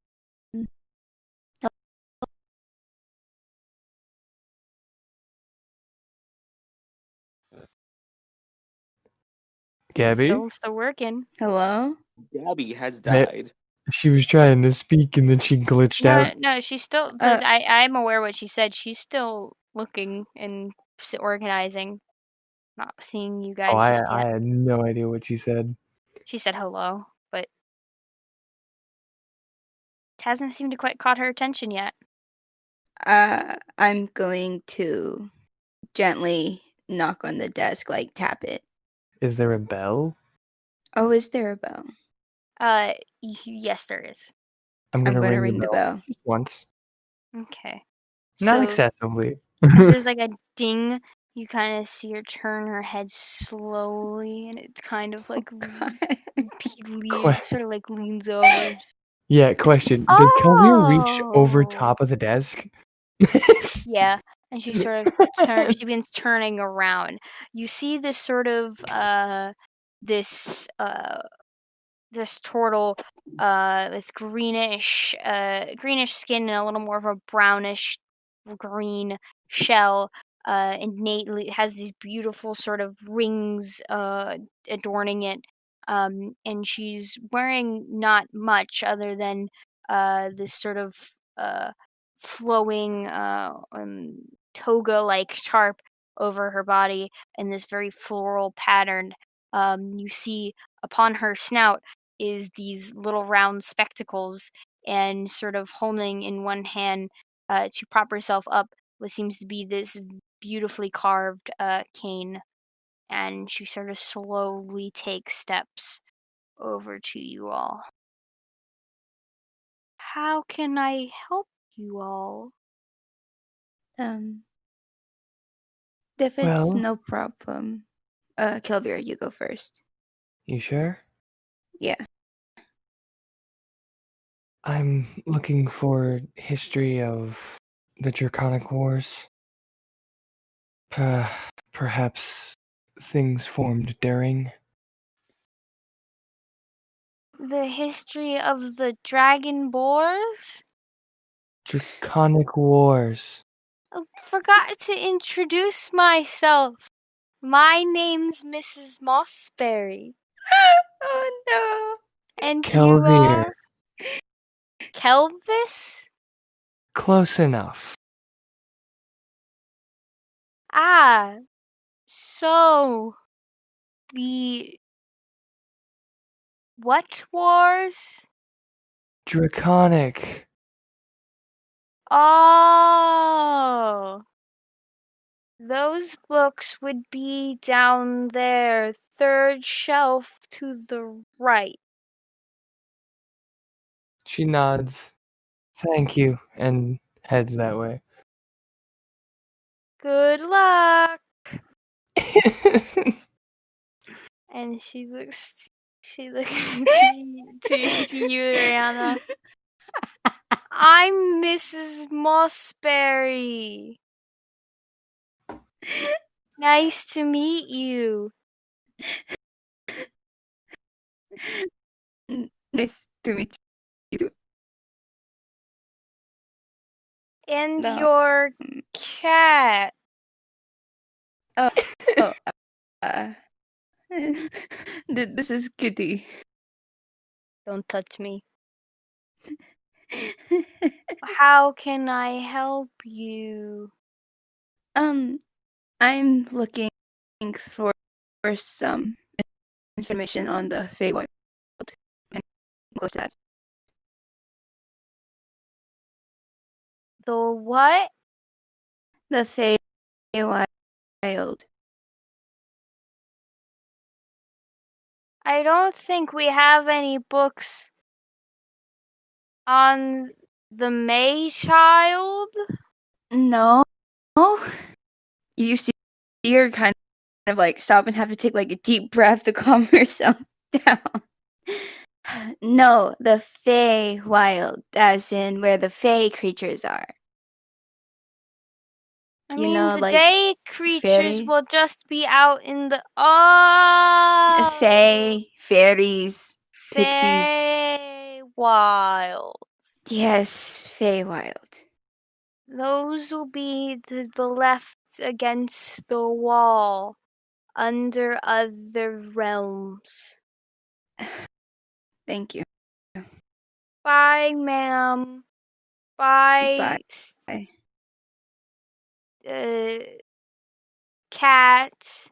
Gabby? Still working. Hello. Gabby has died. She was trying to speak and then she glitched out. No, she's still. I'm aware what she said. She's still looking and organizing, not seeing you guys Oh, just I yet. had no idea what she said. She said hello, but it hasn't seemed to quite caught her attention yet. I'm going to gently knock on the desk, like tap it. Is there a bell? Oh, is there a bell? Yes, there is. I'm gonna gonna ring ring the bell. just once. Okay. Not So excessively. As there's like a ding, you kind of see her turn her head slowly, and it kind of like sort of like leans over. Yeah, question. Does Kelvia reach over Oh, top of the desk? yeah. And she sort of she begins turning around. You see this sort of this this turtle with greenish skin and a little more of a brownish green shell, innately has these beautiful sort of rings adorning it, and she's wearing not much other than this sort of uh, flowing toga like tarp over her body in this very floral pattern. You see upon her snout is these little round spectacles, and sort of holding in one hand to prop herself up what seems to be this beautifully carved cane, and she sort of slowly takes steps over to you all. How can I help you all? If it's Well, no problem, Kelvir, you go first. you sure? Yeah. I'm looking for history of the Draconic Wars. Perhaps things formed during. The history of the Dragon Boars? Draconic Wars. I forgot to introduce myself. My name's Mrs. Mossberry. Oh And you Kelvir. are? Kelvis? Close enough. Ah, so the what wars? Draconic. Oh, those books would be down there, third shelf to the right. She nods. Thank you, and heads that way. Good luck. And she looks to you, Rihanna. I'm Mrs. Mossberry. Nice to meet you. Nice to meet you too. And No. your cat. Oh, uh, this is Kitty. Don't touch me. How can I help you? I'm looking for some information on the Feywild. And close to that. The what? The Feywild. I don't think we have any books on the May child. No. You see her kind of like stop and have to take like a deep breath to calm herself down. No, the Feywild, as in where the Fey creatures are. I You mean, know, the like day creatures fairy, will just be out in the oh fairies, pixies. Fey wilds. Yes, Feywild. Those will be the left against the wall under other realms. Thank you. Bye, ma'am. Bye, Bye. uh, cat.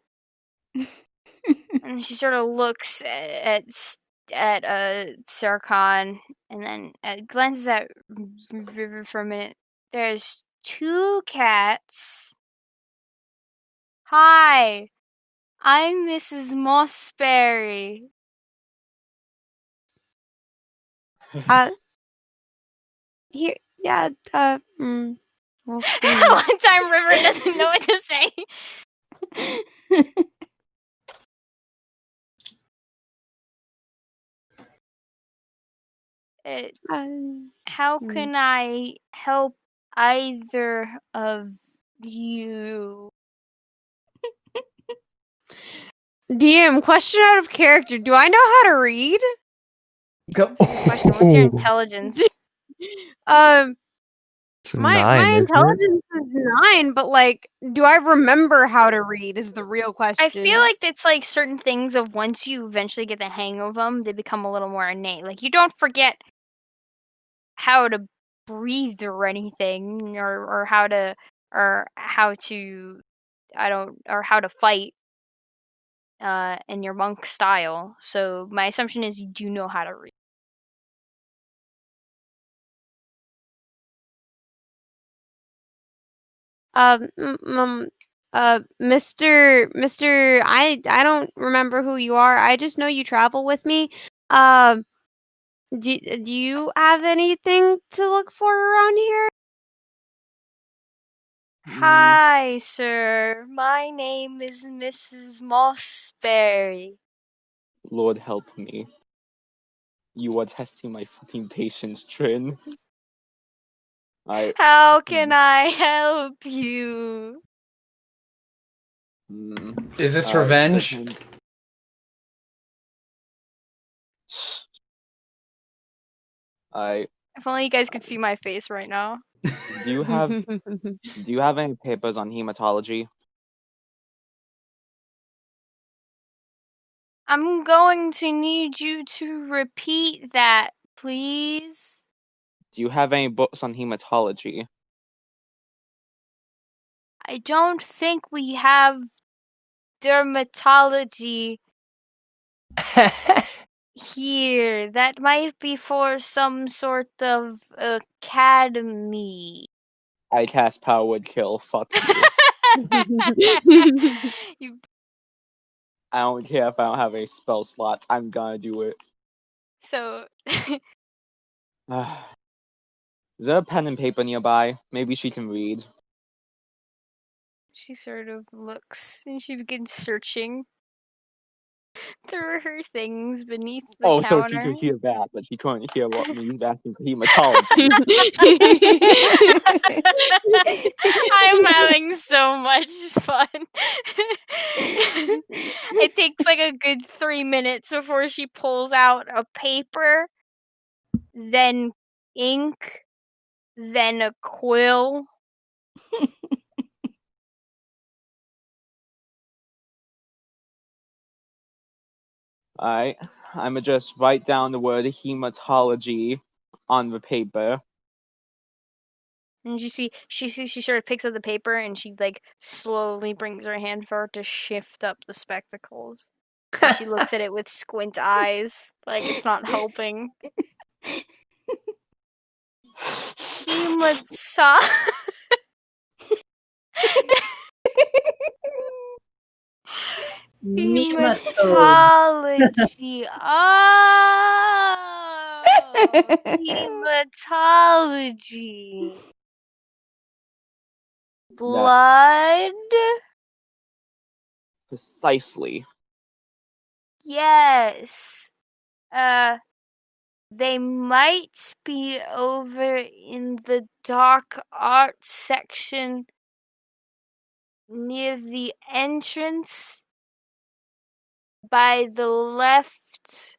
And she sort of looks at Sarkon, and then glances at River for a minute. There's two cats. Hi, I'm Mrs. Mossberry. Here, yeah. Well, One time River doesn't know what to say. How can I help either of you? DM, question out of character. Do I know how to read? Go. That's a good question. What's your intelligence? It's My 9, isn't it? intelligence is 9, but like, do I remember how to read? Is the real question. I feel like it's like certain things of once you eventually get the hang of them, they become a little more innate. Like you don't forget how to breathe or anything, or how to fight in your monk style. So my assumption is you do know how to read. Mr. I don't remember who you are. I just know you travel with me. Do you have anything to look for around here? Hi, sir. My name is Mrs. Mossberry. Lord help me. You are testing my fucking patience, Trin. How can I help you? Is this revenge? If only you guys could see my face right now. Do you have any papers on hematology? I'm going to need you to repeat that, please. Do you have any books on hematology? I don't think we have dermatology here. That might be for some sort of academy. I cast Power Word Kill. Fuck you. I don't care if I don't have any spell slots. I'm gonna do it. So, Is there a pen and paper nearby? Maybe she can read. she sort of looks and she begins searching through her things beneath the So she counter. could hear that, but she couldn't hear what me asking for hematology. I'm having so much fun. It takes like a good 3 minutes before she pulls out a paper, then ink, then a quill. Alright, I'ma just write down the word hematology on the paper. And you see, she sort of picks up the paper and she like slowly brings her hand forward to shift up the spectacles. And she looks at it with squint eyes, like it's not helping. Nematode. Hematology. Oh, hematology. Blood? Precisely. Yes. They might be over in the dark art section near the entrance by the left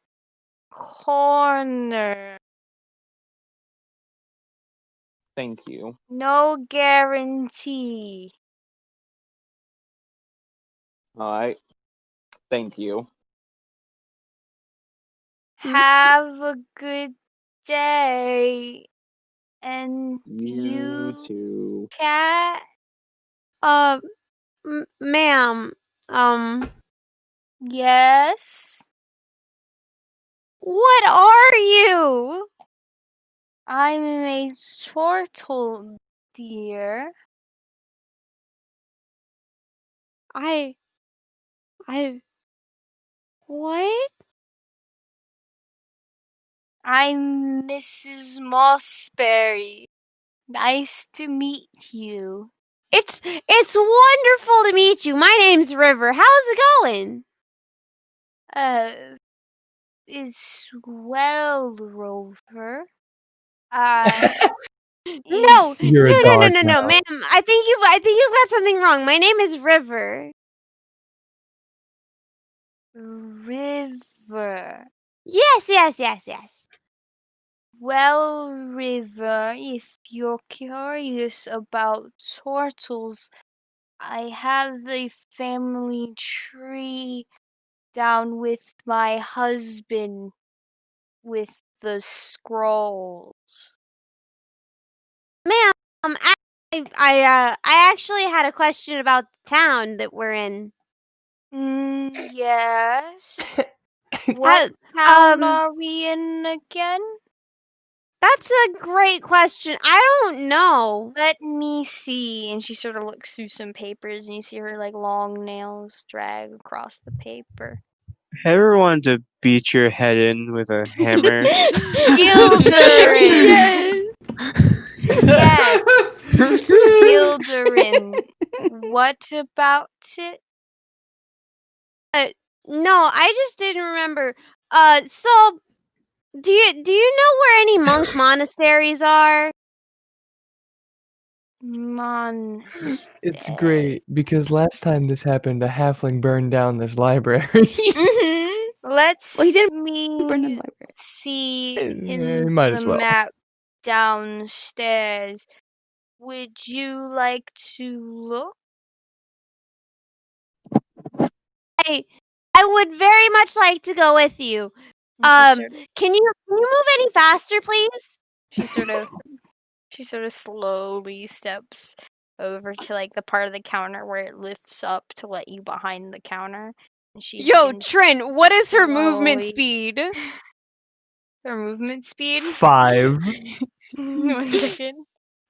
corner. Thank you. No guarantee. Alright. Thank you. Have a good day. And You too. cat? Ma'am, Yes? what are you? I'm a turtle, dear. What? I'm Mrs. Mossberry. Nice to meet you. It's wonderful to meet you. My name's River. How's it going? Is well, Rover. No, You're a no, no, no, dog no, no, now. ma'am. I think you've got something wrong. My name is River. River. Yes. Well, River, if you're curious about turtles, I have a family tree down with my husband with the scrolls. Ma'am, I actually had a question about the town that we're in. Yes. What town are we in again? That's a great question. I don't know. Let me see. And she sort of looks through some papers, and you see her like long nails drag across the paper. Ever wanted to beat your head in with a hammer? Gilderin. Yes. Gilderin. What about it? No, I just didn't remember. So do you know where any monk monasteries are? It's great because last time this happened, a halfling burned down this library. Let's Well, he didn't burn the me library. see You in might the as well. map downstairs. Would you like to look? I would very much like to go with you. Can you move any faster, please? She sort of slowly steps over to like the part of the counter where it lifts up to let you behind the counter. And she Yo, begins Trin, what is her movement slowly- speed? Her movement speed? 5. 1 second.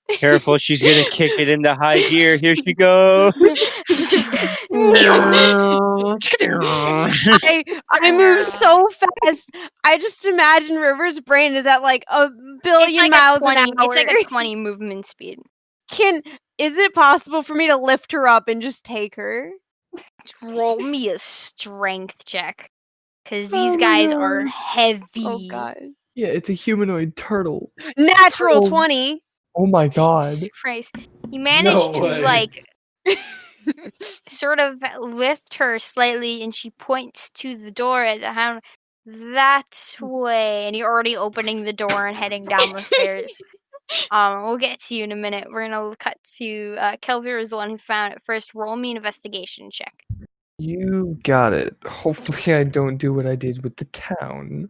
Careful, she's gonna kick it into high gear. Here she goes. Just I move so fast. I just imagine River's brain is at like a billion miles an hour. It's like a 20 movement speed. Is it possible for me to lift her up and just take her? Roll me a strength check. Because these guys are heavy. Oh god. Yeah, it's a humanoid turtle. Natural Turtle. 20. Oh my god. Jesus Christ. You managed to like sort of lift her slightly, and she points to the door at the house. That way. And you're already opening the door and heading down the stairs. We'll get to you in a minute. We're gonna cut to Kelvir is the one who found it first. Roll me an investigation check. You got it. Hopefully I don't do what I did with the town.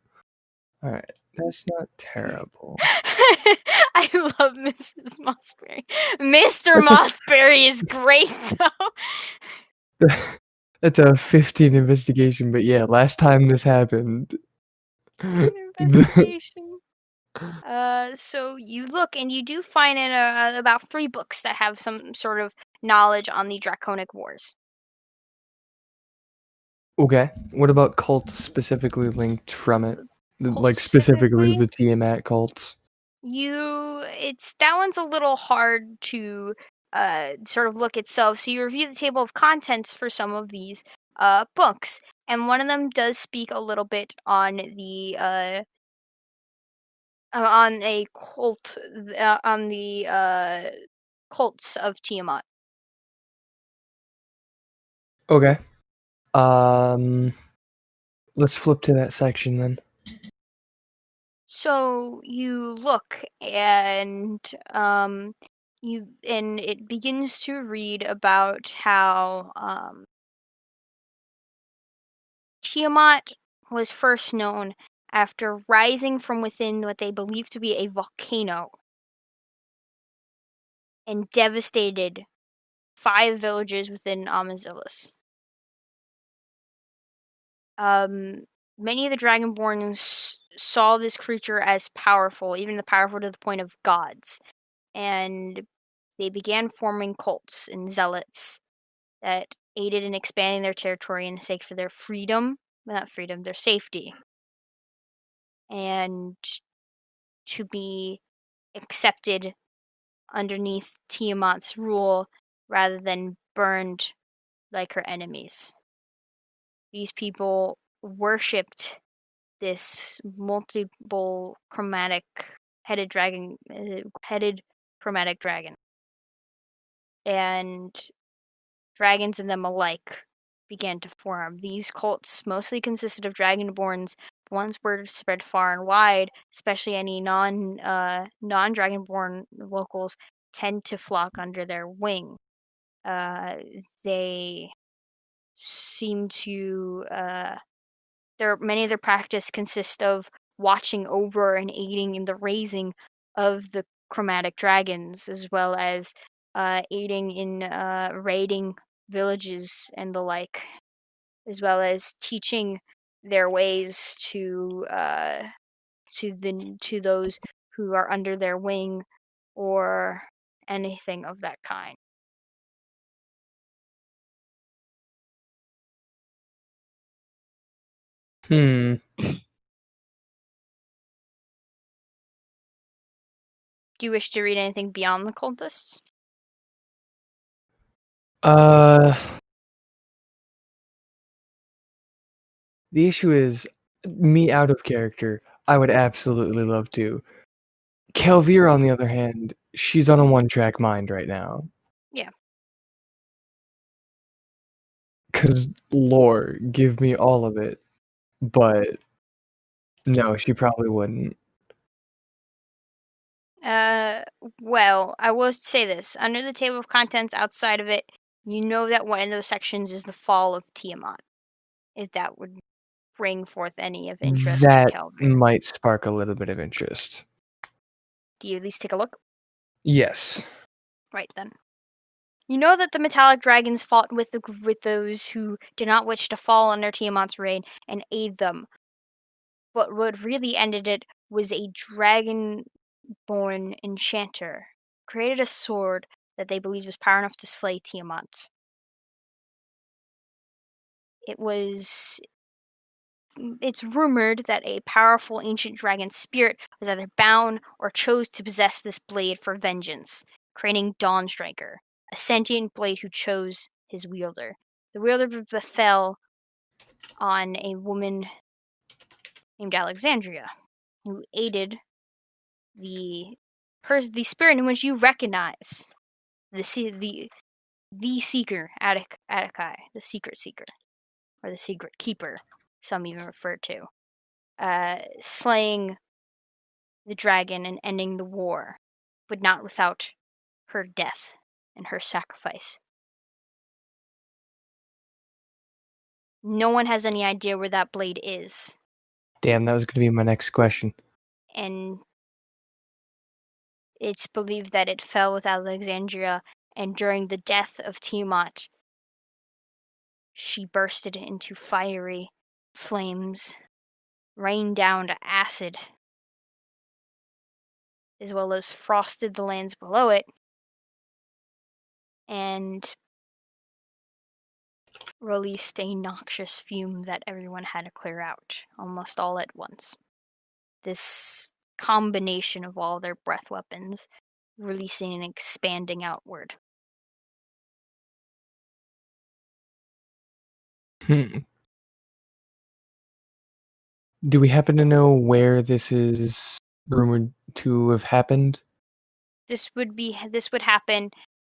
Alright, that's not terrible. I love Mrs. Mossberry. Mr. Mossberry is great though. That's a 15 investigation, but yeah, last time this happened. Investigation. So you look and you do find in about 3 books that have some sort of knowledge on the Draconic Wars. Okay, what about cults specifically linked from it? Cults Like specifically specifically? the Tiamat cults. That one's a little hard to sort of look itself. So you review the table of contents for some of these books, and one of them does speak a little bit on the on a cult on the cults of Tiamat. Okay. Let's flip to that section then. So you look and it begins to read about how Tiamat was first known after rising from within what they believe to be a volcano and devastated 5 villages within Amazilis. Many of the Dragonborns saw this creature as powerful, even powerful to the point of gods, and they began forming cults and zealots that aided in expanding their territory in the sake for their freedom, not freedom, their safety, and to be accepted underneath Tiamat's rule rather than burned like her enemies. These people worshipped this multiple chromatic headed chromatic dragon, and dragons and them alike began to form. These cults mostly consisted of dragonborns. Once word spread far and wide, especially any non-dragonborn locals tend to flock under their wing. They seem to many of their practice consist of watching over and aiding in the raising of the chromatic dragons, as well as aiding in raiding villages and the like, as well as teaching their ways to those who are under their wing or anything of that kind. Hmm. Do you wish to read anything beyond the cultists? The issue is, me out of character, I would absolutely love to. Kelvira, on the other hand, she's on a one-track mind right now. Yeah. Because lore, give me all of it. But no, she probably wouldn't. Well, I will say this. Under the table of contents, outside of it, you know that one of those sections is the fall of Tiamat. If that would bring forth any of interest to That Kelvin. might spark a little bit of interest. Do you at least take a look? Yes. Right then. You know that the metallic dragons fought with those who did not wish to fall under Tiamat's reign and aid them. But what really ended it was a dragon-born enchanter created a sword that they believed was power enough to slay Tiamat. It's rumored that a powerful ancient dragon spirit was either bound or chose to possess this blade for vengeance, creating Dawnstriker, a sentient blade who chose his wielder. The wielder befell on a woman named Alexandria, who aided the spirit in which you recognize the seeker, Attikai, the secret seeker, or the secret keeper, some even refer to, slaying the dragon and ending the war, but not without her death and her sacrifice. No one has any idea where that blade is, Damn, that was going to be my next question. and it's believed that it fell with Alexandria, and during the death of Tiamat, she bursted into fiery flames, rained down acid, as well as frosted the lands below it, and released a noxious fume that everyone had to clear out, almost all at once. This combination of all their breath weapons releasing and expanding outward. Do we happen to know where this is rumored to have happened? This would happen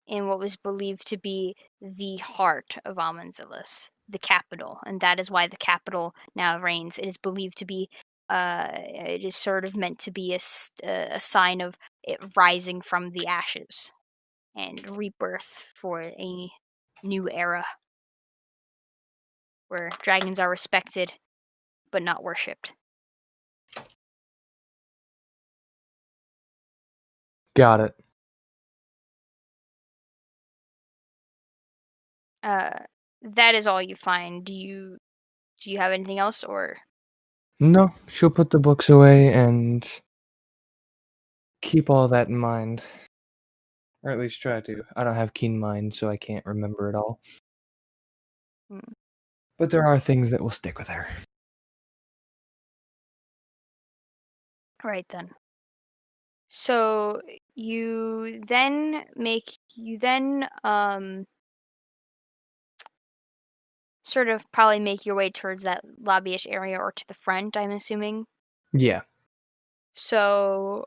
in what was believed to be the heart of Amanzilis, the capital, and that is why the capital now reigns. It is believed to be, it is sort of meant to be a sign of it rising from the ashes and rebirth for a new era where dragons are respected but not worshipped. Got it. That is all you find. Do you have anything else, or? No, she'll put the books away and keep all that in mind. Or at least try to. I don't have keen mind, so I can't remember it all. But there are things that will stick with her. Right then. So You then sort of probably make your way towards that lobbyish area or to the front, I'm assuming. Yeah. So,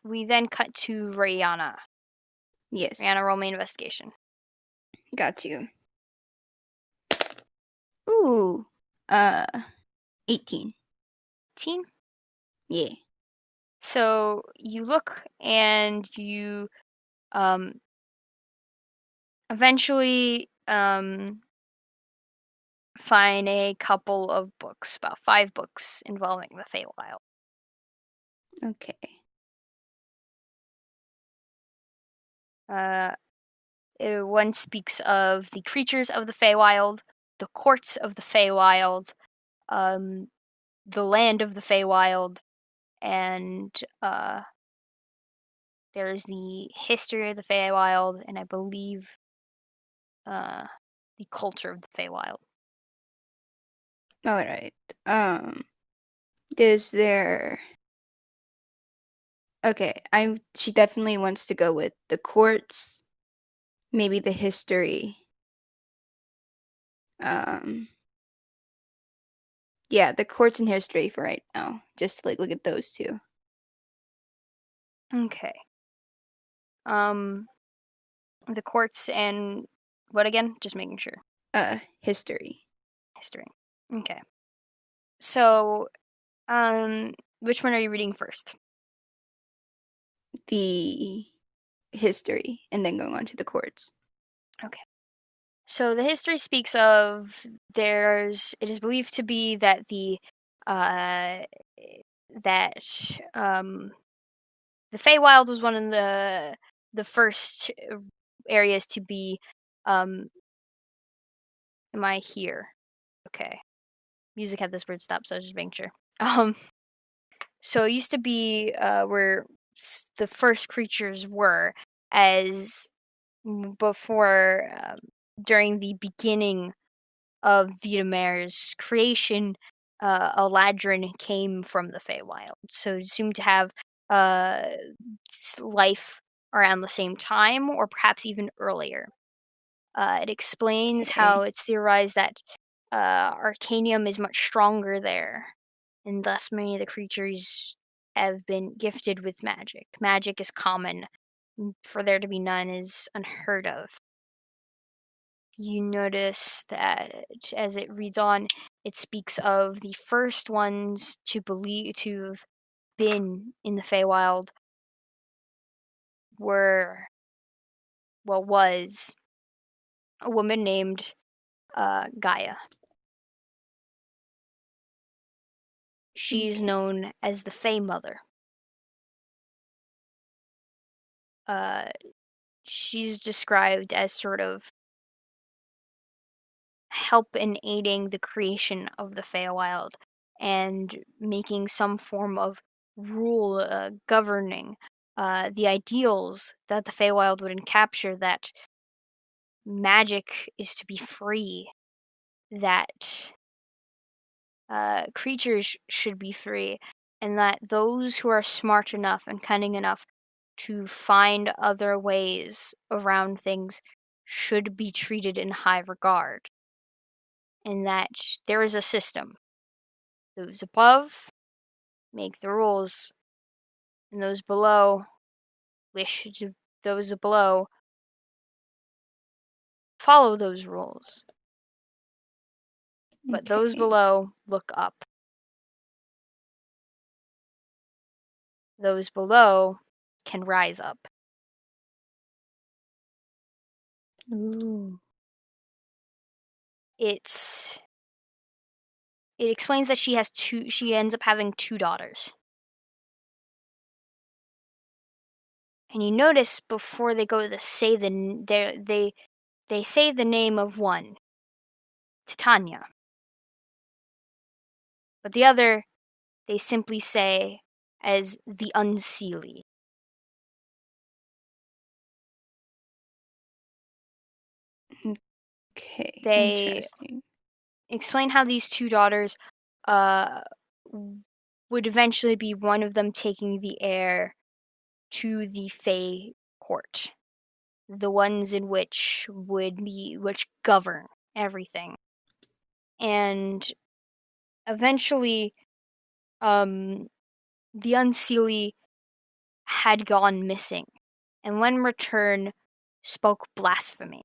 we then cut to Rihanna. Yes. Rihanna, roll me investigation. Got you. Ooh. 18. 18? Yeah. So you look and you eventually find a couple of books, about 5 books involving the Feywild. Okay. One speaks of the creatures of the Feywild, the courts of the Feywild, the land of the Feywild, and there's the history of the Feywild, and I believe the culture of the Feywild. All right. Is there? Okay, she definitely wants to go with the courts, maybe the history. Yeah, the courts and history for right now. Just like look at those two. Okay. The courts and what again? Just making sure. History. History. Okay. So, which one are you reading first? The history, and then going on to the courts. Okay. So the history speaks of it is believed to be that the Feywild was one of the first areas to be am I here? Okay. Music had this weird stop, so I was just making sure. So it used to be where the first creatures were, as before during the beginning of Vitamare's creation, Eladrin came from the Feywild, so assumed to have life around the same time, or perhaps even earlier. It explains how Okay. it's theorized that Arcanium is much stronger there, and thus many of the creatures have been gifted with magic. Magic is common. For there to be none is unheard of. You notice that as it reads on, it speaks of the first ones to have been in the Feywild was a woman named Gaia. She's Okay. known as the Fey Mother. She's described as sort of help in aiding the creation of the Feywild and making some form of rule governing the ideals that the Feywild would encapture, that magic is to be free, that creatures should be free, and that those who are smart enough and cunning enough to find other ways around things should be treated in high regard. And that there is a system. Those above make the rules, and those below those below follow those rules. But those Okay. below look up. Those below can rise up. Ooh. It explains that she ends up having 2 daughters. And you notice before they go to say they say the name of one, Titania. But the other they simply say as the Unseelie. Okay. They Interesting. explain how these 2 daughters would eventually be one of them taking the heir to the Fey court, the ones in which govern everything. And eventually, the Unseelie had gone missing, and when returned, spoke blasphemy,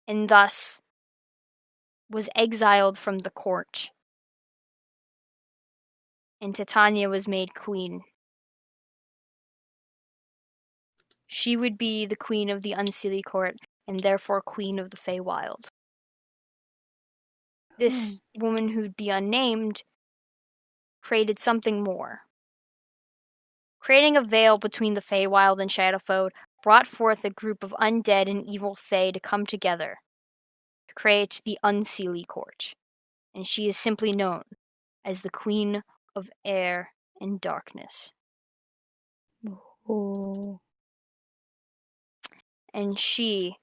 and thus was exiled from the court, and Titania was made queen. She would be the queen of the Unseelie court, and therefore queen of the Feywild. This woman who'd be unnamed created something more. Creating a veil between the Feywild and Shadowfolk brought forth a group of undead and evil Fey to come together to create the Unseelie court, and she is simply known as the Queen of Air and Darkness. Oh. And she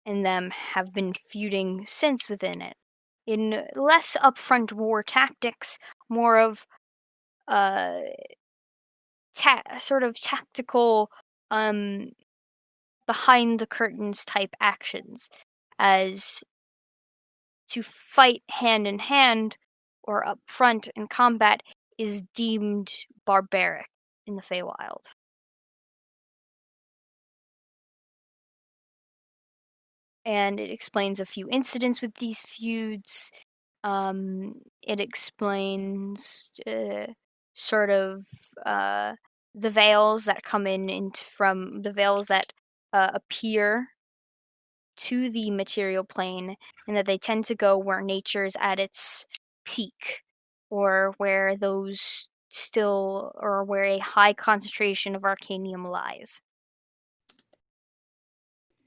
and them have been feuding since within it, in less upfront war tactics, more of sort of tactical, behind the curtains type actions, as to fight hand in hand or up front in combat is deemed barbaric in the Feywild. And it explains a few incidents with these feuds. It explains sort of the veils that come from the veils that appear to the material plane, and that they tend to go where nature's at its peak, or where where a high concentration of arcanium lies.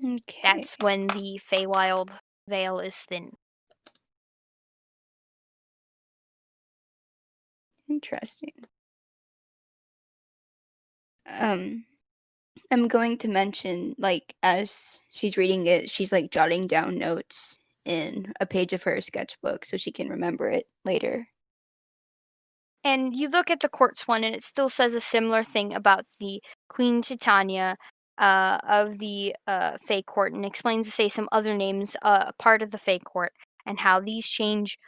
Okay. That's when the Feywild veil is thin. Interesting. I'm going to mention, like, as she's reading it, she's like jotting down notes in a page of her sketchbook so she can remember it later. And you look at the courts one, and it still says a similar thing about the Queen Titania of the Fey Court, and explains to say some other names part of the Fey Court, and how these change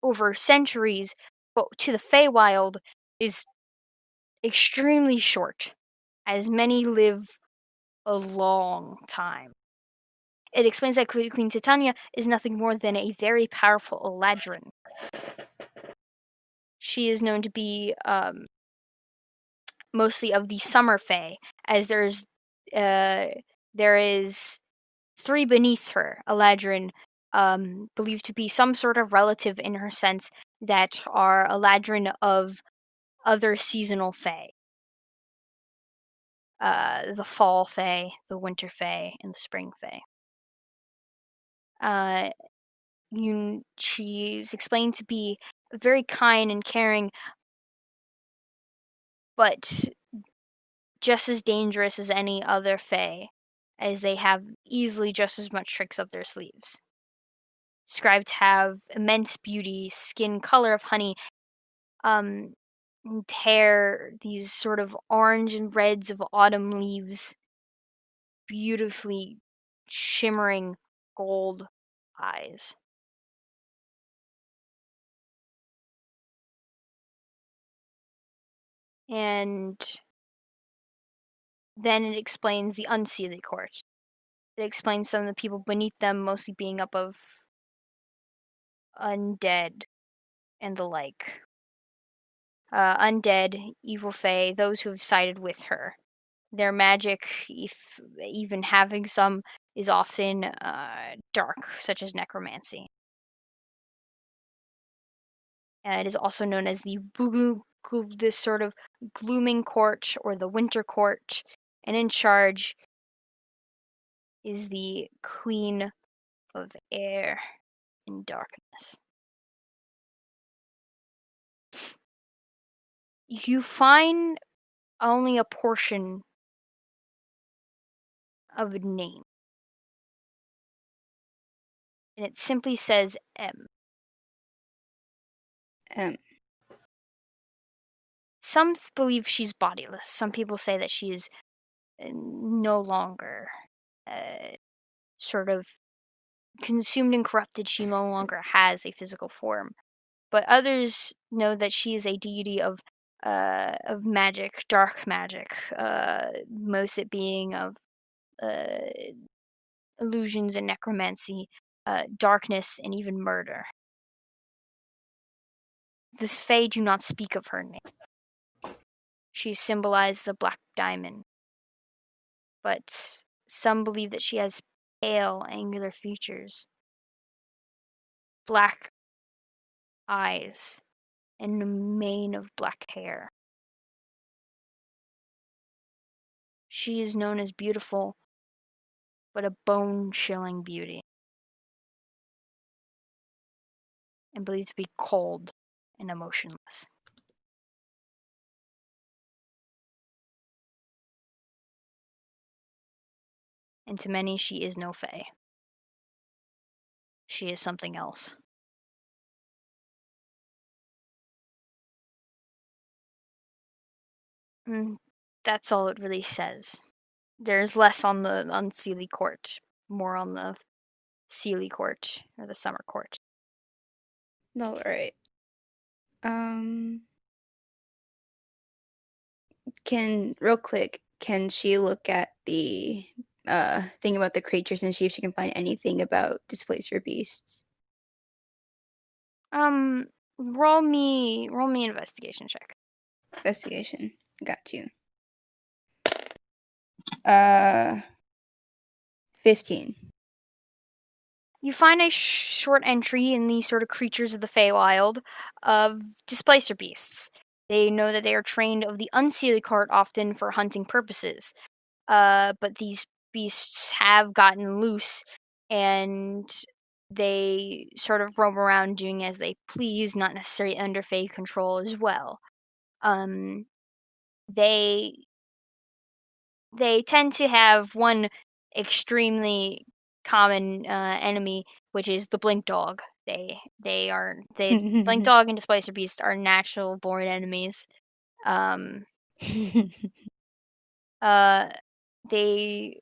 over centuries, but to the Feywild is extremely short, as many live a long time. It explains that Queen Titania is nothing more than a very powerful Eladrin. She is known to be mostly of the Summer Fae, as there is 3 beneath her, Eladrin, believed to be some sort of relative in her sense, that are Eladrin of other seasonal Fae. The Fall Fae, the Winter Fae, and the Spring Fae. She's explained to be very kind and caring, but just as dangerous as any other Fae, as they have easily just as much tricks up their sleeves. Described to have immense beauty, skin color of honey, and hair, these sort of orange and reds of autumn leaves, beautifully shimmering gold eyes. And then it explains the Unseelie court. It explains some of the people beneath them, mostly being up of undead and the like. Undead, evil fae, those who have sided with her. Their magic, if even having some, is often dark, such as necromancy. It is also known as this sort of glooming court, or the winter court, and in charge is the Queen of Air and Darkness. You find only a portion of a name. and it simply says M. Some believe she's bodiless. Some people say that she is no longer sort of consumed and corrupted. She no longer has a physical form. But others know that she is a deity of magic, dark magic, most it being of illusions and necromancy, darkness, and even murder. The Fae do not speak of her name. She symbolizes a black diamond, but some believe that she has pale, angular features, black eyes, and a mane of black hair. She is known as beautiful, but a bone-chilling beauty, and believed to be cold and emotionless. And to many, she is no Fae. She is something else. And that's all it really says. There's less on the Sealy Court, more on the Sealy Court or the Summer Court. All right. Real quick, can she look at the thing about the creatures and see if she can find anything about displacer beasts? Roll me investigation check. Investigation. Got you. 15. You find a short entry in these sort of creatures of the Feywild of displacer beasts. They know that they are trained of the unseelie court often for hunting purposes. But these beasts have gotten loose and they sort of roam around doing as they please, not necessarily under Fey control as well. They tend to have one extremely common enemy, which is the blink dog. Blink dog and displacer beast are natural born enemies. They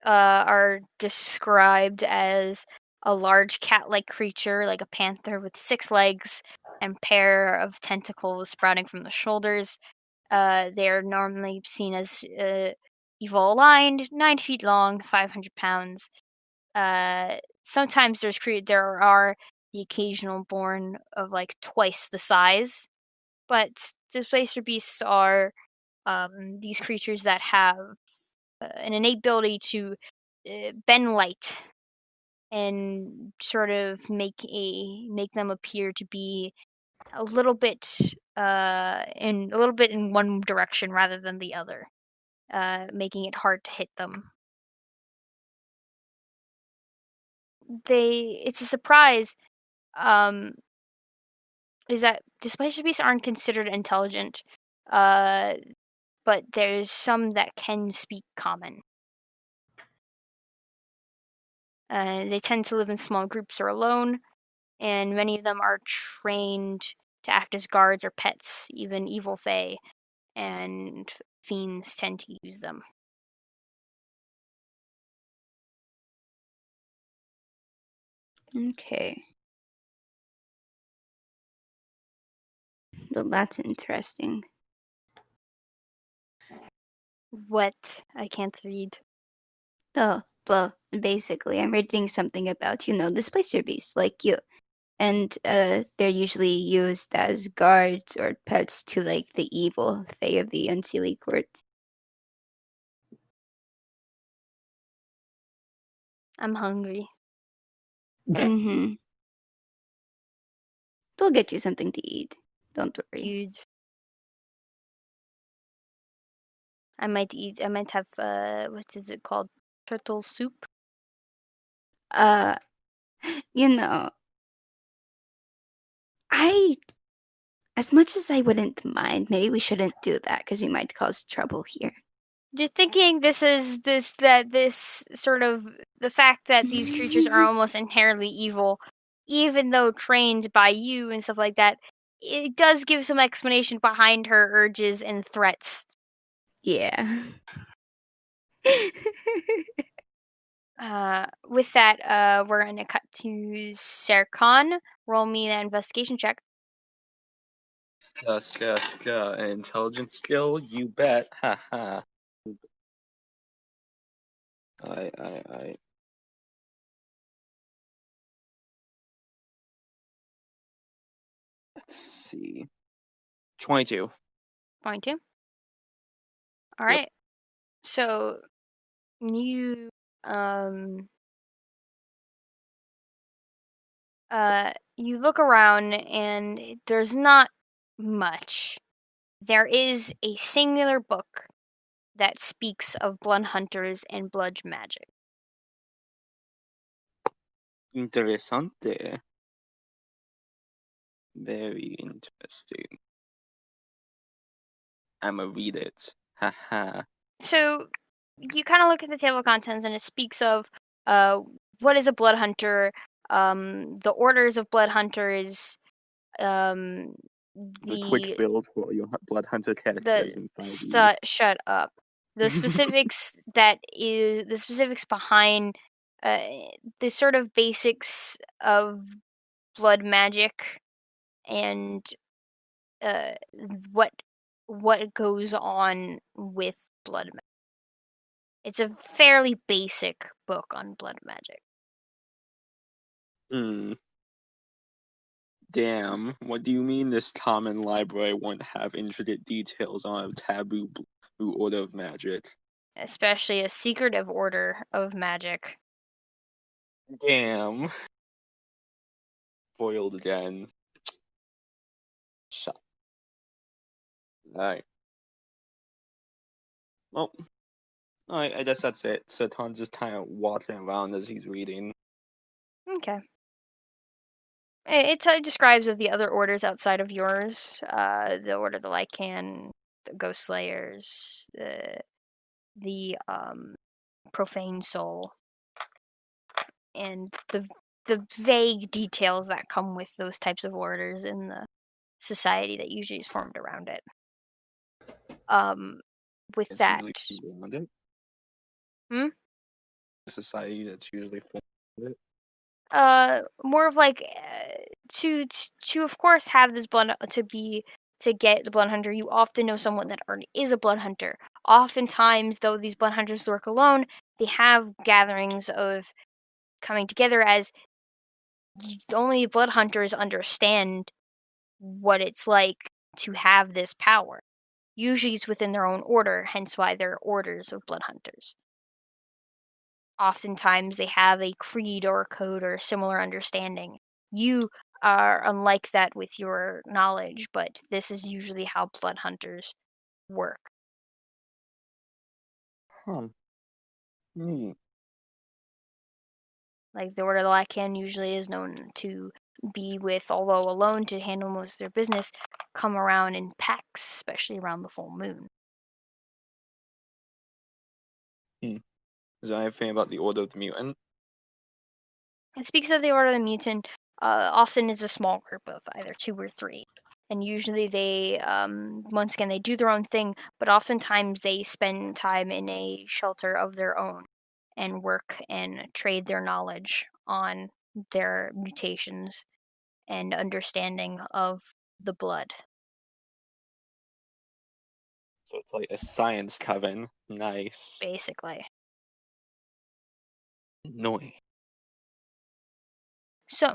are described as a large cat-like creature, like a panther with 6 legs and pair of tentacles sprouting from the shoulders. They are normally seen as evil aligned, 9 feet long, 500 pounds. Sometimes there are the occasional born of like twice the size, but displacer beasts are these creatures that have an innate ability to bend light and sort of make them appear to be a little bit in one direction rather than the other, making it hard to hit them. It's a surprise is that displacer beasts aren't considered intelligent, but there's some that can speak common. They tend to live in small groups or alone, and many of them are trained to act as guards or pets. Even evil fae and fiends tend to use them. Okay. Well, that's interesting. What? I can't read. Oh, well, basically, I'm reading something about, displacer beasts like you. And they're usually used as guards or pets to, like, the evil Fae of the Unseelie Court. I'm hungry. Mm-hmm. We'll get you something to eat. Don't worry. Huge. I might have what is it called? Turtle soup. Uh, you know, as much as I wouldn't mind, maybe we shouldn't do that because we might cause trouble here. You're thinking this sort of the fact that these creatures are almost inherently evil, even though trained by you and stuff like that. It does give some explanation behind her urges and threats. Yeah. With that, we're gonna cut to Serkan. Roll me that investigation check. An intelligence skill, you bet. Ha ha. I. Let's see. 22. 22. All Yep. right. So you you look around and there's not much. There is a singular book that speaks of blood hunters and blood magic. Interessante. Very interesting. I'ma read it. Haha. So you kind of look at the table of contents and it speaks of what is a blood hunter, the orders of blood hunters, um, The quick the build for your blood hunter characters in 5e. shut up. The specifics the specifics behind uh, the sort of basics of blood magic and uh, what goes on with blood magic. It's a fairly basic book on blood magic. Hmm. Damn, what do you mean this common library won't have intricate details on a taboo blue order of magic? Especially a secretive order of magic. Damn. Foiled again. Shut. Alright. Well, alright, I guess that's it. Satan's just kind of walking around as he's reading. Okay. It describes of the other orders outside of yours. The Order of the Lycan, the Ghost Slayers, the Profane Soul, and the vague details that come with those types of orders in the society that usually is formed around it. With It's that, usually formed around it. Hmm? The society that's usually formed around it. more of like to of course have this blood to get the blood hunter. You often know someone that already is a blood hunter. Oftentimes, though, these blood hunters work alone. They have gatherings of coming together as only blood hunters understand what it's like to have this power. Usually, it's within their own order, hence why they're orders of blood hunters. Oftentimes, they have a creed or a code or a similar understanding. You are unlike that with your knowledge, but this is usually how blood hunters work. Huh. Neat. Like the Order of the Lycan usually is known to be with, although alone to handle most of their business, come around in packs, especially around the full moon. Is there anything about the Order of the Mutant? It speaks of the Order of the Mutant. Often is a small group of either 2 or 3, and usually they, once again, they do their own thing, but oftentimes they spend time in a shelter of their own and work and trade their knowledge on their mutations and understanding of the blood. So it's like a science coven. Nice. Basically. Noi. So,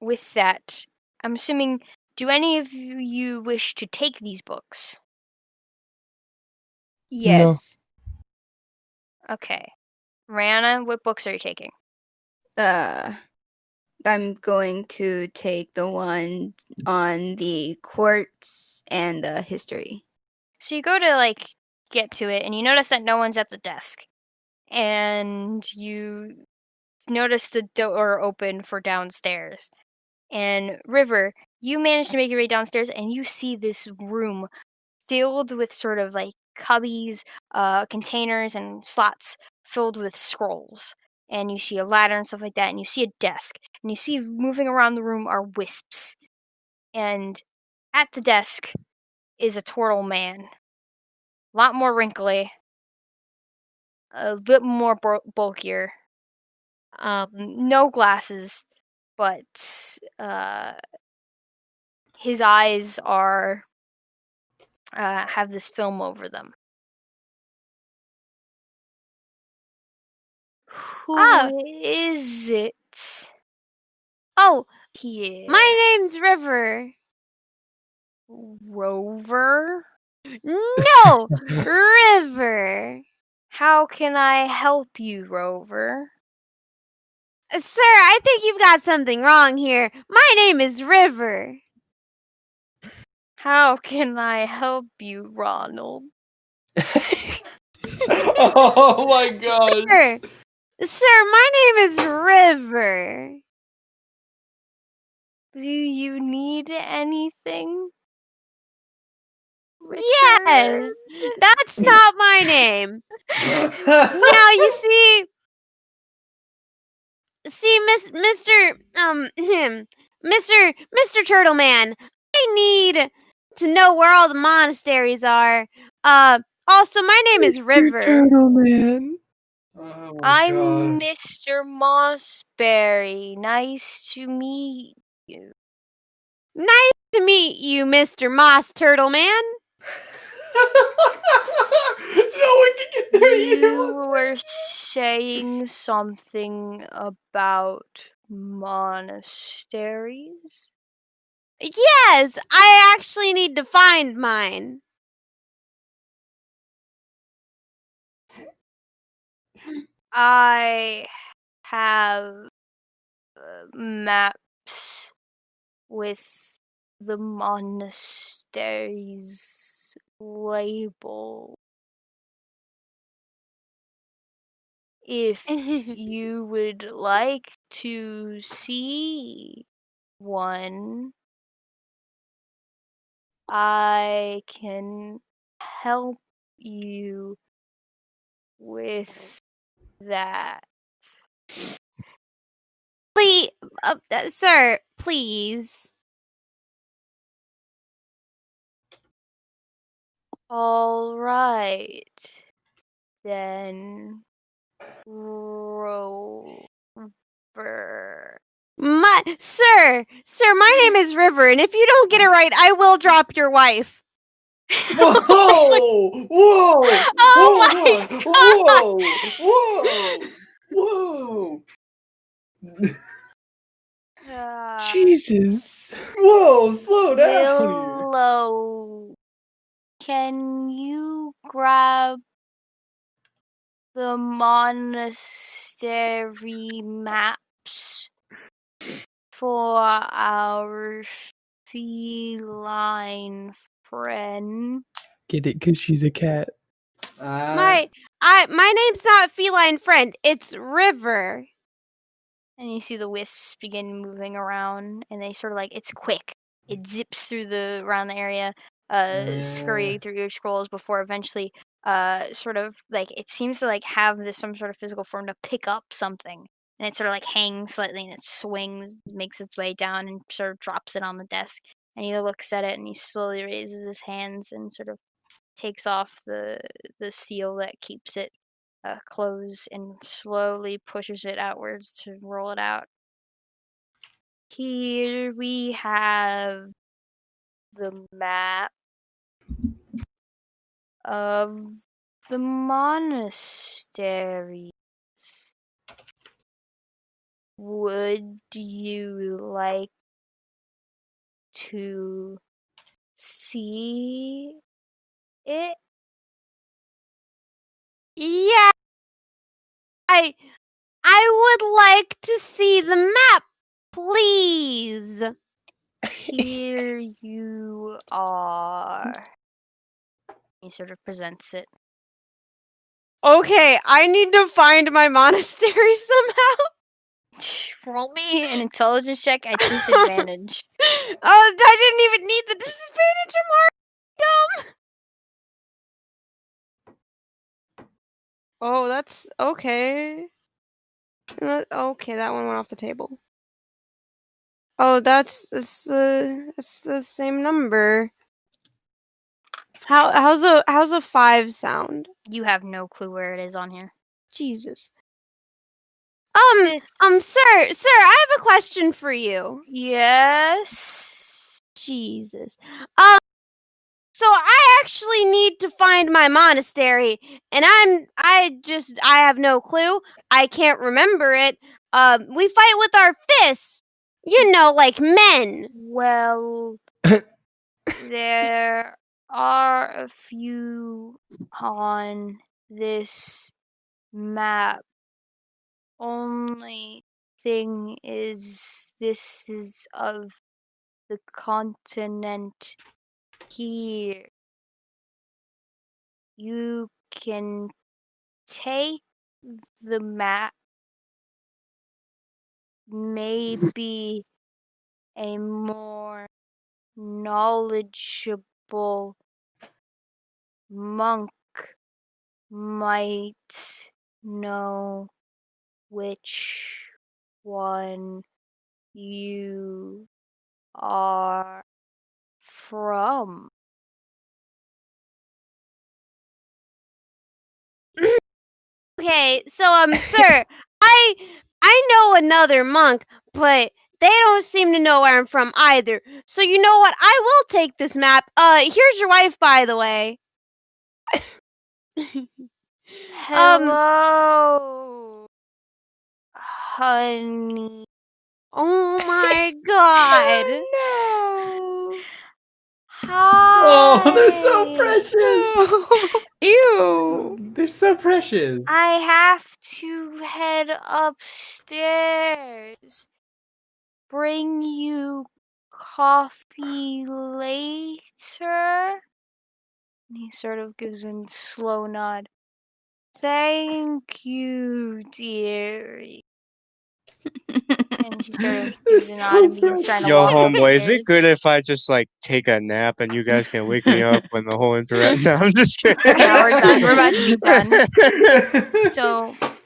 with that, I'm assuming, do any of you wish to take these books? Yes. Okay. Rihanna, what books are you taking? I'm going to take the one on the courts and the history. So you go to, get to it, and you notice that no one's at the desk. And you notice the door open for downstairs. And River, you manage to make your way downstairs, and you see this room filled with sort of like cubbies, containers, and slots filled with scrolls. And you see a ladder and stuff like that, and you see a desk, and you see moving around the room are wisps. And at the desk is a turtle man. A lot more wrinkly, a bit more bulkier. No glasses, but his eyes are have this film over them. Who is it Oh, here? my name's River. Rover? No, River. How can I help you, Rover? Sir, I think you've got something wrong here. My name is River. How can I help you, Ronald? Oh my god. Sir, my name is River. Do you need anything? Yes, that's not my name. Now you Mr. Turtle Man, I need to know where all the monasteries are. Also, my name is River. Turtle Man. Oh my I'm god. Mr. Mossberry. Nice to meet you. Nice to meet you, Mr. Moss Turtle Man. No one can get their You were saying something about monasteries? Yes, I actually need to find mine. I have maps with the monasteries label. If you would like to see one, I can help you with that. Please, sir, please. All right, then, Rover. Sir, my name is River, and if you don't get it right, I will drop your wife. Whoa! Whoa! Oh Hold my on! God! Whoa! Jesus. Whoa! Slow down here! Willow, can you grab the monastery maps for our feline friend? Get it? Because she's a cat. My name's not feline friend. It's River. And you see the wisps begin moving around, and they sort of like, it's quick. It zips through around the area, scurrying through ear scrolls before eventually, sort of like, it seems to like have some sort of physical form to pick up something. And it sort of like hangs slightly, and it swings, makes its way down, and sort of drops it on the desk. And he looks at it, and he slowly raises his hands and sort of takes off the seal that keeps it closed and slowly pushes it outwards to roll it out. Here we have the map of the monasteries. Would you like to see it? Yeah, I would like to see the map, please. Here you are. He sort of presents it. Okay, I need to find my monastery somehow. Roll me an intelligence check at disadvantage. Oh, I didn't even need the disadvantage. I'm already dumb. Oh, that's okay. Okay, that one went off the table. Oh, it's the same number. How's a 5 sound? You have no clue where it is on here. Jesus. This. Sir, I have a question for you. Yes. Jesus. So I actually need to find my monastery, and I have no clue. I can't remember it. We fight with our fists. You know, like men. Well, there are a few on this map. Only thing is, this is of the continent here. You can take the map. Maybe a more knowledgeable monk might know which one you are from. Okay, so sir, I know another monk, but they don't seem to know where I'm from either. So you know what? I will take this map. Here's your wife, by the way. Hello, honey. Oh my god. No. Hi. Oh, they're so precious. No. Ew. They're so precious. I have to head upstairs. Bring you coffee later? And he sort of gives a slow nod. Thank you, dearie. And she sort of They're gives a nod and so begins trying to Yo, walk precious. homeboy, is upstairs. it good if I just like take a nap and you guys can wake me up when the whole interact? No, I'm just kidding. Now we're done. We're about to be done. So Come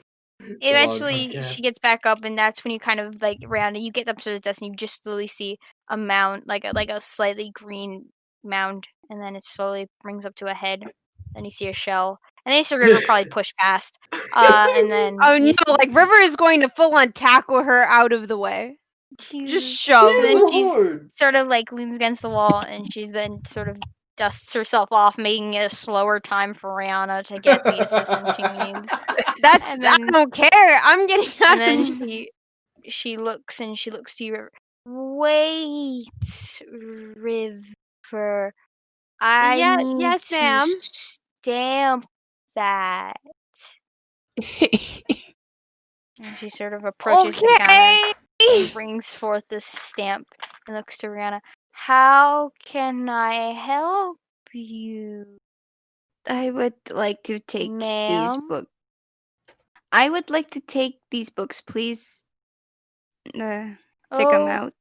eventually on, she gets back up, and that's when you kind of like round and you get up to the desk and you just slowly see a mound, like a slightly green mound, and then it slowly brings up to a head. Then you see a shell, and then you see River probably push past. And then Oh you no, like River is going to full on tackle her out of the way. Just shove. then so she's hard. sort of like leans against the wall, and she's then sort of dusts herself off, making it a slower time for Rihanna to get the assistance she needs. And I then don't care. I'm getting and out then of she looks to you, River. Wait, River. I need yes, to ma'am. stamp that. And she sort of approaches the counter and brings forth the stamp and looks to Rihanna. How can I help you, I would like to take these ma'am? books. I would like to take these books, please. Check them out.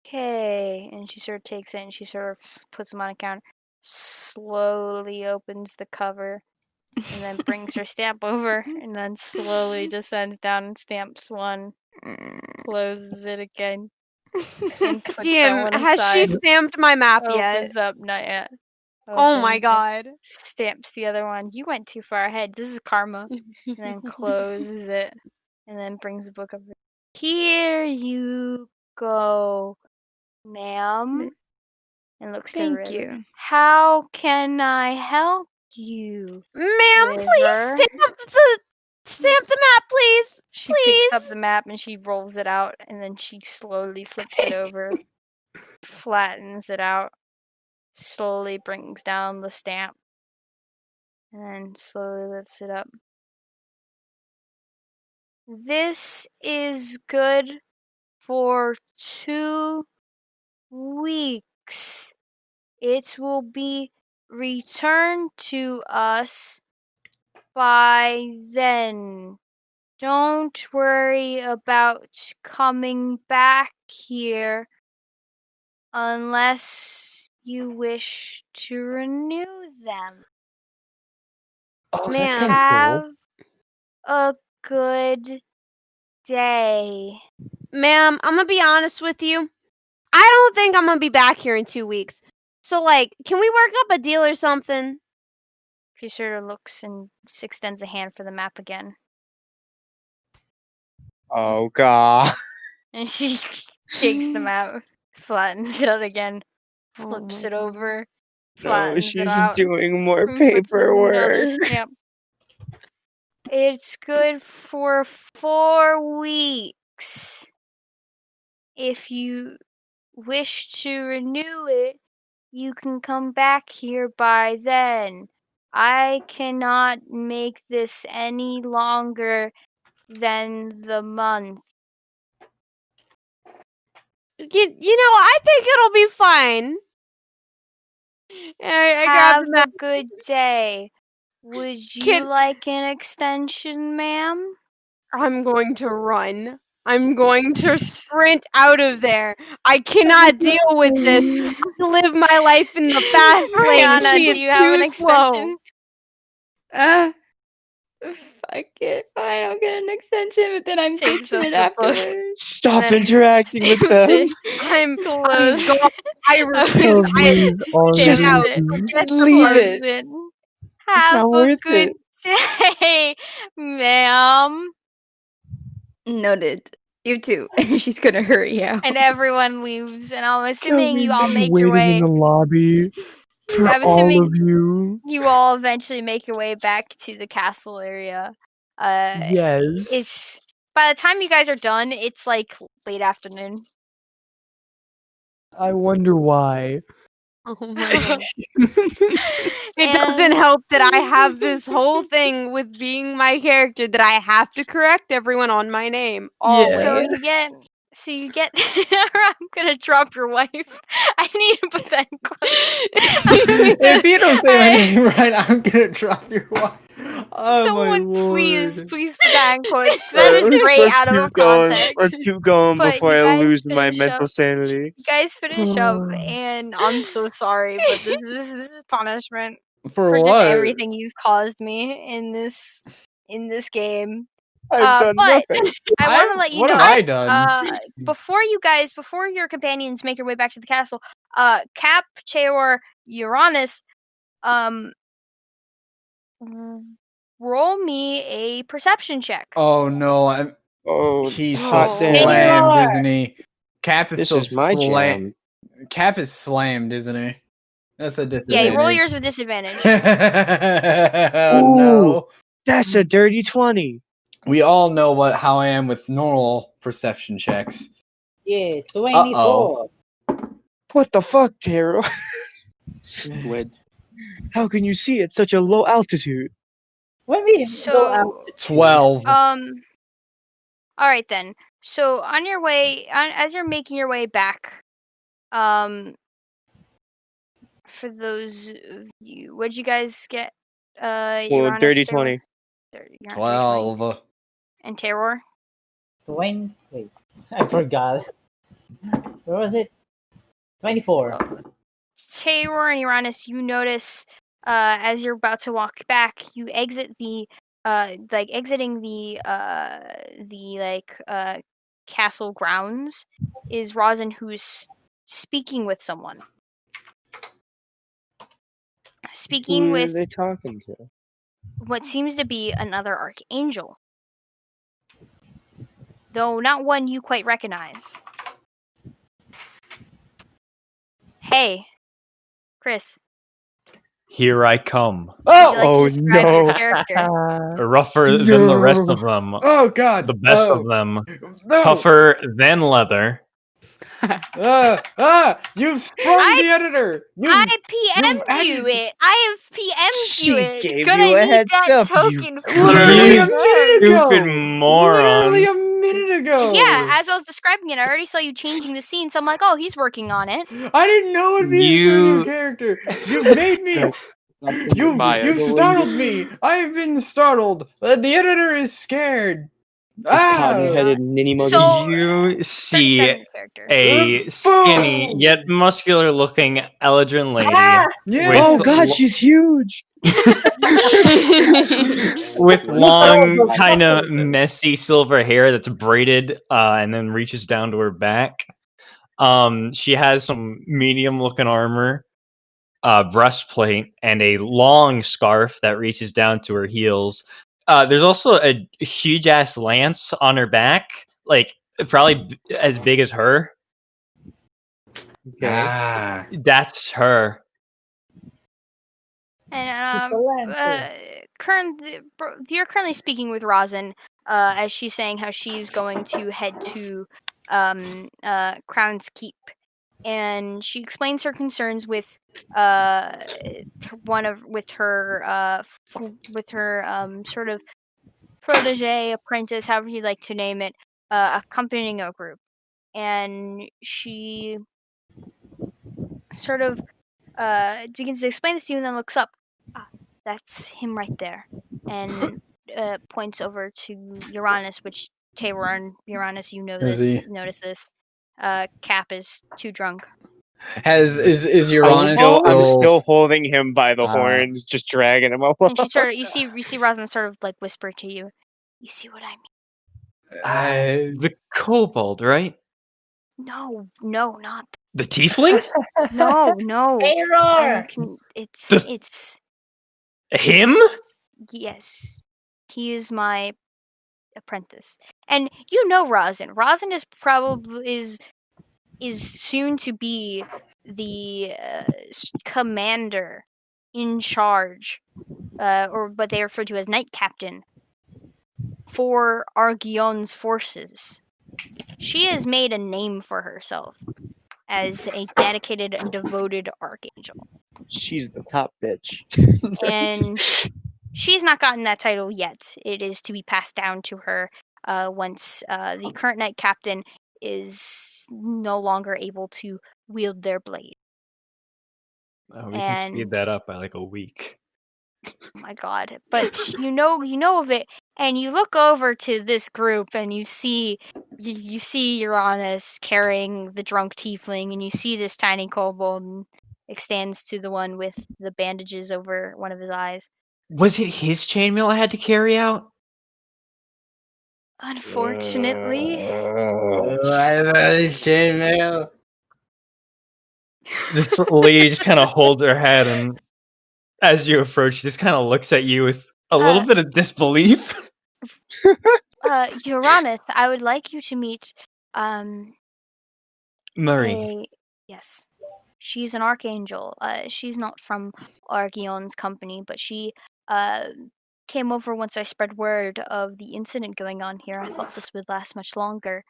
Okay. And she sort of takes it and she sort of puts them on a counter, slowly opens the cover, and then brings her stamp over, and then slowly descends down and stamps one, closes it again, and puts that GM, one has she aside. stamped my map yet? Opens up, not yet. Oh my Opens it, god. stamps the other one. You went too far ahead. This is karma. And then closes it, and then brings the book over. Here you go, ma'am. And looks to Thank River. you. How can I help you, Ma'am, please River? stamp the map, please. She picks up the map and she rolls it out, and then she slowly flips it over, flattens it out, slowly brings down the stamp, and then slowly lifts it up. This is good for 2 weeks. It will be returned to us by then. Don't worry about coming back here unless you wish to renew them. Oh, that's Ma'am. kind of cool. Have a good day. Ma'am, I'm gonna be honest with you. I don't think I'm gonna be back here in 2 weeks. So, like, can we work up a deal or something? She sort of looks and extends a hand for the map again. Oh god. And she takes the map, flattens it out again, Oh flips my it God. over, No, flattens it she's out, doing more and puts another paperwork. stamp. It's good for 4 weeks. If you wish to renew it, you can come back here by then. I cannot make this any longer than the month. I think it'll be fine. I grabbed Have the a map. good day. Would you Can- like an extension, ma'am? I'm going to run. I'm going to sprint out of there. I cannot deal with this. I live my life in the fast lane. Brianna, She do is you have an too slow. extension? Fuck it. Fine, I'll get an extension, but then I'm Takes ditching up it the book. afterwards. Stop then interacting with slams them. it I'm close. gone. I refuse. Please, all Get Just out. of it. you. Get the leave book. it. It. It's Have not a worth good it. day, ma'am. Noted. You too. She's gonna hurry out. And everyone leaves. And I'm Can assuming we you all be make your waiting in way. the lobby for I'm all assuming of you? you all eventually make your way back to the castle area. Yes. It's by the time you guys are done, it's like late afternoon. I wonder why. Oh my God. It doesn't And help that I have this whole thing with being my character that I have to correct everyone on my name. Always. so you get I'm gonna drop your wife. I need to put that in quotes. If you don't say my I- name right, I'm gonna drop your wife. Oh my Someone please lord. put that in quotes because that is Let's great out of keep going. Let's context. keep going But before you I guys lose my finish mental up. sanity. You guys finish up, and I'm so sorry, but this is punishment For for just what? everything you've caused me in this game. I've done But nothing. I want to let you What know. have I done? Before your companions make your way back to the castle, Cap, Cheor, Uranus, roll me a perception check. Oh no, Oh, he's still hot damn. slammed, isn't he? Cap is This still is my slammed. jam. Cap is slammed, isn't he? That's a disadvantage. Yeah, you roll yours with disadvantage. Oh Ooh. no. That's a dirty 20. We all know how I am with normal perception checks. Yeah, 24. What the fuck, Taro? Squid. How can you see at such a low altitude? What do you mean? So 12. all right then. So on your way, as you're making your way back, for those of you, what'd you guys get? Well, Uranus, dirty Terror? 20. You're not 12. and Terror. 20. Wait, I forgot. Where was it? 24. Terror and Uranus, you notice as you're about to walk back, you exit the exiting the castle grounds is Rosin, who's speaking with someone. Speaking Who are with they talking to? what seems to be another archangel, though not one you quite recognize. Hey, Chris. Here I come. Would you like Oh, to describe no. your character? Rougher than the rest of them. Oh god. The best Oh, of them. no. Tougher than leather. You've sprung the editor. I you've PM'd added- you it. I have PM'd She you it. gave Gonna you a need heads that up, token. Literally a You minute ago. stupid moron. Literally a minute ago. Yeah, as I was describing it, I already saw you changing the scene, so I'm like, oh, he's working on it. I didn't know it'd be a new character. You've made me. You've startled me. I've been startled. The editor is scared. Cotton-headed ninny muggy. So, You start see describing your character. a skinny yet muscular looking Eldrin lady Ah! Yeah. with Oh god, she's huge. with long, Terrible kind of fucker. messy silver hair that's braided and then reaches down to her back. She has some medium-looking armor, breastplate, and a long scarf that reaches down to her heels. There's also a huge-ass lance on her back, like probably as big as her. Okay. Ah. That's her. And It's a lancer. you're currently speaking with Rosin, as she's saying how she's going to head to Crown's Keep, and she explains her concerns with with her sort of protege, apprentice, however you'd like to name it, accompanying a group, and she sort of begins to explain this to you, and then looks up. Ah, that's him right there, and points over to Uranus, which Tabor and Uranus, you know Is this, he- notice this. Cap is too drunk, Is Uranus I'm still? still holding him by the Uh, horns, just dragging him along. and she sort of you see Rosin sort of like whisper to you. You see what I mean? The kobold, right? No, not The tiefling? no. Error! The- It's Him? yes. He is my apprentice, and you know Rosin. Rosin is probably is soon to be the commander in charge, or what they refer to as knight captain for Argion's forces. She has made a name for herself as a dedicated and devoted archangel, She's the top bitch. and she's not gotten that title yet. It is to be passed down to her once the current knight captain is no longer able to wield their blade. Oh, we can speed And that up by like a week. oh my god! But you know of it, and you look over to this group, and you see Uranus carrying the drunk tiefling, and you see this tiny kobold, and extends to the one with the bandages over one of his eyes. Was it his chainmail I had to carry out? Unfortunately. Chainmail. This lady just kind of holds her head, and as you approach, she just kind of looks at you with a little Uh, bit of disbelief. Uranus, I would like you to meet Marie. yes. She's an archangel. She's not from Argion's company, but she uh came over once I spread word of the incident going on here. I thought this would last much longer.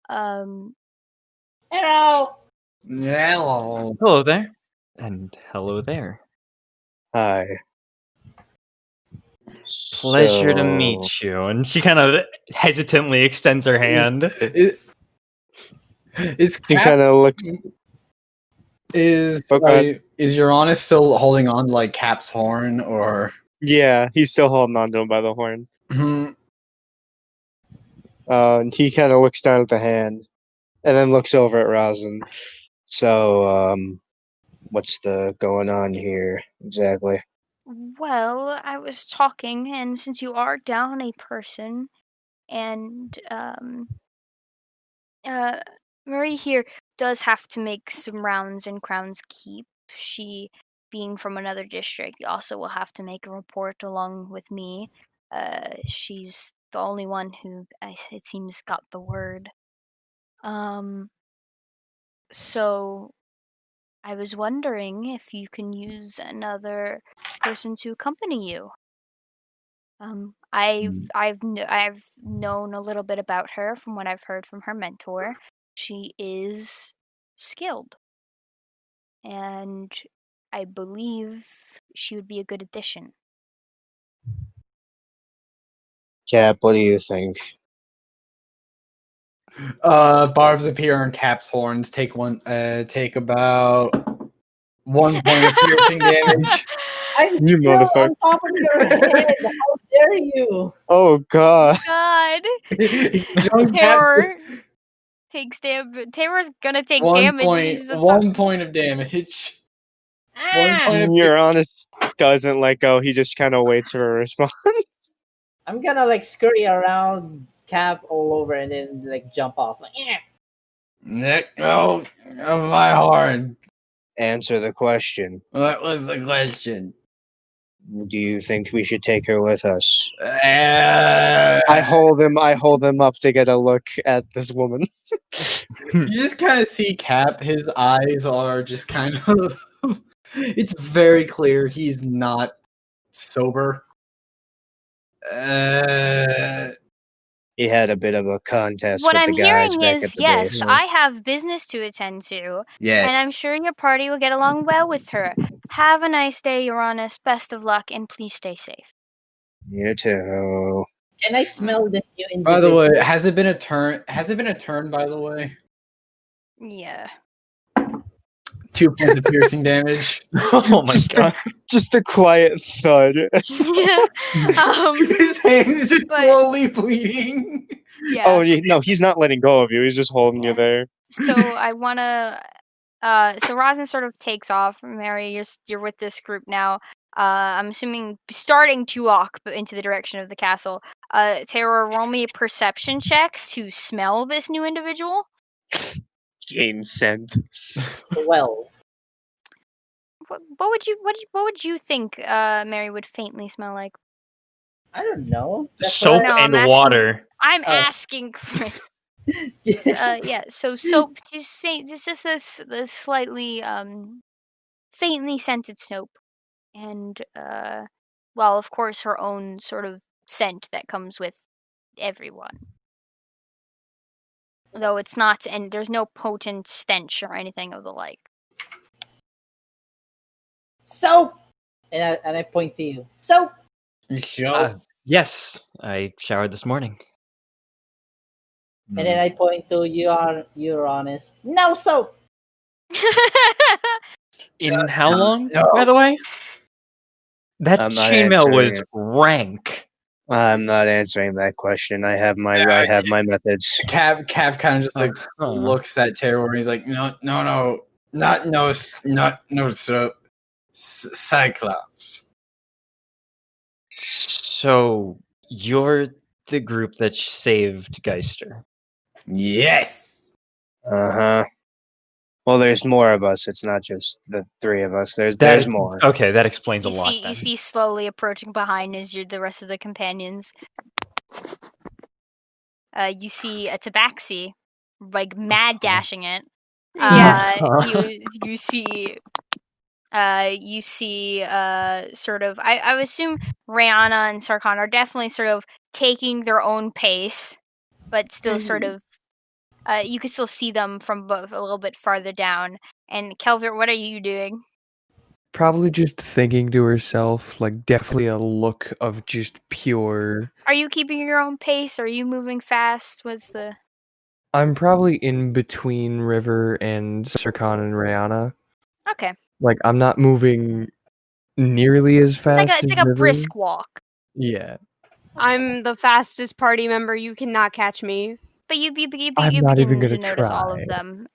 Um Hello! Hello. Hello there. And hello there. Hi. Pleasure to meet you. And she kind of hesitantly extends her hand. Is He Cap kind of looks. is Oh, God. is Uranus still holding on to like Cap's horn or? Yeah, he's still holding on to him by the horn. And he kind of looks down at the hand, and then looks over at Rosin. So, what's the going on here exactly? well, I was talking, and since you are down a person, and Marie here does have to make some rounds in Crown's Keep. She, being from another district, also will have to make a report along with me. She's the only one who, it seems, got the word. So I was wondering if you can use another person to accompany you. I've known a little bit about her from what I've heard from her mentor. She is skilled, and I believe she would be a good addition. Cap, what do you think? Barbs appear on Cap's horns. Take about 1 point of piercing damage. I'm You still motherfucker. on top of your head! How dare you! Oh God! God, Drunk Cap, Terror takes damage. Terror's gonna take 1 damage. point. 1 point of damage. 1 Ah! point of You're honest. doesn't let go. He just kind of waits for a response. I'm gonna like scurry around Cap all over and then like jump off. Like, yeah. Let go of my horn. Answer the question. What was the question? Do you think we should take her with us? Uh, I hold him up to get a look at this woman. You just kind of see Cap. His eyes are just kind of. It's very clear he's not sober. He had a bit of a contest What with I'm the guys hearing back at is, the yes, base. I have business to attend to, Yes. and I'm sure your party will get along well with her. Have a nice day, Uranus. Best of luck, and please stay safe. You too. Can I smell this new individual? By the way, has it been a turn? Has it been a turn? By the way, Yeah. 2 points of piercing damage. Oh my god. Just the quiet thud. His hand is just but- slowly bleeding. Yeah. Oh no, he's not letting go of you. He's just holding you Yeah. there. So I wanna. So Rosin sort of takes off. Mary, you're with this group now. I'm assuming starting to walk into the direction of the castle. Terror, roll me a perception check to smell this new individual. Gain scent. 12. What would you think Mary would faintly smell like? I don't know. That's Soap what No, and I'm asking- water. I'm Oh. asking. Yeah. So soap, just faint. It's just this slightly faintly scented soap, and well, of course, her own sort of scent that comes with everyone. Though it's not, and there's no potent stench or anything of the like. Soap! And I point to you. Soap! Yes, I showered this morning. And then I point to Uranus. No soap! In how long, no. by the way? That I'm not chainmail was answering it. rank. I'm not answering that question. I have my methods. Cap kind of just like Uh-huh. looks at Terror and he's like, no, soap. Cyclops. So you're the group that saved Geister. Yes. Uh-huh. Well, there's more of us. It's not just the three of us. There's more. Okay, that explains a You lot. see, Then. you see slowly approaching behind as the rest of the companions. You see a tabaxi, like mad dashing it. Yeah. You see sort of. I would assume Rihanna and Sarkhan are definitely sort of taking their own pace, but still sort of. You could still see them from a little bit farther down. And Kelvin, what are you doing? Probably just thinking to herself, like definitely a look of just pure. Are you keeping your own pace? Are you moving fast? What's the? I'm probably in between River and Sirkan and Rihanna. Okay. Like I'm not moving nearly as fast. It's like as a River. brisk walk. Yeah. I'm the fastest party member. You cannot catch me. But you I'm not begin even to gonna notice all try. of them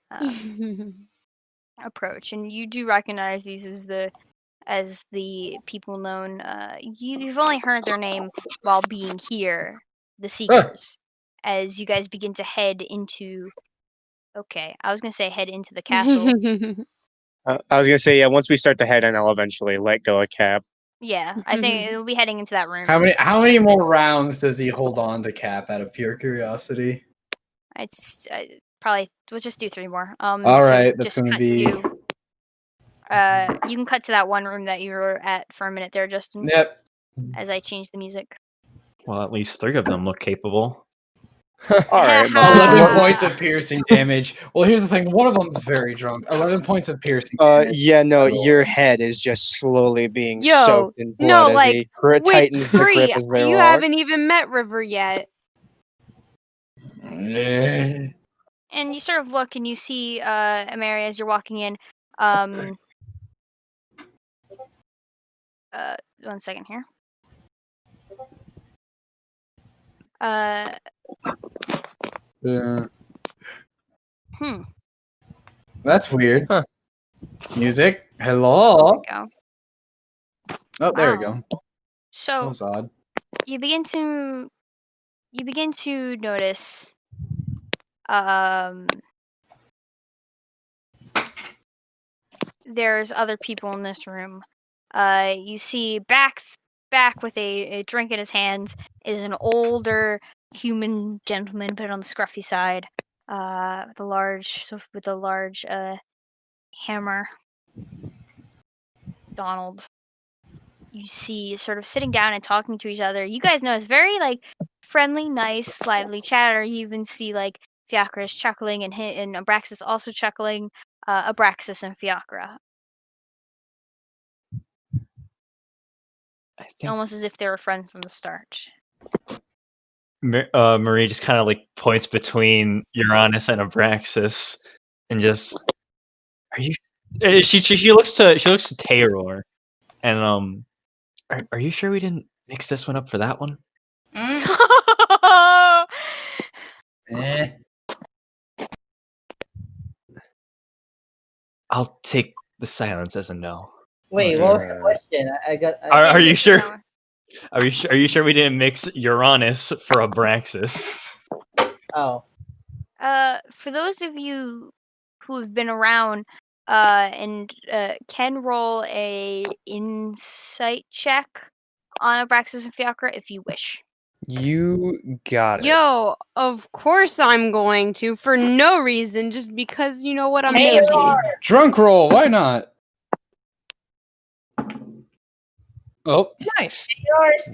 approach, and you do recognize these as the people known. You've only heard their name while being here, the Seekers. As you guys begin to head into. Okay, I was gonna say head into the castle. I was gonna say, yeah. Once we start to head in, I'll eventually let go of Cap. Yeah, I think it'll be heading into that room. How many more rounds does he hold on to Cap out of pure curiosity? It's probably we'll just do 3 more. All so right, that's just gonna cut be. to. You can cut to that one room that you were at for a minute there, Justin. Yep. As I change the music. Well, at least 3 of them look capable. All right. 11 points of piercing damage. Well, here's the thing. One of them's very drunk. 11 points of piercing damage. Yeah, no, your head is just slowly being Yo, soaked in blood no, as like, he Which tightens the grip 3? as they You walk. haven't even met River yet. Eh. And you sort of look and you see Amari as you're walking in. 1 second here. Yeah. Hmm. That's weird. Huh. Music. Hello. There we go. Oh, there we Wow. go. That So was odd. you begin to notice there's other people in this room. You see back with a drink in his hands is an older human gentleman, but on the scruffy side, with a large hammer. Donald. You see sort of sitting down and talking to each other. You guys know it's very like friendly, nice, lively chatter. You even see like Fiacra is chuckling and Abraxas also chuckling. Abraxas and Fiacra. I think Almost as if they were friends from the start. Marie just kind of like points between Uranus and Abraxas, and just, are you? She looks to Taylor, and are you sure we didn't mix this one up for that one? Eh. I'll take the silence as a no. Wait, what was the question? I got. Are you sure? No. Are you sure we didn't mix Uranus for Abraxas? Oh, For those of you who have been around, and can roll a insight check on Abraxas and Fiacra if you wish. You got it. Yo, of course I'm going to, for no reason, just because you know what I'm Hey, nosy. Roar! Drunk roll, why not? Oh, Nice.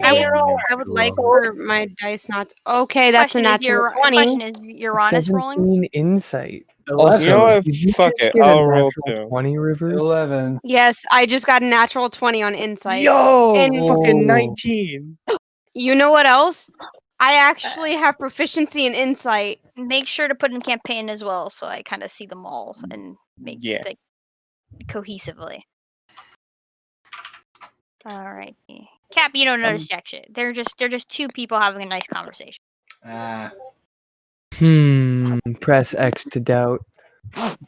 I would like for my dice not to... Okay, that's a natural 20. Question is Uranus rolling? 17 insight. 11. Also, You know what? did you Fuck just it. get a I'll roll natural too. 20, River? 11. Yes, I just got a natural 20 on insight. Yo, And- fucking Oh. 19. You know what else? I actually have proficiency in insight. Make sure to put in campaign as well, so I kind of see them all and make Yeah. like cohesively. All right, Cap, you don't notice jack shit. They're just two people having a nice conversation. Press X to doubt.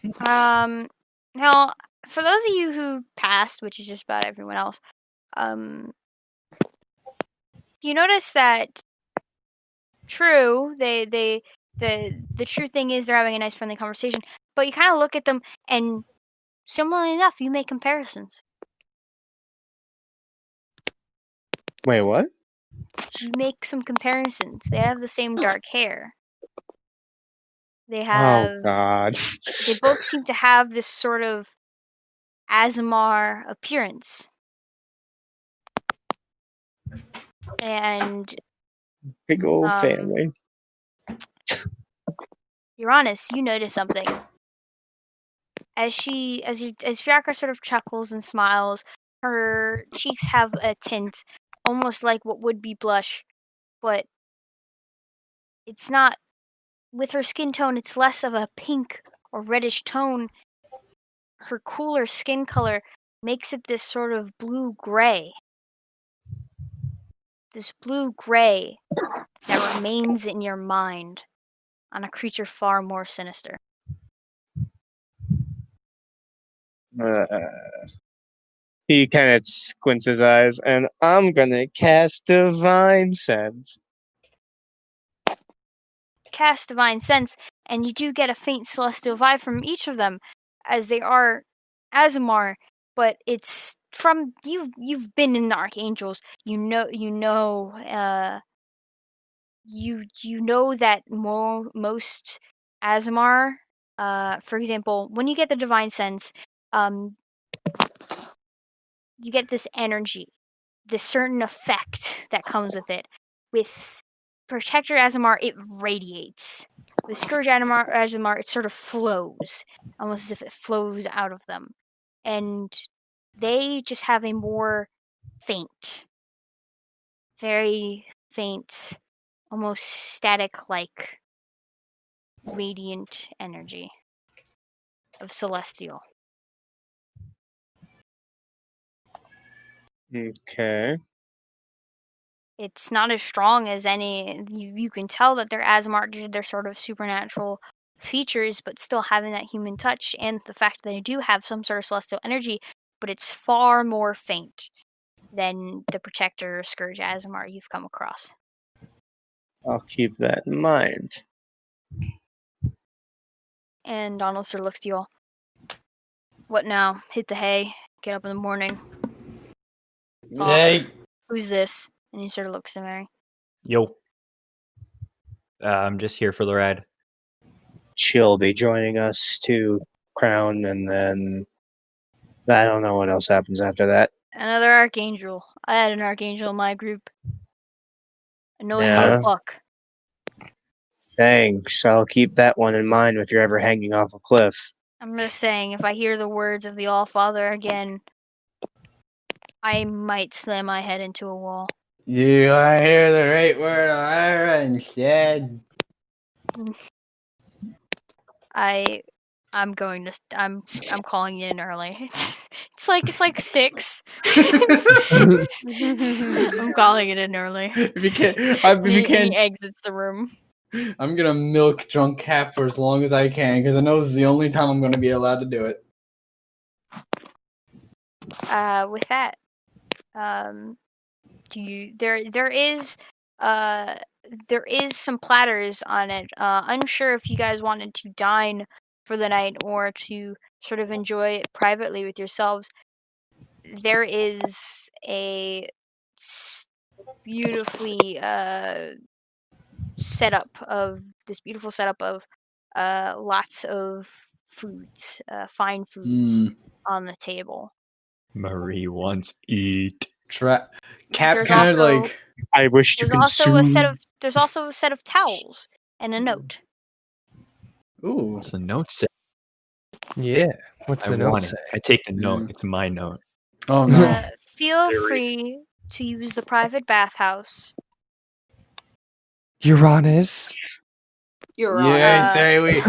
Now for those of you who passed, which is just about everyone else, you notice that true, the true thing is they're having a nice friendly conversation, but you kind of look at them and similarly enough, you make comparisons. Wait, what? You make some comparisons. They have the same dark hair. They Oh, have. God. They both seem to have this sort of Azamar appearance. And Big old family. Uranus, you notice something. As Fiacra sort of chuckles and smiles, her cheeks have a tint almost like what would be blush, but it's not. With her skin tone, it's less of a pink or reddish tone. Her cooler skin color makes it this sort of blue-gray. This blue-gray that remains in your mind on a creature far more sinister. He kind of squints his eyes, and I'm gonna cast Divine Sense. Cast Divine Sense, and you do get a faint celestial vibe from each of them, as they are Azamar, but it's from you've been in the Archangels. You know that most Azamar, for example, when you get the Divine Sense, you get this energy, this certain effect that comes with it. With Protector Azamar, it radiates. With Scourge Azamar, it sort of flows, almost as if it flows out of them. And they just have a more faint, very faint, almost static-like radiant energy of celestial. Okay. It's not as strong as any. You can tell that they're Azamar due to their sort of supernatural features, but still having that human touch, and the fact that they do have some sort of celestial energy, but it's far more faint. than the Protector or Scourge Azamar you've come across. I'll keep that in mind. And Donald sort of looks to you all. What now? Hit the hay. Get up in the morning. Talk. Hey, Who's this? And he sort of looks to Mary. Yo. I'm just here for the ride. She'll be joining us to Crown, and then I don't know what else happens after that. Another Archangel. I had an Archangel in my group. Annoying as Yeah. fuck. Thanks. I'll keep that one in mind if you're ever hanging off a cliff. I'm just saying, if I hear the words of the All-Father again, I might slam my head into a wall. you want to hear the right word of Ira instead? I'm going to. I'm calling in early. It's like 6. I'm calling it in early. If you can't, if And you he can't, exits the room. I'm gonna milk drunk Cap for as long as I can because I know this is the only time I'm gonna be allowed to do it. With that, do you there is some platters on it. Unsure if you guys wanted to dine for the night or to sort of enjoy it privately with yourselves. There is a beautifully beautiful setup of lots of foods, fine foods on the table. Marie wants eat. Cap There's kind of also- like I wish to There's also a set consume. of towels and a note. ooh. What's the note say? Yeah. What's I the note want it. say? I take the note. Mm. It's my note. Oh no. Feel They're right. free to use the private bathhouse. Uranus. You're Yeah, Uh, say we.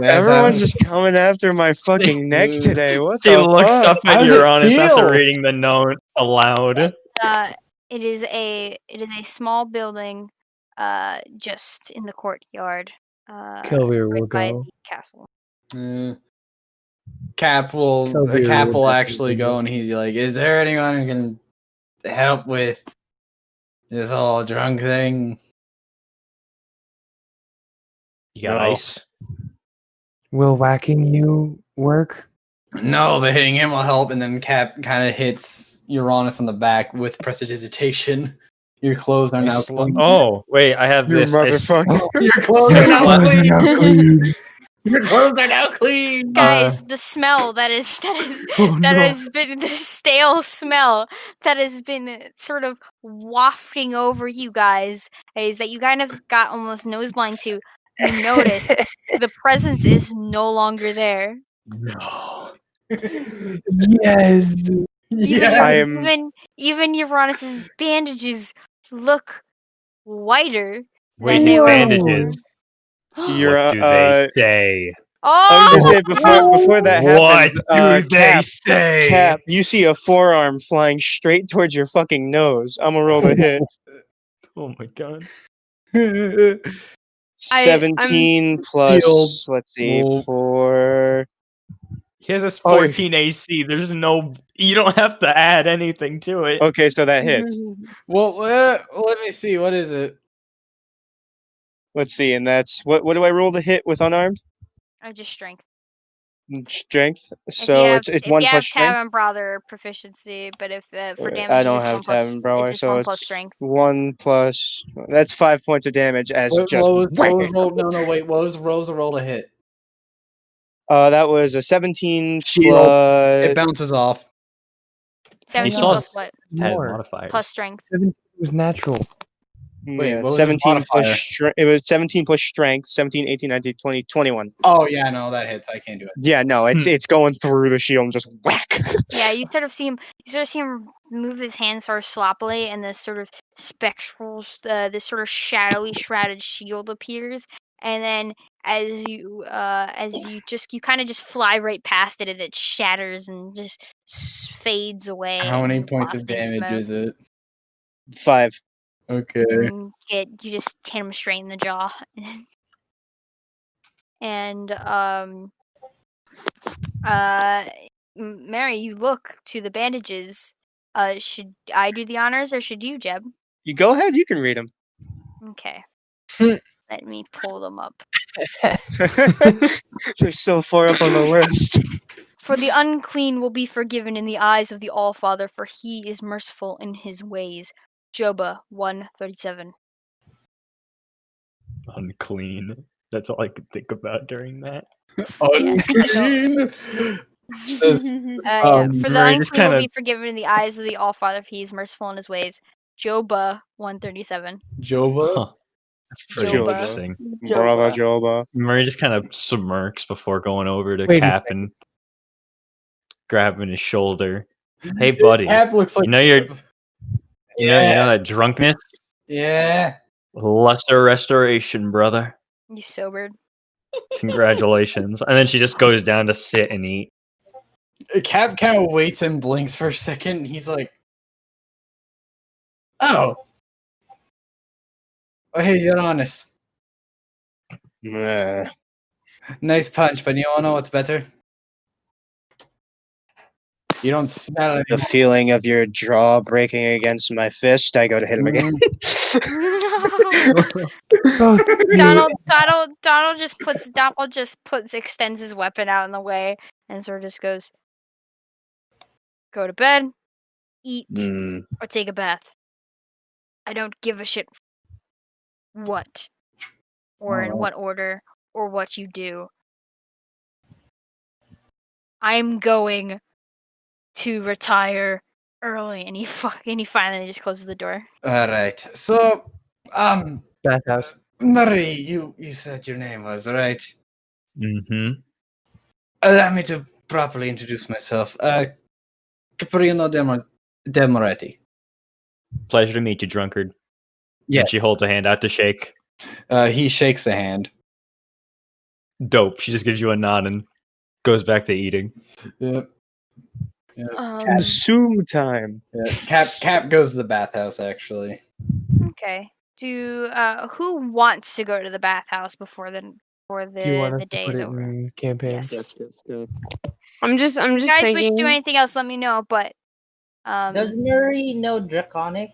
Everyone's just coming after my fucking neck today. What She the looks fuck? up How at does it Uranus after feel? reading the note aloud. It is a small building, just in the courtyard, Kelvir will right by go. the castle. Cap will Kelvir Cap would will definitely actually go and he's like, "Is there anyone who can help with this whole drunk thing?" You got No. ice? Will whacking you work? No, but hitting him will help. And then Cap kind of hits Uranus on the back with prestidigitation. Your clothes are now clean. Oh, wait, I have You this. motherfucker. Your clothes are now What? clean. Your clothes are now clean. Guys, the smell that Oh, no. has been the stale smell that has been sort of wafting over you guys is that you kind of got almost nose blind to. You notice the presence is no longer there. No. Yes. Yeah. I am- Even Uranus's bandages look whiter Wait, than these they were bandages. before. You're What do they say? I'm Oh! gonna say before that What happens, do they say? Cap, you see a forearm flying straight towards your fucking nose. I'm gonna roll the hit. Oh my god. 17 plus, let's see, Well- 4. He has a Oh, 14 AC. There's no. You don't have to add anything to it. Okay, so that hits. Well, let me see. What is it? Let's see, and that's what do I roll the hit with unarmed? Just strength. Strength. If So you have, it's if 1 you plus have strength. Tavern Brawler proficiency, but if for damage I it's don't just have 1 plus. Tavern Brawler, It's just so 1 it's plus strength. 1 plus. That's 5 points of damage as What just. was roll? No, wait. What was the roll to hit? That was a 17 Shield. plus. It bounces off. 17 still plus has- what? Had More. modifiers. Plus strength. 17 was natural. Wait, Yeah, what was his 17 plus modifier? It was 17 plus strength, 17, 18, 19, 20, 21. Oh yeah, no, that hits. I can't do it. Yeah, no, it's going through the shield and just whack. Yeah, you sort of see him. You sort of see him move his hand sort of sloppily, and this sort of spectral, this sort of shadowy shrouded shield appears. And then as you kind of just fly right past it, and it shatters and just fades away. How many in points of wafting damage smoke. is it? 5. Okay. You just hit him straight in the jaw. And Mary, you look to the bandages Should I do the honors or should you, Jeb? You go ahead. You can read them. Okay. Hmm. Let me pull them up. They're so far up on the list. For the unclean will be forgiven in the eyes of the All-Father, for he is merciful in his ways. Joba 1:37. Unclean. That's all I could think about during that. Yeah, I don't- yeah. For the Murray just unclean will kinda- be forgiven in the eyes of the All-Father, for he is merciful in his ways. Joba 1:37. Jova? Huh. That's pretty Joba. interesting. Bravo, Joba. Murray just kind of smirks before going over to Wait a Cap and grabbing his shoulder. Hey, buddy. Cap looks like You know you're- You know Yeah. that drunkenness? Yeah. Lesser restoration, brother. You sobered. Congratulations. And then she just goes down to sit and eat. Cap kind of waits and blinks for a second. He's like, "Oh, hey, you're honest. Uh, Nice punch, but you wanna know what's better? You don't smell it the anymore." feeling of your jaw breaking against my fist, I go to hit him again. Both of you. Donald just extends his weapon out in the way and sort of just goes, go to bed, eat, Mm, or take a bath. I don't give a shit what, or in what order, or what you do. I'm going to retire early, and he finally just closes the door. All right. So, Bathhouse. Murray, you said your name was right. Mm-hmm. Allow me to properly introduce myself. Caprino Demoretti. Pleasure to meet you, drunkard. Yeah. And she holds a hand out to shake. He shakes a hand. Dope. She just gives you a nod and goes back to eating. Yep. consume time. Yeah. Cap goes to the bathhouse, actually. Okay. Do who wants to go to the bathhouse before Do you want us the to day put is it over? in campaign? Yes. I'm just If you guys wish thinking. to do anything else, let me know. But Does Murray know Draconic?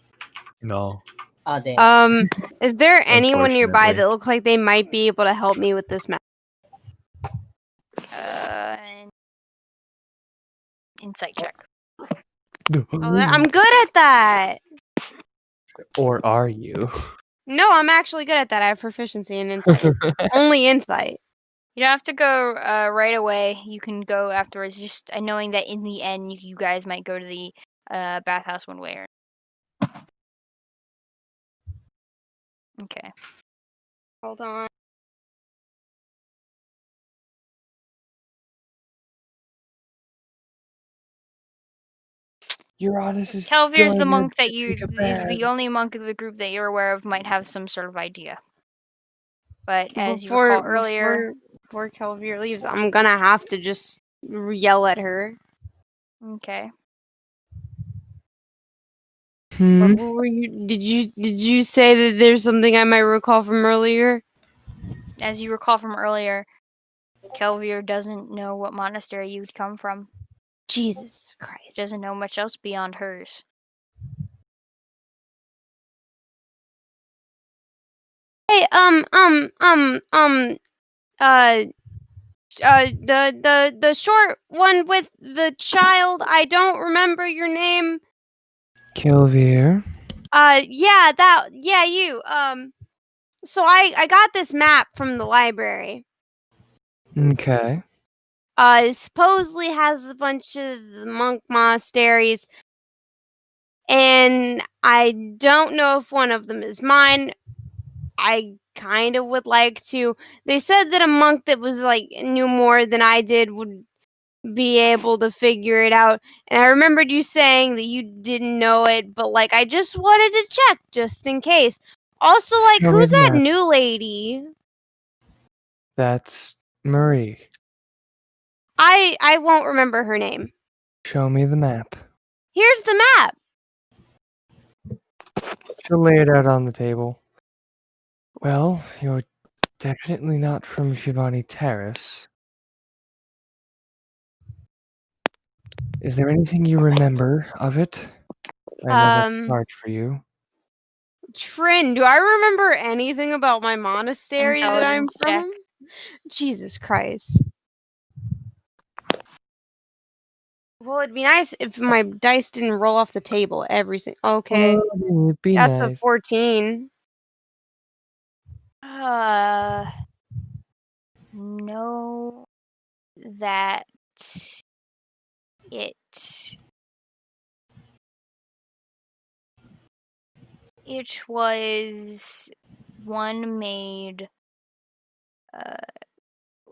No. Ah, damn. Is there anyone nearby Unfortunately. that looks like they might be able to help me with this map? Insight check. I'm good at that. Or are you? No, I'm actually good at that. I have proficiency in insight. Only insight. You don't have to go right away. You can go afterwards. Just knowing that in the end, you guys might go to the bathhouse one way or. Okay. Hold on. Your honest is Kelvier's the going monk to that you take a is the bath. only monk of the group that you're aware of might have some sort of idea. But as you recall earlier, before Kelvier leaves, I'm gonna have to just yell at her. okay. Hmm? What were you? Did you say that there's something I might recall from earlier? As you recall from earlier, Kelvier doesn't know what monastery you'd come from. Jesus He Christ! doesn't know much else beyond hers. Hey, the short one with the child. I don't remember your name. Kelvier. Yeah, you. So I got this map from the library. Okay. It supposedly has a bunch of the monk monasteries, and I don't know if one of them is mine. I kind of would like to. They said that a monk that was like knew more than I did would be able to figure it out. And I remembered you saying that you didn't know it, but like I just wanted to check just in case. Also, like, Show me who's the that map. new lady? That's Murray. I won't remember her name. Show me the map. Here's the map. She'll lay it out on the table. Well, you're definitely not from Shivani Terrace. Is there anything you remember of it? I know that's Um, hard for you. Trin, do I remember anything about my monastery that I'm Intelligence check. from? Jesus Christ. Well, it'd be nice if my dice didn't roll off the table every single. Okay, Well, it'd be that's a nice. 14. Know that it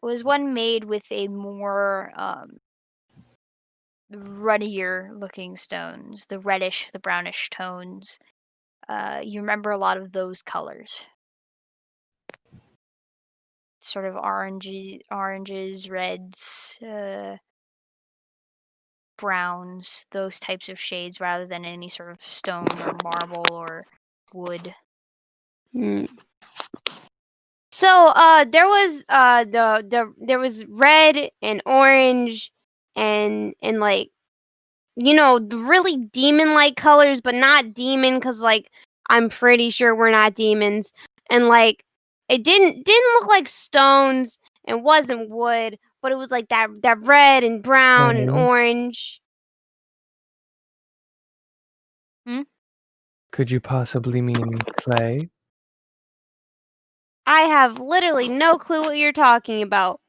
was one made with a more ruddier looking stones, the reddish, the brownish tones. You remember a lot of those colors. Sort of oranges, reds, browns, those types of shades rather than any sort of stone or marble or wood. Hmm. So, there was there was red and orange and like the really demon-like colors, but not demon because like I'm pretty sure we're not demons. And like it didn't look like stones and wasn't wood, but it was like that red and brown and Clay. orange. Could you possibly mean clay? I have literally no clue what you're talking about.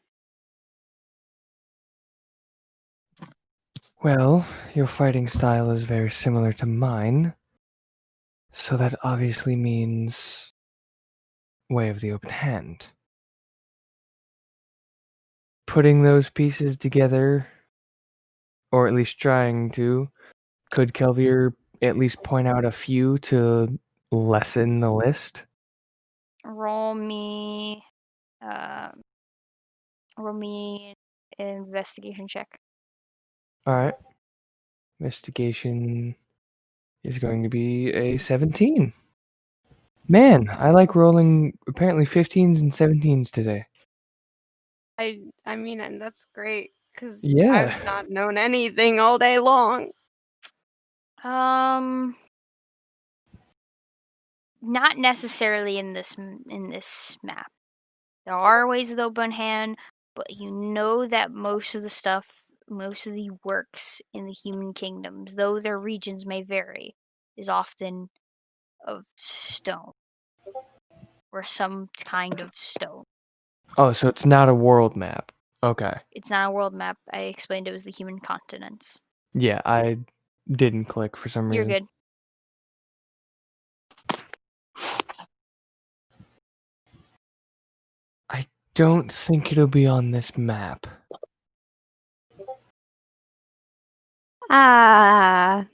Well, your fighting style is very similar to mine. So that obviously means way of the open hand. Putting those pieces together, or at least trying to, could Kelvier at least point out a few to lessen the list? Roll me an investigation check. Alright. Investigation is going to be a 17. Man, I like rolling apparently 15s and 17s today. I mean, and that's great because Yeah. I've not known anything all day long. Not necessarily in this map. There are ways of the open hand, but you know that most of the works in the human kingdoms, though their regions may vary, is often of stone or some kind of stone. Oh, so it's not a world map. Okay. It's not a world map. I explained it was the human continents. Yeah, I didn't click for some You're reason. good. I don't think it'll be on this map. Ah,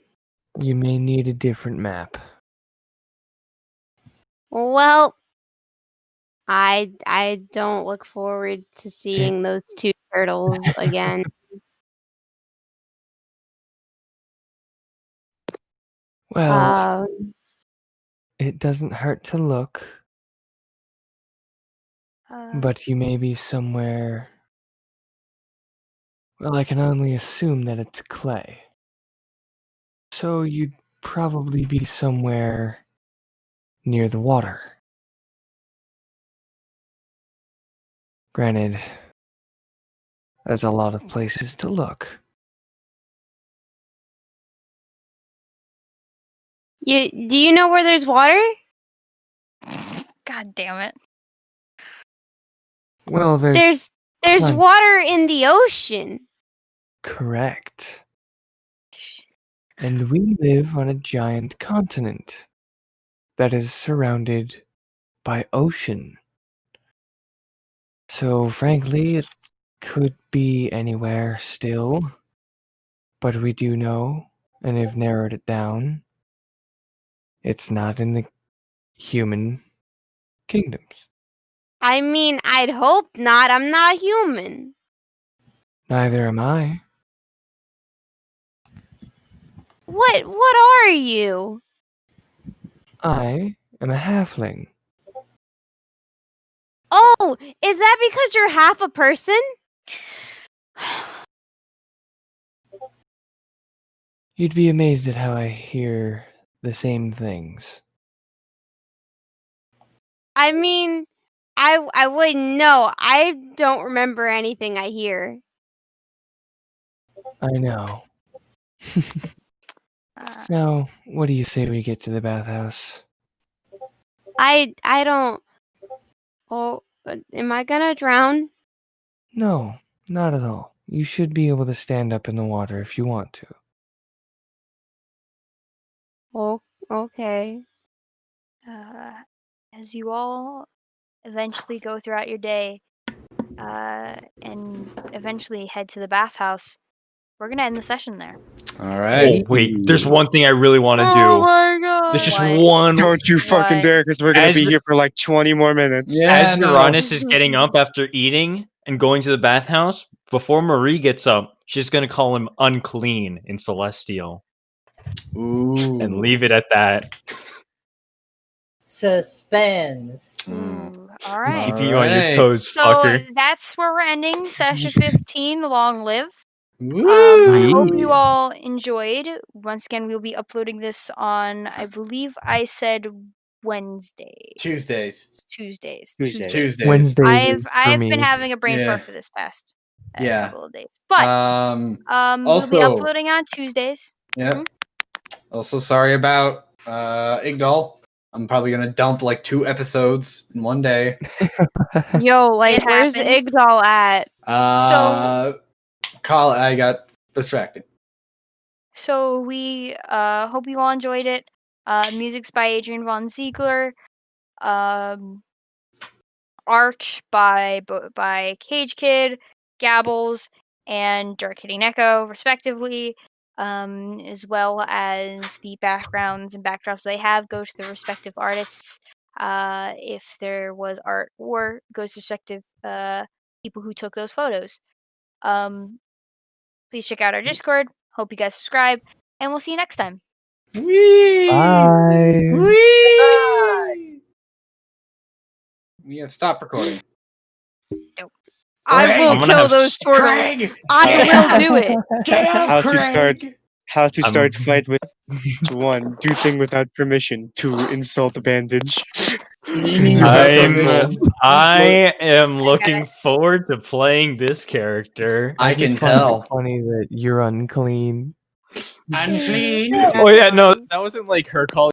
You may need a different map. well, I don't look forward to seeing those two turtles again. Well, it doesn't hurt to look, but you may be somewhere. Well, I can only assume that it's clay. So you'd probably be somewhere near the water. Granted, there's a lot of places to look. Do you know where there's water? God damn it. Well, There's plenty. water in the ocean. Correct. And we live on a giant continent that is surrounded by ocean. So, frankly, it could be anywhere still. But we do know, and have narrowed it down, it's not in the human kingdoms. I mean, I'd hope not. I'm not human. Neither am I. What are you? I am a halfling. Oh, is that because you're half a person? You'd be amazed at how I hear the same things. I mean, I wouldn't know. I don't remember anything I hear. I know. Uh, Now, what do you say we get to the bathhouse? I don't. Oh, am I gonna drown? No, not at all. You should be able to stand up in the water if you want to. Oh, okay. as you all eventually go throughout your day and eventually head to the bathhouse, we're going to end the session there. All right. Oh wait, there's one thing I really want to do. my god! There's just What? one. Don't you fucking What? dare, because we're gonna As be the- here for like 20 more minutes. Yeah, As no. Uranus is getting up after eating and going to the bathhouse, before Marie gets up, she's gonna call him unclean in Celestial Ooh. and leave it at that. Suspense. Ooh, all I'm right. keeping you on your Alright. toes, So fucker. that's where we're ending session 15, Long Live. I Woo! hope you all enjoyed. Once again, we'll be uploading this on, I believe I said Wednesday. Tuesdays. It's Tuesdays. Tuesdays. Wednesday I've for me. been having a brain Yeah. fart for this past Yeah. couple of days. But we'll be also- uploading on Tuesdays. Yeah. Also, sorry about Igdal. I'm probably gonna dump like 2 episodes in one day. Yo, like, It where's happens. Igdal at? Call. I got distracted. So we hope you all enjoyed it. Music's by Adrian Von Ziegler. Art by Cage Kid, Gabbles, and Dark Hitting Echo, respectively. As well as the backgrounds and backdrops they have go to the respective artists. If there was art, or goes to respective people who took those photos. Please check out our Discord. Hope you guys subscribe, and we'll see you next time. Whee! Bye. Whee! We have stopped recording. I Craig! will I'm gonna kill have those turtles. Craig! I will do it. Get out, How to Craig! start fight with 1. Do thing without permission. 2. Insult bandage. Cleaning You have without done permission. both. I am got looking it. forward to playing this character. I just can find it tell. funny that you're unclean. Unclean. Oh yeah, no, that wasn't like her calling